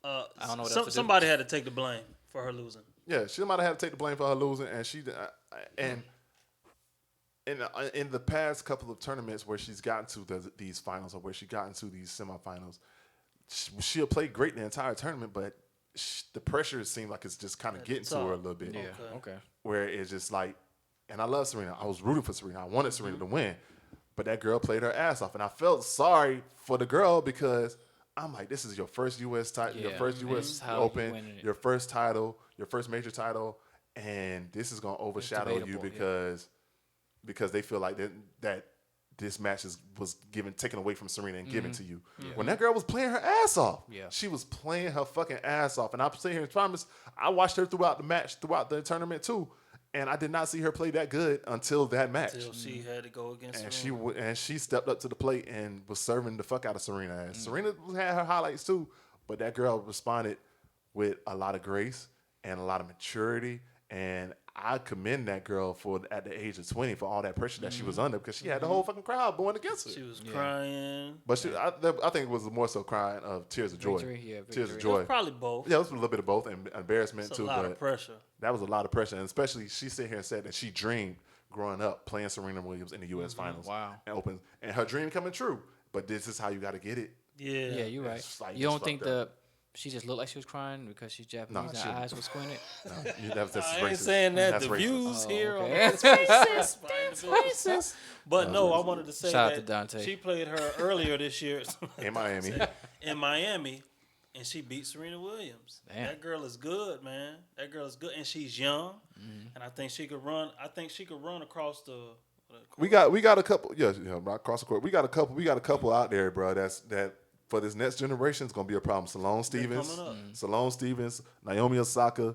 I don't know what else to do. Somebody had to take the blame for her losing. Yeah, she might have had to take the blame for her losing, and in the past couple of tournaments where she's gotten to these finals or where she got into these semifinals, she'll play great the entire tournament, but the pressure seemed like it's just kind of getting to her a little bit. Yeah, okay. Where it's just like, and I love Serena. I was rooting for Serena. I wanted Serena to win, but that girl played her ass off, and I felt sorry for the girl because I'm like, this is your first U.S. title, your first U.S. Open, your first title, your first major title, and this is gonna overshadow you because they feel like that this match was taken away from Serena and given to you. Yeah. When that girl was playing her ass off, she was playing her fucking ass off. And I'm sitting here and promise, I watched her throughout the match, throughout the tournament too, and I did not see her play that good until that match. Until she had to go against and Serena. She stepped up to the plate and was serving the fuck out of Serena. And Serena had her highlights too, but that girl responded with a lot of grace and a lot of maturity. And I commend that girl for at the age of 20 for all that pressure that she was under because she had the whole fucking crowd going against her. She was crying. But I think it was more so crying of tears of joy. Victory. Tears of joy. It was probably both. Yeah, it was a little bit of both and embarrassment too. A lot of pressure. That was a lot of pressure. And especially she sat here and said that she dreamed growing up playing Serena Williams in the U.S. Finals. Wow. And her dream coming true. But this is how you got to get it. Yeah, you're right. Like, you don't think she just looked like she was crying because she's Japanese and her eyes were squinted? No, that's I racist. ain't saying that. That's the racist. views here okay. are racist. That's racist. But no, I wanted to say Shout out that to Dante. she played her earlier this year In Miami. and she beat Serena Williams. Damn. That girl is good, man. That girl is good, and she's young, and I think she could run. I think she could run across the. We got a couple. Yeah, across the court. We got a couple out there, bro. That for this next generation is gonna be a problem. Salone Stevens, Naomi Osaka,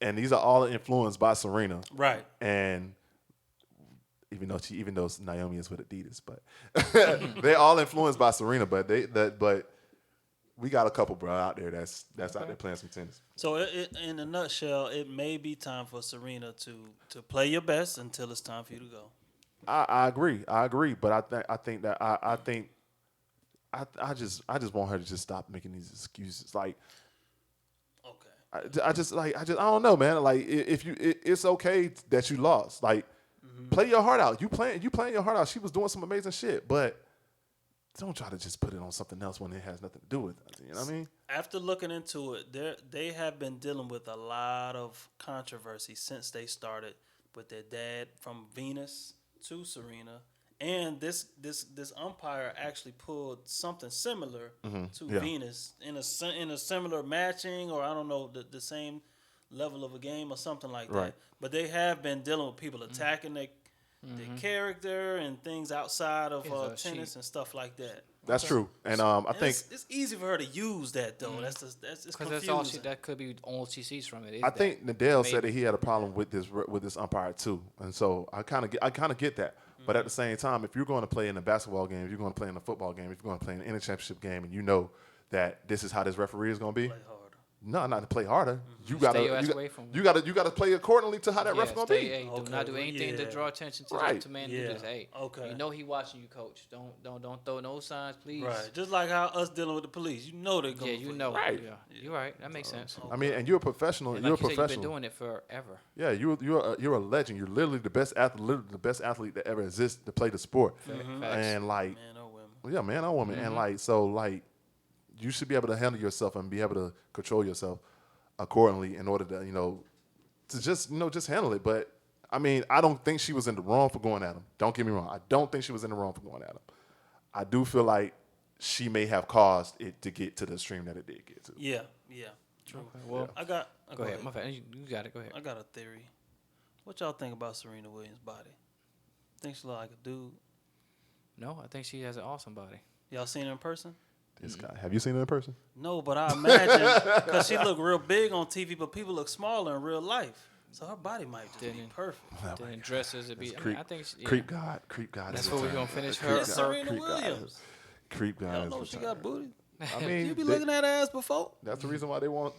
and these are all influenced by Serena. Right. And even though Naomi is with Adidas, but they're all influenced by Serena. But we got a couple, bro, out there that's out there playing some tennis. So in a nutshell, it may be time for Serena to play your best until it's time for you to go. I agree, but I just want her to just stop making these excuses. Like, okay, I don't know, man. Like, it's okay that you lost. Like, play your heart out. You playing your heart out. She was doing some amazing shit, but don't try to just put it on something else when it has nothing to do with it. You know what I mean? After looking into it, they have been dealing with a lot of controversy since they started with their dad from Venus to Serena. And this umpire actually pulled something similar to Venus in a similar matching, or I don't know, the same level of a game or something like that. But they have been dealing with people attacking their character and things outside of tennis and stuff like that. That's true. And I And think it's easy for her to use that though. That's it's Because confusing. that's all that could be all she sees from it. Is I that. think Nadal said Maybe. that he had a problem with this umpire too, and so I kind of get that. But at the same time, if you're going to play in a basketball game, if you're going to play in a football game, if you're going to play in any championship game, and you know that this is how this referee is going to be, Play harder. no, not to play harder. You Stay gotta your ass away from him. you gotta play accordingly to how that ref going to be. Hey, do Okay, not do well, anything to yeah. draw attention to Right. to man. Yeah. Do this. Hey, Okay. you know he watching you, coach. Don't throw no signs, please. Right. Just like how us dealing with the police. You know they're going. Yeah, you know. Right. Yeah, you're right. That makes sense. I mean, and you're a professional. And You're like a you said, you've professional. been doing it forever. Yeah, you're a legend. You're literally the best athlete that ever exists to play the sport. Facts. And like, Man or women. yeah, man or woman, and like, so like, you should be able to handle yourself and be able to control yourself accordingly in order to just handle it. But I mean, I don't think she was in the wrong for going at him. Don't get me wrong. I don't think she was in the wrong for going at him. I do feel like she may have caused it to get to the extreme that it did get to. Yeah. Yeah. True. Well, I got. go ahead. My friend, you got it. Go ahead. I got a theory. What y'all think about Serena Williams' body? Think she look like a dude? No, I think she has an awesome body. Y'all seen her in person? This guy, have you seen her in person? No, but I imagine because she look real big on TV, but people look smaller in real life. So her body might just be Didn't- perfect. Then dresses would be. I, mean, I think. She, yeah. Creep God. That's every what we're time. gonna finish Creep her. It's God, Serena creep God. Williams. Creep God. Y'all is know what she time. got booty. I mean, You be looking at her ass before. that's the reason why they want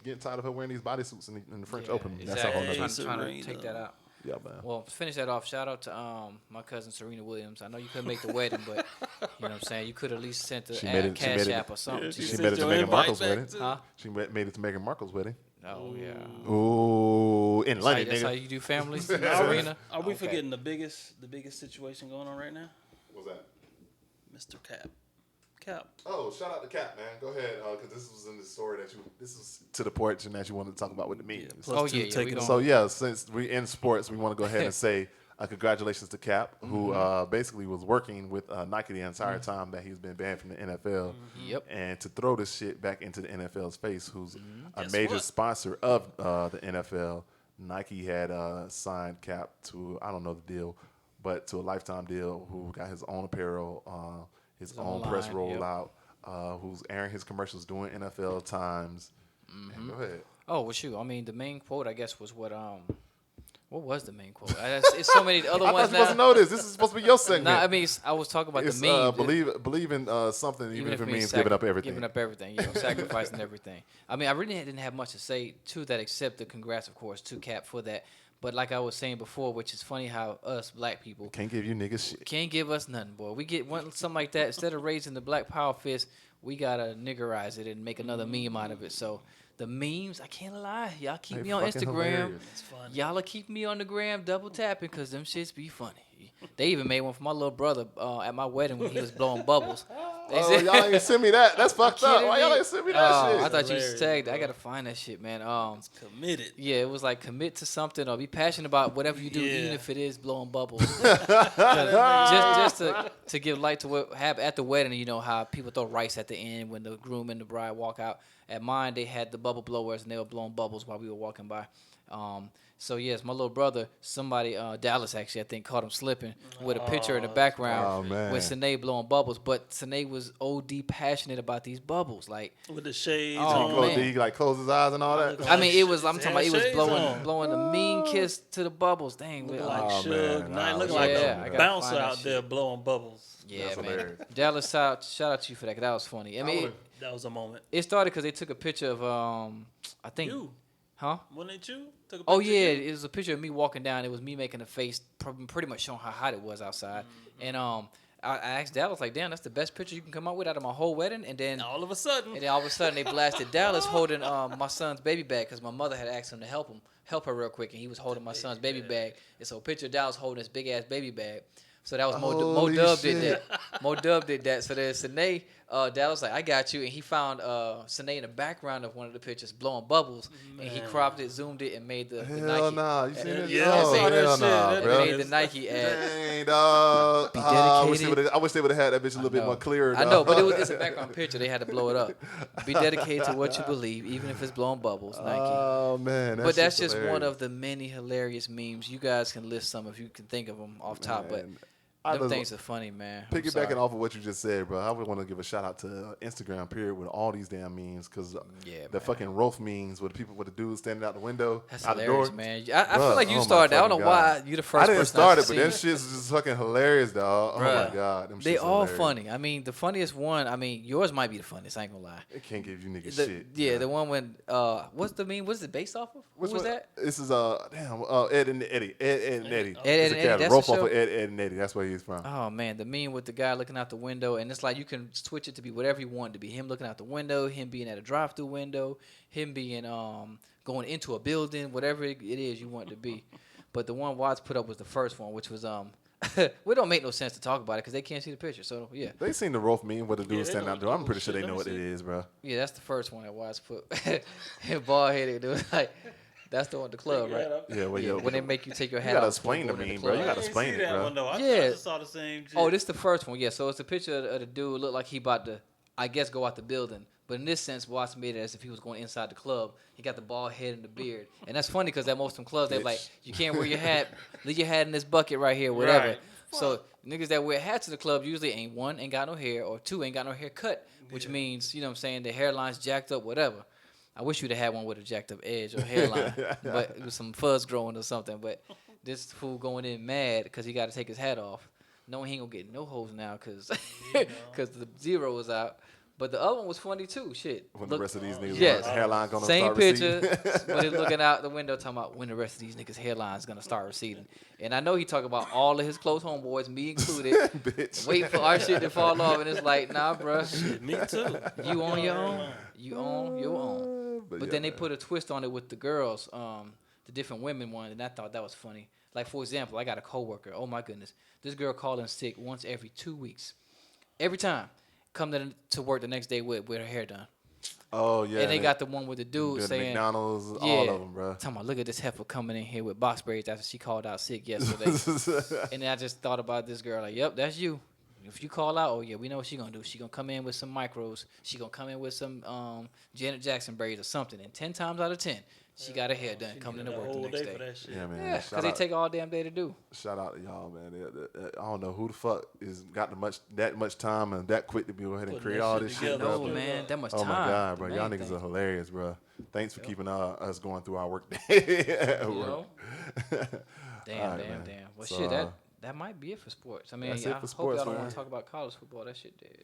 getting tired of her wearing these bodysuits in the French Yeah, Open. That's exactly. a whole I'm nother. trying to Serena. take that out. Yeah, man. Well, to finish that off, shout out to my cousin Serena Williams. I know you couldn't make the wedding, but you know what I'm saying. You could at least sent She the made it- she cash made it- app or something. she to She you. made it to your Meghan invite Markle's back wedding. too. Huh? She made it to Meghan Markle's wedding. Oh yeah. Ooh, in London, That's how nigga. you do families, Serena. Are we Okay. forgetting the biggest situation going on right now? What's that? Mr. Cap. Cap. Oh, shout out to Cap, man. Go ahead, because this was in the story this was to the portion that you wanted to talk about with the memes. Plus Oh two yeah, we taking gonna- So yeah, since we in sports, we want to go ahead and say congratulations to Cap, who basically was working with Nike the entire time that he's been banned from the NFL. Yep. And to throw this shit back into the NFL's face, who's a Guess major what? sponsor of the NFL, Nike had signed Cap to, I don't know the deal, but to a lifetime deal, who got his own apparel, his own press line, yep. rollout, who's airing his commercials doing NFL times. And go ahead. Oh well, shoot. I mean, the main quote, I guess, was what was the main quote? It's so many other I ones thought you supposed to now. know this. This is supposed to be your segment. Nah, I mean, I was talking about It's the meme. believe in something, even if it means sac- giving up everything. Giving up everything, sacrificing everything. I mean, I really didn't have much to say to that except the congrats, of course, to Cap for that. But like I was saying before, which is funny how us black people Can't give you niggas shit. can't give us nothing, boy. We get something like that. Instead of raising the black power fist, we gotta niggerize it and make another meme out of it. So the memes, I can't lie, y'all keep They me on fucking Instagram. hilarious. It's funny. Y'all are keeping me on the gram double tapping because them shits be funny. They even made one for my little brother at my wedding when he was blowing bubbles. They Oh, said- y'all ain't send me that. That's fucked up. kidding Why y'all me? ain't send me that shit? I thought you Hilarious, tagged. I bro. gotta find that shit, man. Committed. Yeah, it was like commit to something or be passionate about whatever you do, Yeah. even if it is blowing bubbles. just to give light to what happened at the wedding. You know how people throw rice at the end when the groom and the bride walk out. At mine, they had the bubble blowers and they were blowing bubbles while we were walking by. So yes, my little brother, somebody, Dallas actually, I think, caught him slipping with a picture in the background Oh, man. with Sinead blowing bubbles. But Sinead was OD passionate about these bubbles, like. With the shades Oh, Did man. he like close his eyes and all that? I mean, it was. I'm talking about. It was Shades on. blowing a mean kiss to the bubbles. Dang. Looking we- like Oh, Suge man. Knight, Nah, looking yeah, like I a gotta bouncer find that out there shit. blowing bubbles. yeah, That's man. hilarious. Dallas, shout out to you for that. 'Cause that was funny. I mean, That was a moment. it started because they took a picture of I think, You, huh? wasn't it you? Took a Oh picture yeah, of you? it was a picture of me walking down. It was me making a face, pretty much showing how hot it was outside. And I asked Dallas like, "Damn, that's the best picture you can come out with out of my whole wedding." And then All of a sudden, all of a sudden they blasted Dallas holding my son's baby bag because my mother had asked him to help her real quick, and he was holding my son's baby bag. And so a picture of Dallas holding his big ass baby bag. So that was Mo Holy Dub shit. did that. Mo Dub did that. So there's Sine, Dallas like, I got you. And he found Sine in the background of one of the pictures blowing bubbles. And he cropped it, zoomed it, and made the Hell Nike. nah. You seen and- this? Yeah, Oh, I saw that hell shit. nah, That bro. made the Nike ad. Dang, dog. I wish they would have had that bitch a little bit know. more clear. I know, dog. but it's a background picture. They had to blow it up. Be dedicated to what you believe, even if it's blowing bubbles, Nike. Oh man, But that's shit's just one hilarious. of the many hilarious memes. You guys can list some if you can think of them off top. But Man. Them things are funny, man. I'm Piggybacking sorry. off of what you just said, bro, I would want to give a shout out to Instagram, period, with all these damn memes, because Yeah, the man. fucking Rolf memes with the people with the dudes standing out the window, That's out the hilarious, door. man. I Bruh, feel like you oh my started. I don't know fucking why God. you the first I didn't person start I've it, but that seen. shit's just fucking hilarious, dog. Oh my Bruh. God, them They shit's all hilarious. funny. I mean, the funniest one. I mean, yours might be the funniest. I ain't gonna lie. It can't give you niggas The- shit. yeah, yeah. the one when what's the meme? What's it based off of? Which Who was one? that? This is Ed and Eddie. Ed and Eddie. Ed It's and a Eddie, cat. that's Rolf the off show? of Ed and Eddie. That's where he's from. Oh man, the meme with the guy looking out the window, and it's like you can switch it to be whatever you want it to be. Him looking out the window, him being at a drive-through window, him being going into a building, whatever it is you want it to be. But the one Watts put up was the first one, which was we don't make no sense to talk about it because they can't see the picture. So yeah, They seen the Rolf meme with the dude they standing know out there. I'm the pretty sure shit. they know Let what me it see. is, bro. yeah, that's the first one that Watts put. Him bald headed, it was like that's the one at the club, right? Yeah, well, yo, When they make you take your you hat gotta off. before explain the going in meme, bro. You club. gotta I ain't explain see it, that bro. one, though. I Yeah. just saw the same shit. Oh, this the first one. Yeah, so it's a picture of the dude look like he about to, I guess, go out the building. But in this sense, Watts made it as if he was going inside the club. He got the bald head and the beard, and that's funny because at most of them clubs they're like, you can't wear your hat, leave your hat in this bucket right here, whatever. Right. So niggas that wear hats to the club usually ain't got no hair, or two, ain't got no haircut, which means, you know what I'm saying, the hairline's jacked up, whatever. I wish you'd have had one with a jacked up edge or hairline, but it was some fuzz growing or something. But this fool going in mad because he got to take his hat off, knowing he ain't gonna get no hoes now because the zero is out. But the other one was funny too. Shit. When the rest of these niggas yes. hairline gonna Same start picture receding. when he's looking out the window talking about when the rest of these niggas' hairline's gonna start receding. And I know he talking about all of his close homeboys, me included, Bitch. waiting for our shit to fall off. And it's like, nah, bruh, Me too. you on your own. You on your own. But yeah, then they man. put a twist on it with the girls, the different women one, and I thought that was funny. Like, for example, I got a coworker. Oh, my goodness. This girl called in sick once every 2 weeks. Every time. Come to work the next day with her hair done. Oh yeah. And they got the one with the dude the saying, McDonald's, yeah, all of them, bro. talking about, look at this heifer coming in here with box braids after she called out sick yesterday. And then I just thought about this girl, like, yep, that's you. If you call out, oh yeah, we know what she gonna do. She gonna come in with some micros. She gonna come in with some Janet Jackson braids or something. And 10 times out of 10, she got her hair done coming into work the next day. For that shit. Yeah, man. Yeah, because they take all damn day to do. Shout out to y'all, man. I don't know who the fuck is got that much time and that quick to be go ahead and Putting create that all shit this shit, together. bro. No, man, that much Oh time. my God, bro. The Y'all main niggas thing. are hilarious, bro. Thanks for keeping us going through our work day. at You work. know? Damn, All right, damn, man. damn. Well, So, shit, that might be it for sports. I mean, that's I it for hope sports, y'all don't man. want to talk about college football. That shit dead.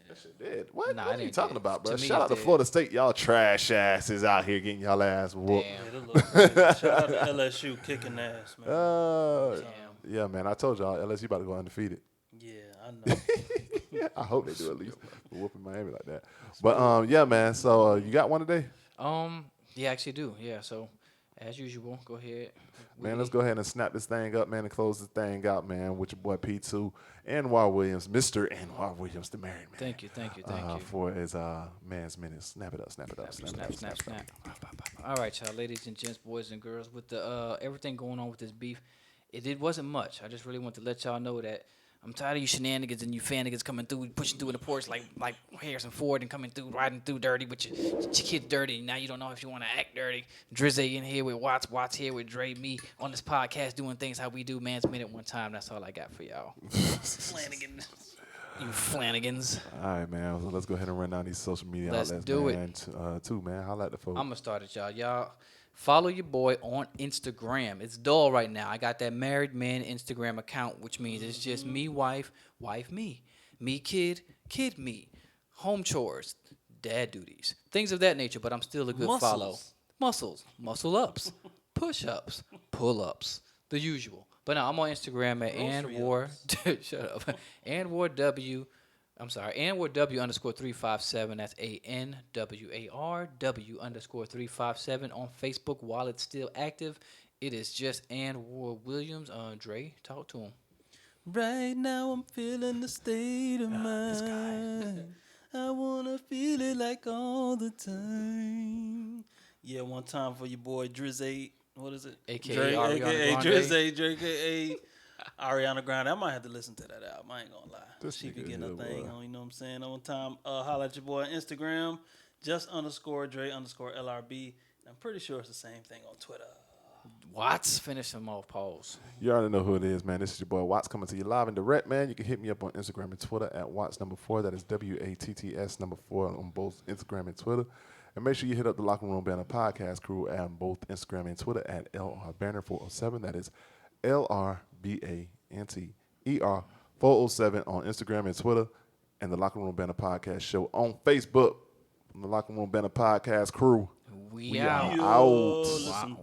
That shit dead. What? Nah, What it are you ain't talking dead. about, bro? To me, Shout out it's to dead. Florida State. Y'all trash asses out here getting y'all ass whooped. Damn. Yeah, that look crazy. Shout out to LSU kicking ass, man. Damn. Yeah, man. I told y'all LSU about to go undefeated. Yeah, I know. I hope they do at least. We're whooping Miami like that. But yeah, man. So you got one today? Yeah, I actually do. Yeah, so as usual, go ahead. Man, let's go ahead and snap this thing up, man, and close this thing out, man, with your boy P2, Anwar Williams, Mr. Anwar Williams, the married man. Thank you. For his man's minutes. Snap it up. Snap. All right, y'all, ladies and gents, boys and girls, with the everything going on with this beef, it wasn't much. I just really want to let y'all know that I'm tired of you shenanigans and you fan-niggas coming through, pushing through in the porch like Harrison Ford and coming through, riding through dirty, but your kid's dirty. And now you don't know if you want to act dirty. Drizzy in here with Watts here with Dre, me on this podcast doing things how we do Man's Minute one time. That's all I got for y'all. Flanagans. You Flanagans. All right, man. So let's go ahead and run down these social media Let's outlets, do it. man. Too, man. Holla at the folks. I'm going to start it, y'all. Y'all follow your boy on Instagram. It's dull right now. I got that married man Instagram account, which means it's just me, wife, me. Me, kid, me. Home chores, dad duties, things of that nature, but I'm still a good follow. Muscles, muscle ups, push ups, pull ups, the usual. But no, I'm on Instagram at Anwar. Shut up. Anwar W. I'm sorry, Anwar_357. That's ANWARW_357 on Facebook while it's still active. It is just Anwar Williams. Dre, talk to him. Right now I'm feeling the state of mind. I wanna feel it like all the time. Yeah, one time for your boy Drizzy. What is it? AKA Dre, Ariana AKA Grande. Drizzy, AKA Ariana Grande. I might have to listen to that album. I ain't gonna lie. This She be nigga getting her here, thing boy. on, you know what I'm saying? One time, holla at your boy on Instagram, just_Dre_LRB. I'm pretty sure it's the same thing on Twitter. Watts, finish him off. Pause. You already know who it is, man. This is your boy Watts coming to you live and direct, man. You can hit me up on Instagram and Twitter at Watts4. That is WATTS4 on both Instagram and Twitter. And make sure you hit up the Locker Room Banter podcast crew on both Instagram and Twitter at LRBanter407. That is LRBANTER407 on Instagram and Twitter. And the Locker Room Banter podcast show on Facebook from the Locker Room Banter podcast crew. We out. Out.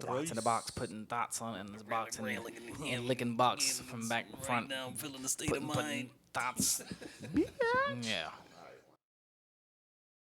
Watts in the box, putting thoughts on in his box and licking box from back to front. Right now, I'm feeling the state of Putting mind. thoughts. Yeah.